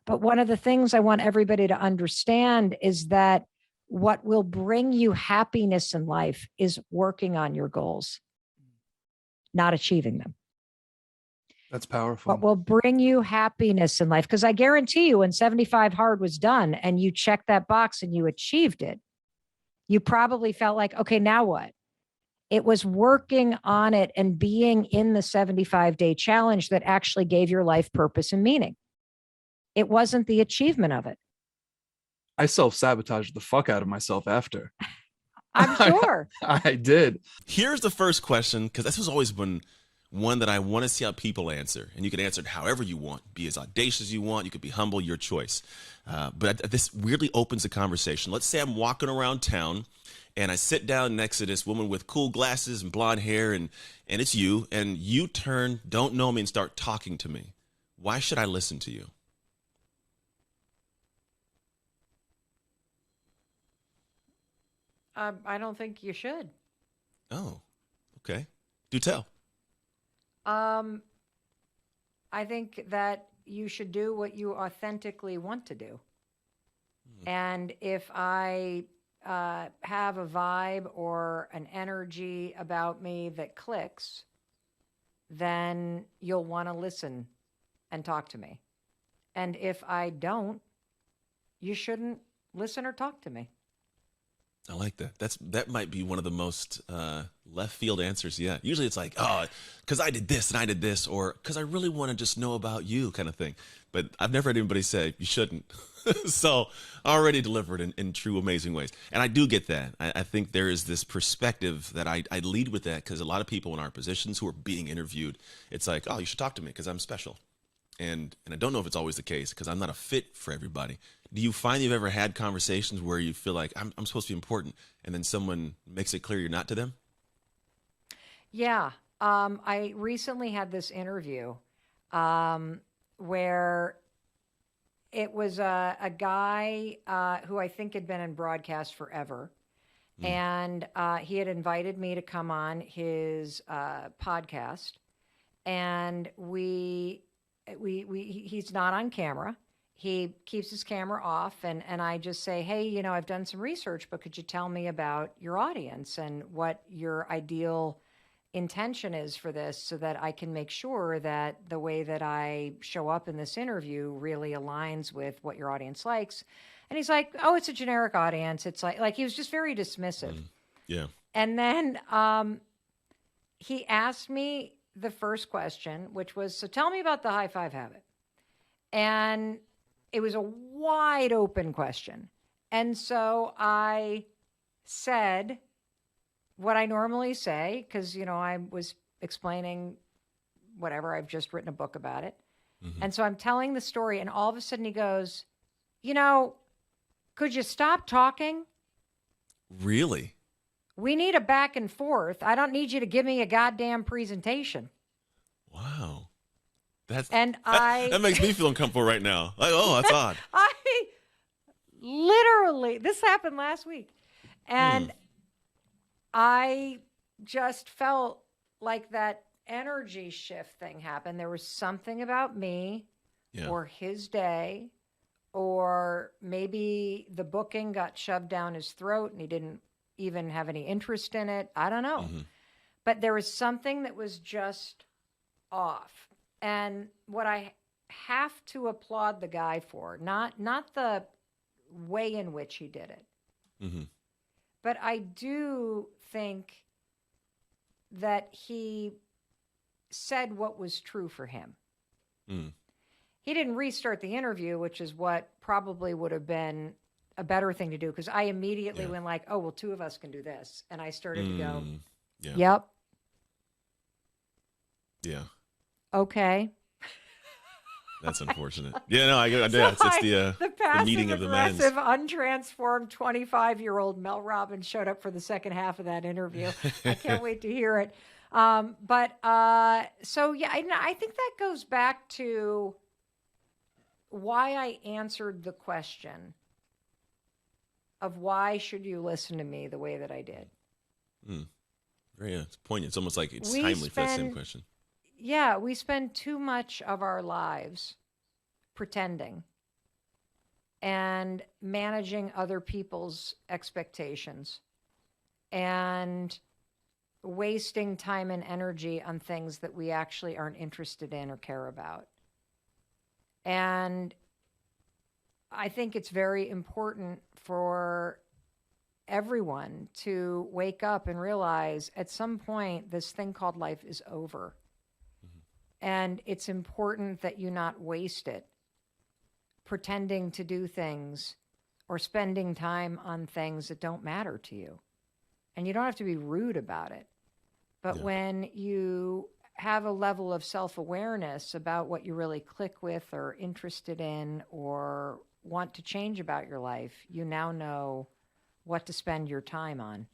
But one of the things I want everybody to understand is that what will bring you happiness in life is working on your goals, not achieving them. That's powerful. What will bring you happiness in life? Because I guarantee you, when 75 Hard was done and you checked that box and you achieved it, you probably felt like, okay, now what? It was working on it and being in the 75-day challenge that actually gave your life purpose and meaning. It wasn't the achievement of it. I self-sabotaged the fuck out of myself after. I'm sure. I did. Here's the first question, because this has always been one that I want to see how people answer. And you can answer it however you want. Be as audacious as you want. You could be humble, your choice. But this weirdly opens the conversation. Let's say I'm walking around town and I sit down next to this woman with cool glasses and blonde hair, and it's you, and you turn, don't know me, and start talking to me. Why should I listen to you? I don't think you should. Oh, okay. Do tell. I think that you should do what you authentically want to do. And if I have a vibe or an energy about me that clicks, then you'll want to listen and talk to me. And if I don't, you shouldn't listen or talk to me. I like that. That might be one of the most left field answers yet. Usually it's like, oh, because I did this and I did this, or because I really want to just know about you kind of thing. But I've never heard anybody say you shouldn't. So already delivered in true amazing ways. And I do get that. I think there is this perspective that I lead with that, because a lot of people in our positions who are being interviewed, it's like, oh, you should talk to me because I'm special. And I don't know if it's always the case, because I'm not a fit for everybody. Do you find you've ever had conversations where you feel like I'm supposed to be important, and then someone makes it clear you're not to them? Yeah. I recently had this interview where it was a guy who I think had been in broadcast forever. And he had invited me to come on his podcast. And he's not on camera. He keeps his camera off, and I just say, hey, I've done some research, but could you tell me about your audience and what your ideal intention is for this, so that I can make sure that the way that I show up in this interview really aligns with what your audience likes. And he's like, oh, it's a generic audience. It's like he was just very dismissive. Yeah. And then he asked me the first question, which was, so tell me about the high five habit. And it was a wide open question. And so I said what I normally say, because, I was explaining whatever, I've just written a book about it. And so I'm telling the story, and all of a sudden he goes, could you stop talking? Really? We need a back and forth. I don't need you to give me a goddamn presentation. Wow. That makes me feel uncomfortable right now. Like, oh, that's odd. I literally, this happened last week. And I just felt like that energy shift thing happened. There was something about me or his day, or maybe the booking got shoved down his throat and he didn't even have any interest in it. I don't know. But there was something that was just off. And what I have to applaud the guy for, not the way in which he did it, but I do think that he said what was true for him. He didn't restart the interview, which is what probably would have been a better thing to do, because I immediately went like, oh, well, two of us can do this. And I started to go, yep. Yeah. Okay. That's unfortunate. Yeah, no, I get it. It's the meeting of the minds. Passive, untransformed 25-year-old Mel Robbins showed up for the second half of that interview. I can't wait to hear it. I think that goes back to why I answered the question of why should you listen to me the way that I did. Very it's poignant. It's almost like it's We timely for that same spend- question. Yeah, we spend too much of our lives pretending and managing other people's expectations and wasting time and energy on things that we actually aren't interested in or care about. And I think it's very important for everyone to wake up and realize at some point this thing called life is over. And it's important that you not waste it pretending to do things or spending time on things that don't matter to you. And you don't have to be rude about it. But when you have a level of self-awareness about what you really click with or interested in or want to change about your life, you now know what to spend your time on.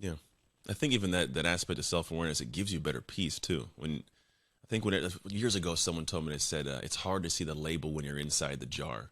Yeah. I think even that aspect of self-awareness, it gives you better peace too. Years ago, someone told me, they said, it's hard to see the label when you're inside the jar.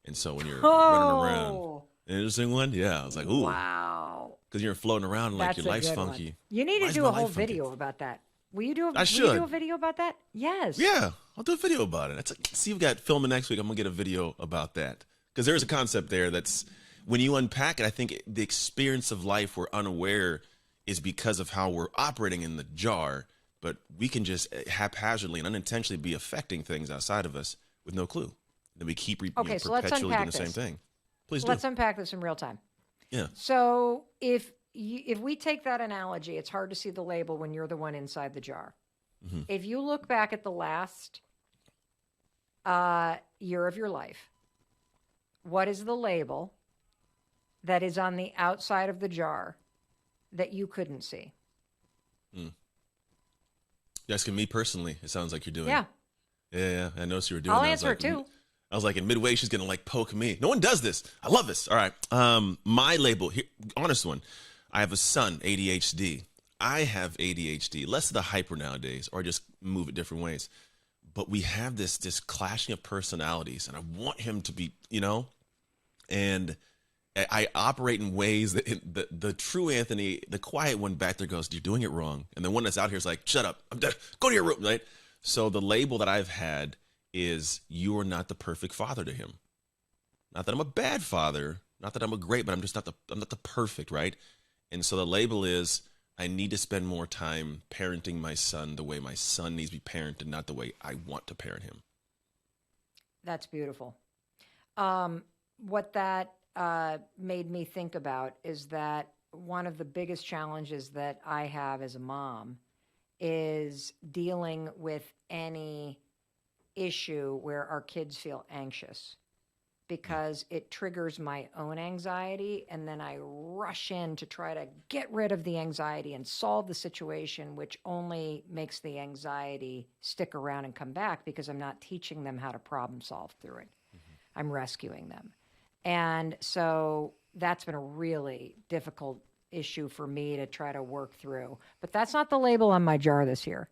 And so when you're running around, an interesting one. Yeah. I was like, ooh. Wow. Because you're floating around like your life's funky. One. You need to do a whole video about that. Will you do a video about that? Yes. Yeah, I'll do a video about it. That's like, see, we've got filming next week. I'm gonna get a video about that because there is a concept there that's when you unpack it. I think the experience of life we're unaware is because of how we're operating in the jar, but we can just haphazardly and unintentionally be affecting things outside of us with no clue. Then we keep so let's perpetually doing unpack the same thing. Please Let's unpack this in real time. Yeah. So if we take that analogy, it's hard to see the label when you're the one inside the jar. Mm-hmm. If you look back at the last year of your life, what is the label that is on the outside of the jar that you couldn't see? You're asking me personally. It sounds like you're doing. Yeah. Yeah. I noticed you were doing. I'll that. answer it too. I was like, in midway, she's gonna like poke me. No one does this. I love this. All right. My label here, honest one. I have a son, ADHD. I have ADHD, less of the hyper nowadays, or I just move it different ways. But we have this clashing of personalities, and I want him to be, and I operate in ways that the true Anthony, the quiet one back there goes, you're doing it wrong. And the one that's out here is like, shut up, I'm dead. Go to your room, right? So the label that I've had is you are not the perfect father to him. Not that I'm a bad father, not that I'm a great, but I'm not the perfect, right? And so the label is I need to spend more time parenting my son the way my son needs to be parented, not the way I want to parent him. That's beautiful. What that made me think about is that one of the biggest challenges that I have as a mom is dealing with any issue where our kids feel anxious, because it triggers my own anxiety, and then I rush in to try to get rid of the anxiety and solve the situation, which only makes the anxiety stick around and come back because I'm not teaching them how to problem solve through it. I'm rescuing them. And so that's been a really difficult issue for me to try to work through. But that's not the label on my jar this year.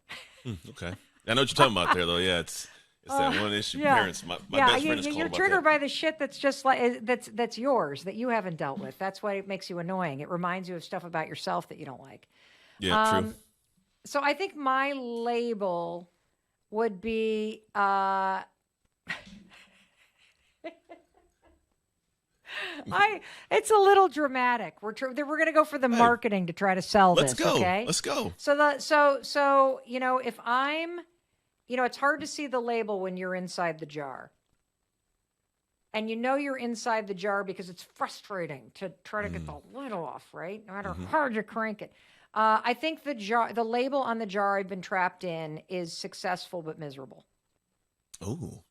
Okay. I know what you're talking about there, though. Yeah, it's that one issue. Parents, my best friend is called you're about triggered that. by the shit that's just like that's yours that you haven't dealt with. That's why it makes you annoying. It reminds you of stuff about yourself that you don't like. Yeah, true. So I think my label would be it's a little dramatic. We're going to go for the marketing to try to sell Let's this. Go. Okay, let's go. So if I'm, it's hard to see the label when you're inside the jar, and you're inside the jar because it's frustrating to try to get the lid off, right? No matter how hard you crank it. I think the label on the jar I've been trapped in is successful but miserable. Oh.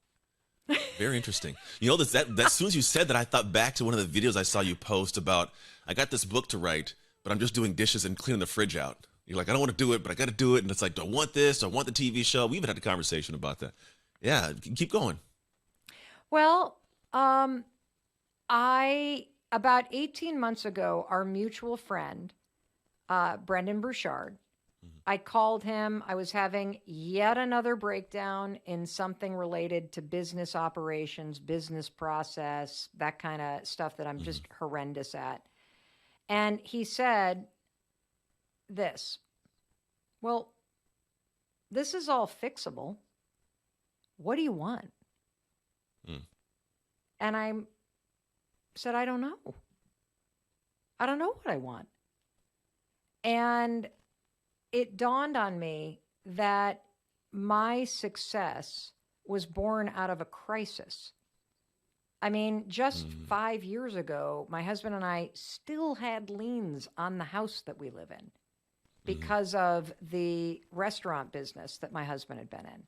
Very interesting. That as soon as you said that, I thought back to one of the videos I saw you post about, I got this book to write, but I'm just doing dishes and cleaning the fridge out. You're like, I don't want to do it, but I got to do it. And it's like, do I want this? Do I want the TV show? We even had a conversation about that. Yeah, keep going. Well, about 18 months ago, our mutual friend, Brendan Bouchard, I called him. I was having yet another breakdown in something related to business operations, business process, that kind of stuff that I'm just horrendous at. And he said this, well, this is all fixable. What do you want? And I said, I don't know. I don't know what I want. And it dawned on me that my success was born out of a crisis. I mean, just 5 years ago, my husband and I still had liens on the house that we live in because of the restaurant business that my husband had been in.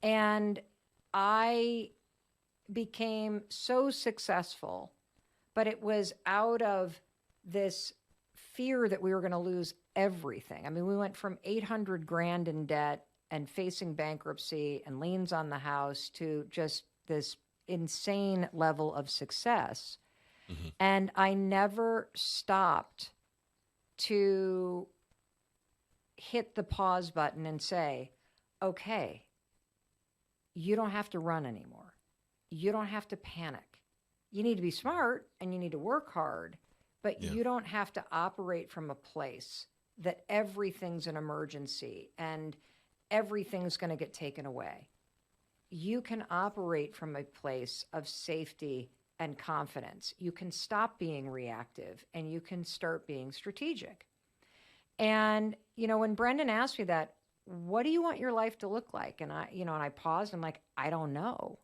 And I became so successful, but it was out of this fear that we were going to lose everything. I mean, we went from 800 grand in debt and facing bankruptcy and liens on the house to just this insane level of success. And I never stopped to hit the pause button and say, okay, you don't have to run anymore. You don't have to panic. You need to be smart and you need to work hard, but you don't have to operate from a place that everything's an emergency and everything's going to get taken away. You can operate from a place of safety and confidence. You can stop being reactive and you can start being strategic. And, you know, when Brendan asked me that, what do you want your life to look like? And I paused. I'm like, I don't know.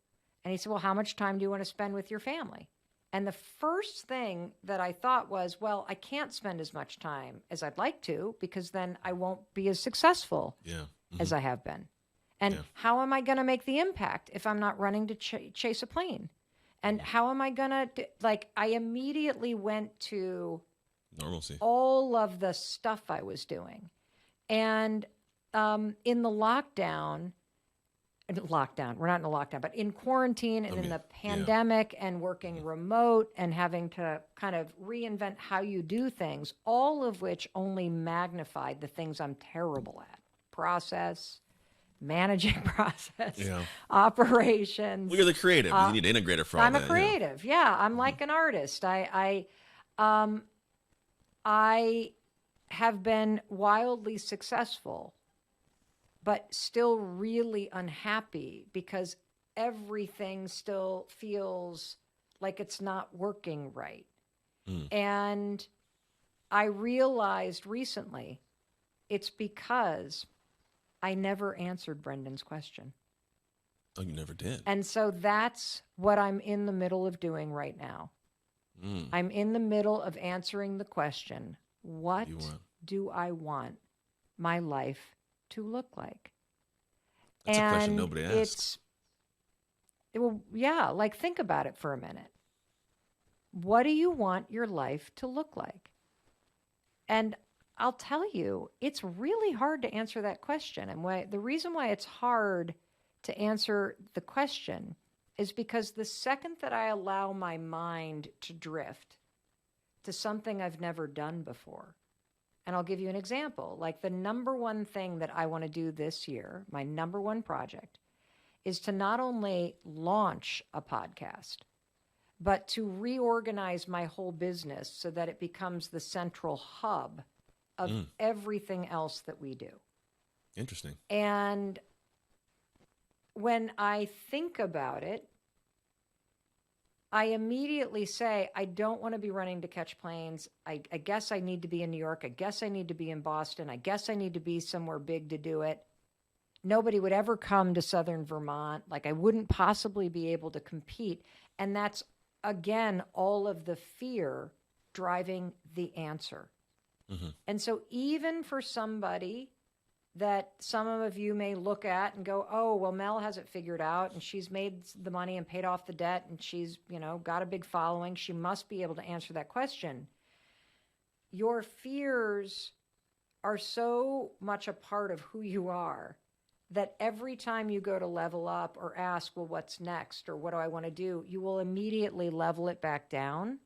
And he said, well, how much time do you want to spend with your family? And the first thing that I thought was, well, I can't spend as much time as I'd like to because then I won't be as successful as I have been. And how am I going to make the impact if I'm not running to chase a plane? And how am I going to, I immediately went to normalcy, all of the stuff I was doing. And in the lockdown, we're not in a lockdown, but in quarantine and in the pandemic and working remote and having to kind of reinvent how you do things, all of which only magnified the things I'm terrible at. Process, managing process, operations. Well, you're the creative. You need an integrator for all I'm that. a creative. Yeah. I'm like an artist. I have been wildly successful, but still really unhappy because everything still feels like it's not working right. And I realized recently it's because I never answered Brendan's question. Oh, you never did. And so that's what I'm in the middle of doing right now. I'm in the middle of answering the question, what do I want my life to look like? That's a question nobody asks. Think about it for a minute. What do you want your life to look like? And I'll tell you, it's really hard to answer that question. And the reason why it's hard to answer the question is because the second that I allow my mind to drift to something I've never done before, and I'll give you an example, like the number one thing that I want to do this year, my number one project, is to not only launch a podcast, but to reorganize my whole business so that it becomes the central hub of everything else that we do. Interesting. And when I think about it, I immediately say, I don't want to be running to catch planes. I guess I need to be in New York. I guess I need to be in Boston. I guess I need to be somewhere big to do it. Nobody would ever come to Southern Vermont. Like I wouldn't possibly be able to compete. And that's, again, all of the fear driving the answer. And so even for somebody that some of you may look at and go, oh, well, Mel has it figured out and she's made the money and paid off the debt and she's, got a big following. She must be able to answer that question. Your fears are so much a part of who you are that every time you go to level up or ask, well, what's next? Or what do I want to do? You will immediately level it back down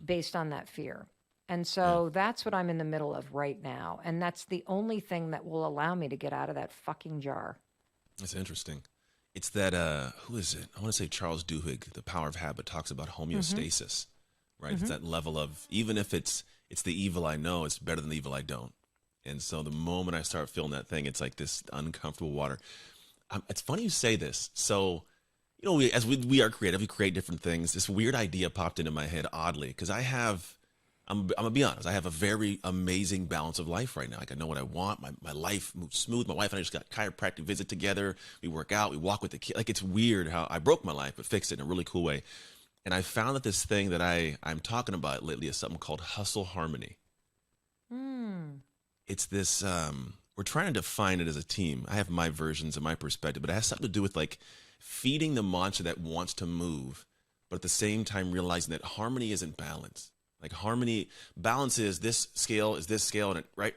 based on that fear. And so that's what I'm in the middle of right now. And that's the only thing that will allow me to get out of that fucking jar. That's interesting. It's that, who is it? I want to say Charles Duhigg, The Power of Habit, talks about homeostasis, right? It's that level of, even if it's the evil I know, it's better than the evil I don't. And so the moment I start feeling that thing, it's like this uncomfortable water. It's funny you say this. So, you know, as we are creative, we create different things. This weird idea popped into my head oddly, because I'm gonna be honest, I have a very amazing balance of life right now. Like, I know what I want. My life moves smooth. My wife and I just got a chiropractic visit together. We work out, we walk with the kid. Like, it's weird how I broke my life, but fixed it in a really cool way. And I found that this thing that I'm talking about lately is something called hustle harmony. It's this, we're trying to define it as a team. I have my versions and my perspective, but it has something to do with like feeding the monster that wants to move, but at the same time realizing that harmony isn't balance. Like, balance is this scale, and right?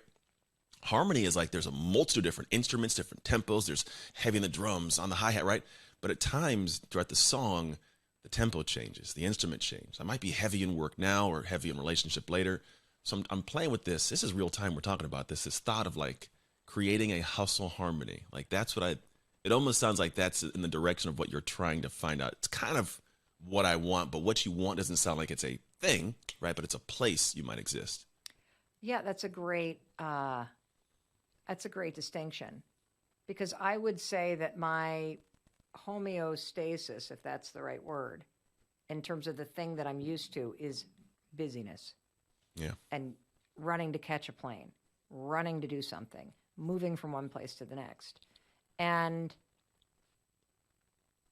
Harmony is like there's a multitude of different instruments, different tempos. There's heavy in the drums, on the hi-hat, right? But at times throughout the song, the tempo changes, the instrument changes. I might be heavy in work now or heavy in relationship later. So I'm playing with this. This is real time we're talking about this thought of like creating a hustle harmony. Like, that's what it almost sounds like that's in the direction of what you're trying to find out. It's kind of what I want, but what you want doesn't sound like it's a thing, right? But it's a place you might exist. Yeah, that's a great distinction, because I would say that my homeostasis, if that's the right word, in terms of the thing that I'm used to, is busyness. Yeah. And running to catch a plane, running to do something, moving from one place to the next. And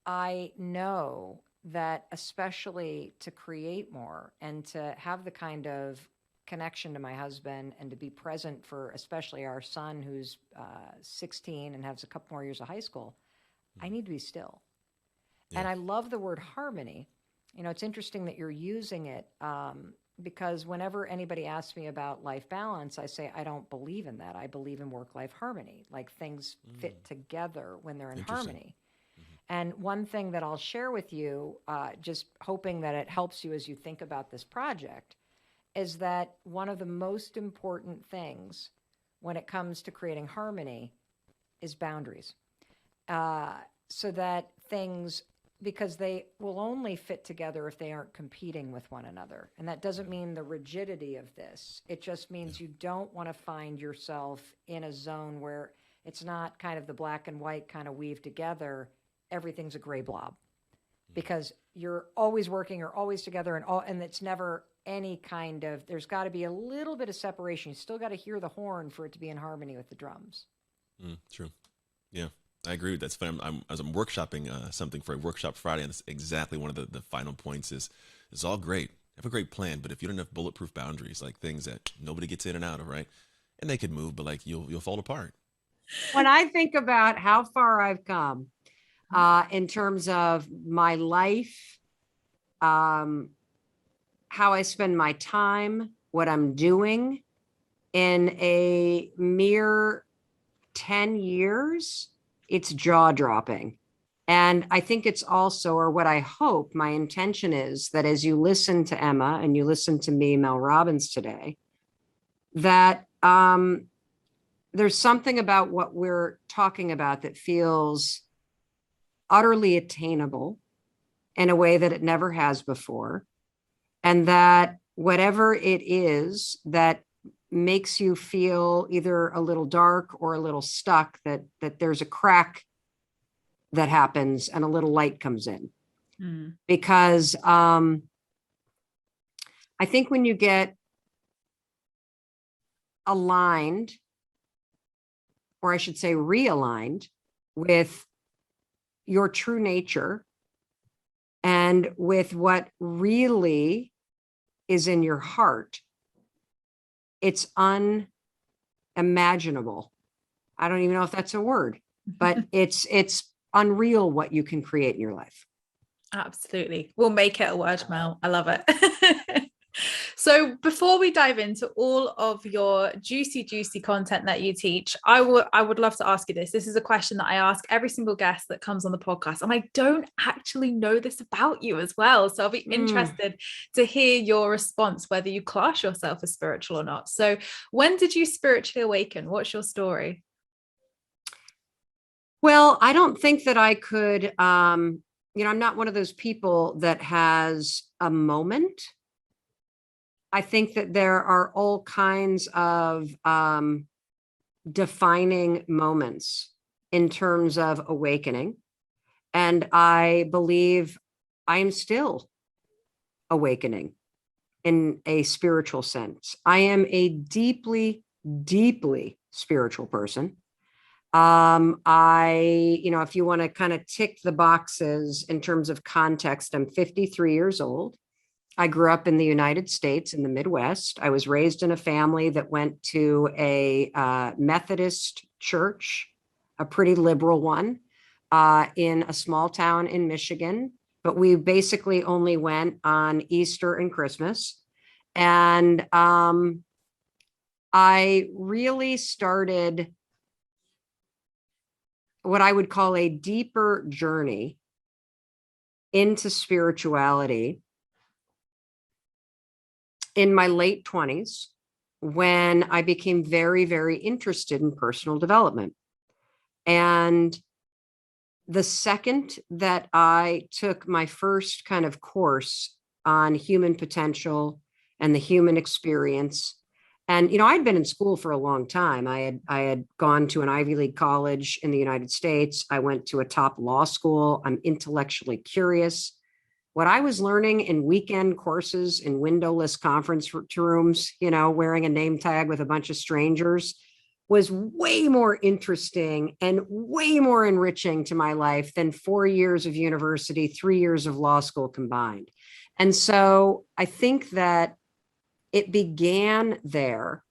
I know that, especially to create more and to have the kind of connection to my husband and to be present for especially our son, who's 16 and has a couple more years of high school, I need to be still. Yeah. And I love the word harmony. You know, it's interesting that you're using it, because whenever anybody asks me about life balance, I say, I don't believe in that. I believe in work-life harmony, like things fit together when they're in harmony. And one thing that I'll share with you, just hoping that it helps you as you think about this project, is that one of the most important things when it comes to creating harmony is boundaries. So that things, because they will only fit together if they aren't competing with one another. And that doesn't mean the rigidity of this. It just means you don't want to find yourself in a zone where it's not kind of the black and white kind of weave together. Everything's a gray blob, because you're always working or always together, and it's never any kind of, there's got to be a little bit of separation. You still got to hear the horn for it to be in harmony with the drums. True. Yeah, I agree with that. It's funny. As I'm workshopping something for a workshop Friday, and that's exactly one of the final points is, it's all great. Have a great plan, but if you don't have bulletproof boundaries, like things that nobody gets in and out of, right? And they could move, but like you'll fall apart. When I think about how far I've come, in terms of my life, how I spend my time, what I'm doing, in a mere 10 years, it's jaw-dropping. And I think it's also, or what I hope, my intention is that as you listen to Emma and you listen to me, Mel Robbins, today, that there's something about what we're talking about that feels utterly attainable in a way that it never has before. And that whatever it is that makes you feel either a little dark or a little stuck, that there's a crack that happens and a little light comes in. Because I think when you get aligned, or I should say realigned, with your true nature and with what really is in your heart, it's unimaginable. I don't even know if that's a word, but it's unreal what you can create in your life. Absolutely. We'll make it a word, Mel. I love it. So before we dive into all of your juicy content that you teach, I would love to ask you this. This is a question that I ask every single guest that comes on the podcast, and I don't actually know this about you as well. So I'll be interested to hear your response, whether you class yourself as spiritual or not. So when did you spiritually awaken? What's your story? Well, I don't think that I could, I'm not one of those people that has a moment. I think that there are all kinds of defining moments in terms of awakening. And I believe I'm still awakening in a spiritual sense. I am a deeply, deeply spiritual person. If you want to kind of tick the boxes in terms of context, I'm 53 years old. I grew up in the United States in the Midwest. I was raised in a family that went to a Methodist church, a pretty liberal one, in a small town in Michigan. But we basically only went on Easter and Christmas. And I really started what I would call a deeper journey into spirituality in my late 20s, when I became very, very interested in personal development. And the second that I took my first kind of course on human potential and the human experience, and I'd been in school for a long time. I had gone to an Ivy League college in the United States. I went to a top law school. I'm intellectually curious. What I was learning in weekend courses in windowless conference rooms, wearing a name tag with a bunch of strangers, was way more interesting and way more enriching to my life than 4 years of university, 3 years of law school combined. And so I think that it began there,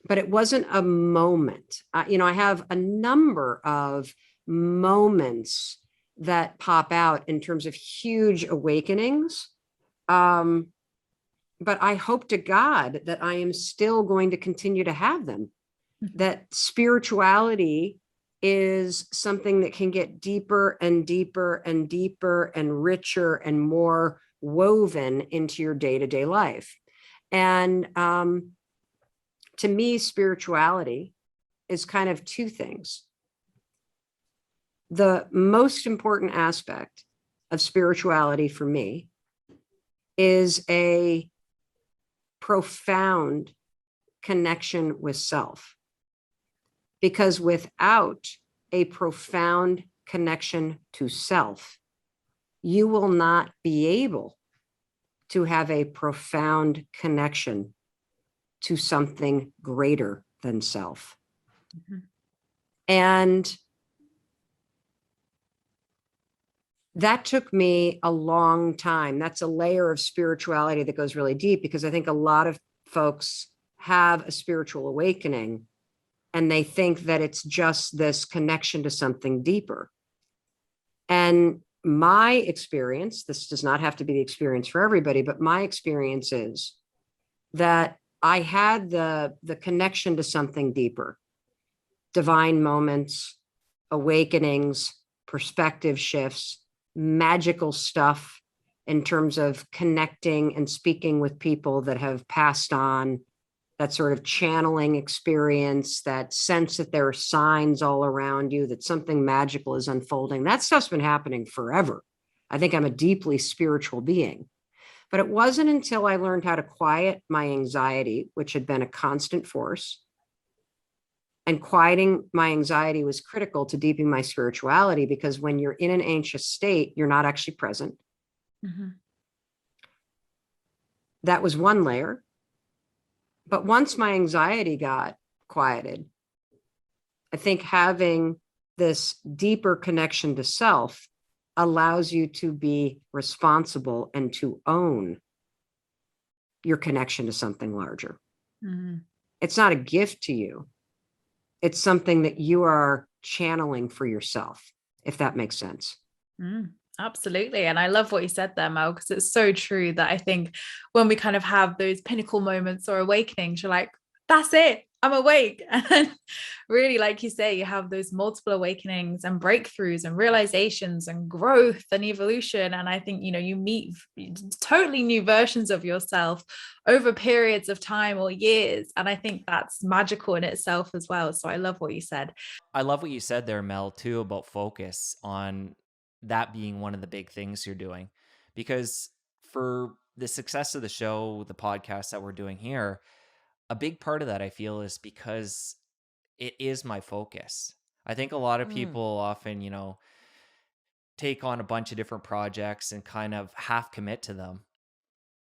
but it wasn't a moment. I have a number of moments that pop out in terms of huge awakenings. But I hope to God that I am still going to continue to have them, that spirituality is something that can get deeper and deeper and deeper and richer and more woven into your day-to-day life. And to me, spirituality is kind of two things. The most important aspect of spirituality for me is a profound connection with self. Because without a profound connection to self, you will not be able to have a profound connection to something greater than self. Mm-hmm. And that took me a long time. That's a layer of spirituality that goes really deep, because I think a lot of folks have a spiritual awakening and they think that it's just this connection to something deeper. And my experience, this does not have to be the experience for everybody, but my experience is that I had the connection to something deeper, divine moments, awakenings, perspective shifts, magical stuff in terms of connecting and speaking with people that have passed on, that sort of channeling experience, that sense that there are signs all around you, that something magical is unfolding. That stuff's been happening forever. I think I'm a deeply spiritual being. But it wasn't until I learned how to quiet my anxiety, which had been a constant force, and quieting my anxiety was critical to deepening my spirituality, because when you're in an anxious state, you're not actually present. Mm-hmm. That was one layer. But once my anxiety got quieted, I think having this deeper connection to self allows you to be responsible and to own your connection to something larger. Mm-hmm. It's not a gift to you. It's something that you are channeling for yourself, if that makes sense. Absolutely. And I love what you said there, Mel, because it's so true that I think when we kind of have those pinnacle moments or awakenings, you're like, that's it, I'm awake. And then really, like you say, you have those multiple awakenings and breakthroughs and realizations and growth and evolution. And I think, you meet totally new versions of yourself over periods of time or years. And I think that's magical in itself as well. So I love what you said. I love what you said there, Mel, too, about focus on that being one of the big things you're doing. Because for the success of the show, the podcast that we're doing here, a big part of that I feel is because it is my focus. I think a lot of people often, take on a bunch of different projects and kind of half commit to them.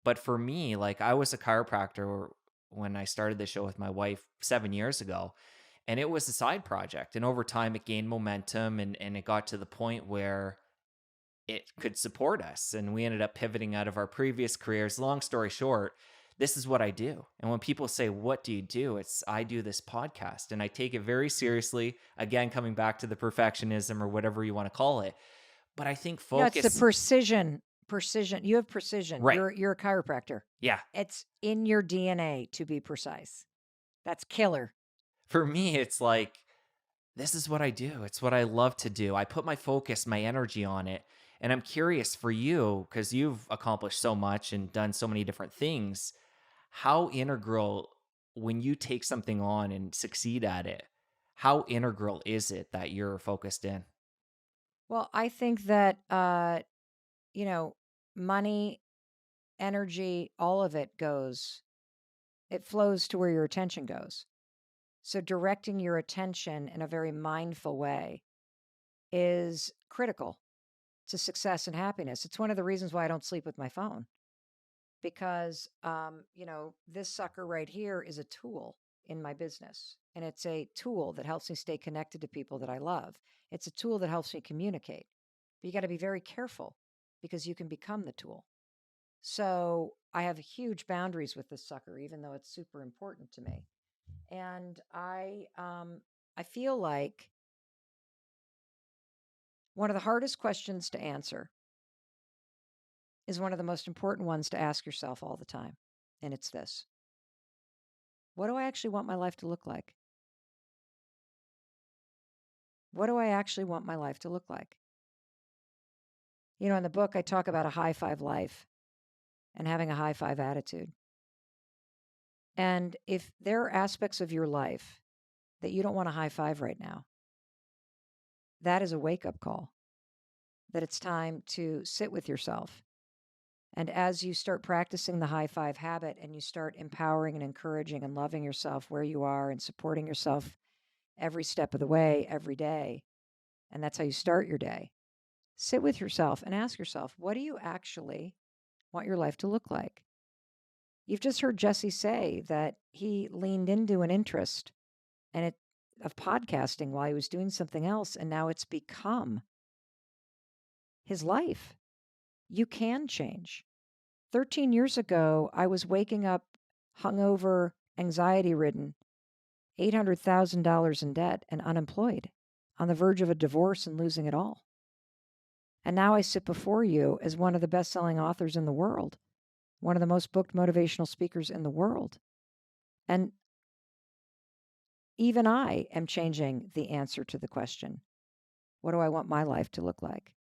But for me, like I was a chiropractor when I started the show with my wife 7 years ago, and it was a side project. And over time, it gained momentum and it got to the point where it could support us. And we ended up pivoting out of our previous careers. Long story short, this is what I do. And when people say, what do you do? I do this podcast, and I take it very seriously. Again, coming back to the perfectionism or whatever you want to call it. But I think focus. Yeah, it's the precision. You have precision. Right. You're a chiropractor. Yeah. It's in your DNA to be precise. That's killer. For me, it's like, this is what I do. It's what I love to do. I put my focus, my energy on it. And I'm curious for you, because you've accomplished so much and done so many different things, how integral, when you take something on and succeed at it, how integral is it that you're focused in? Well, I think that, money, energy, all of it flows to where your attention goes. So directing your attention in a very mindful way is critical to success and happiness. It's one of the reasons why I don't sleep with my phone, because, this sucker right here is a tool in my business, and it's a tool that helps me stay connected to people that I love. It's a tool that helps me communicate. But you got to be very careful because you can become the tool. So I have huge boundaries with this sucker, even though it's super important to me. And I feel like one of the hardest questions to answer is one of the most important ones to ask yourself all the time. And it's this: what do I actually want my life to look like? What do I actually want my life to look like? In the book, I talk about a high five life and having a high five attitude. And if there are aspects of your life that you don't want to high five right now, that is a wake-up call, that it's time to sit with yourself. And as you start practicing the high five habit and you start empowering and encouraging and loving yourself where you are and supporting yourself every step of the way, every day, and that's how you start your day, sit with yourself and ask yourself, what do you actually want your life to look like? You've just heard Jesse say that he leaned into an interest of podcasting while he was doing something else, and now it's become his life. You can change. 13 years ago, I was waking up hungover, anxiety-ridden, $800,000 in debt and unemployed, on the verge of a divorce and losing it all. And now I sit before you as one of the best-selling authors in the world, one of the most booked motivational speakers in the world. And even I am changing the answer to the question, what do I want my life to look like?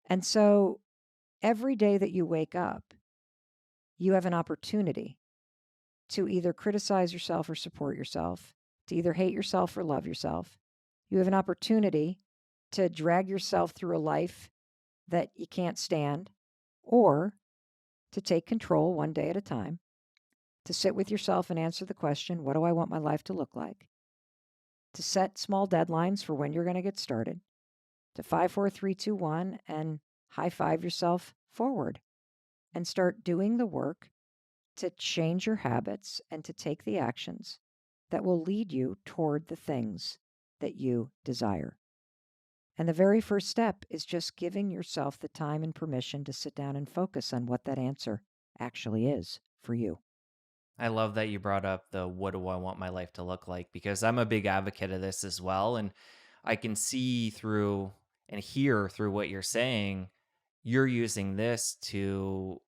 And so every day that you wake up, you have an opportunity to either criticize yourself or support yourself, to either hate yourself or love yourself. You have an opportunity to drag yourself through a life that you can't stand, or to take control one day at a time, to sit with yourself and answer the question, what do I want my life to look like? To set small deadlines for when you're going to get started, to 5, 4, 3, 2, 1, and high five yourself forward and start doing the work to change your habits and to take the actions that will lead you toward the things that you desire. And the very first step is just giving yourself the time and permission to sit down and focus on what that answer actually is for you. I love that you brought up the what do I want my life to look like, because I'm a big advocate of this as well. And I can see through And here, through what you're saying, you're using this to,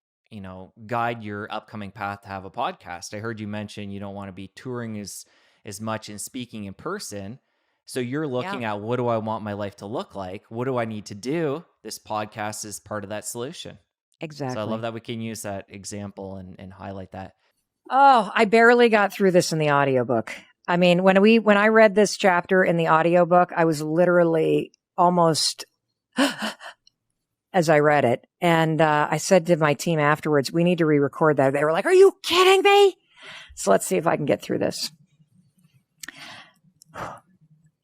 guide your upcoming path to have a podcast. I heard you mention you don't want to be touring as much and speaking in person. So you're looking at, what do I want my life to look like? What do I need to do? This podcast is part of that solution. Exactly. So I love that we can use that example and highlight that. Oh, I barely got through this in the audiobook. I mean, when I read this chapter in the audiobook, I was literally almost as I read it. And I said to my team afterwards, we need to re-record that. They were like, are you kidding me? So let's see if I can get through this.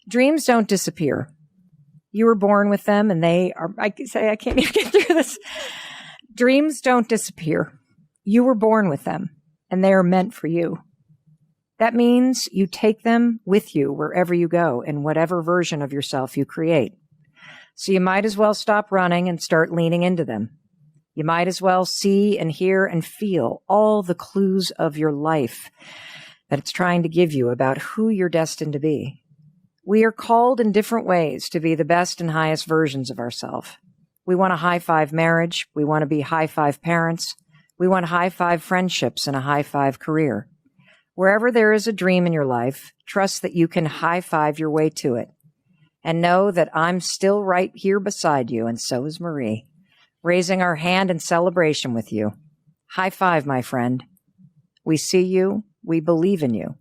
Dreams don't disappear. You were born with them and they are, I can't even get through this. Dreams don't disappear. You were born with them and they are meant for you. That means you take them with you wherever you go in whatever version of yourself you create. So you might as well stop running and start leaning into them. You might as well see and hear and feel all the clues of your life that it's trying to give you about who you're destined to be. We are called in different ways to be the best and highest versions of ourselves. We want a high-five marriage. We want to be high-five parents. We want high-five friendships and a high-five career. Wherever there is a dream in your life, trust that you can high-five your way to it. And know that I'm still right here beside you, and so is Marie, raising our hand in celebration with you. High-five, my friend. We see you. We believe in you.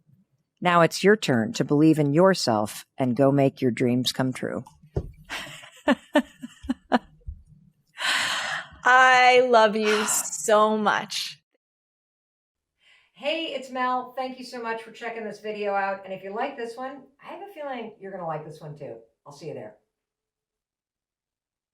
Now it's your turn to believe in yourself and go make your dreams come true. I love you so much. Hey, it's Mel. Thank you so much for checking this video out. And if you like this one, I have a feeling you're going to like this one too. I'll see you there.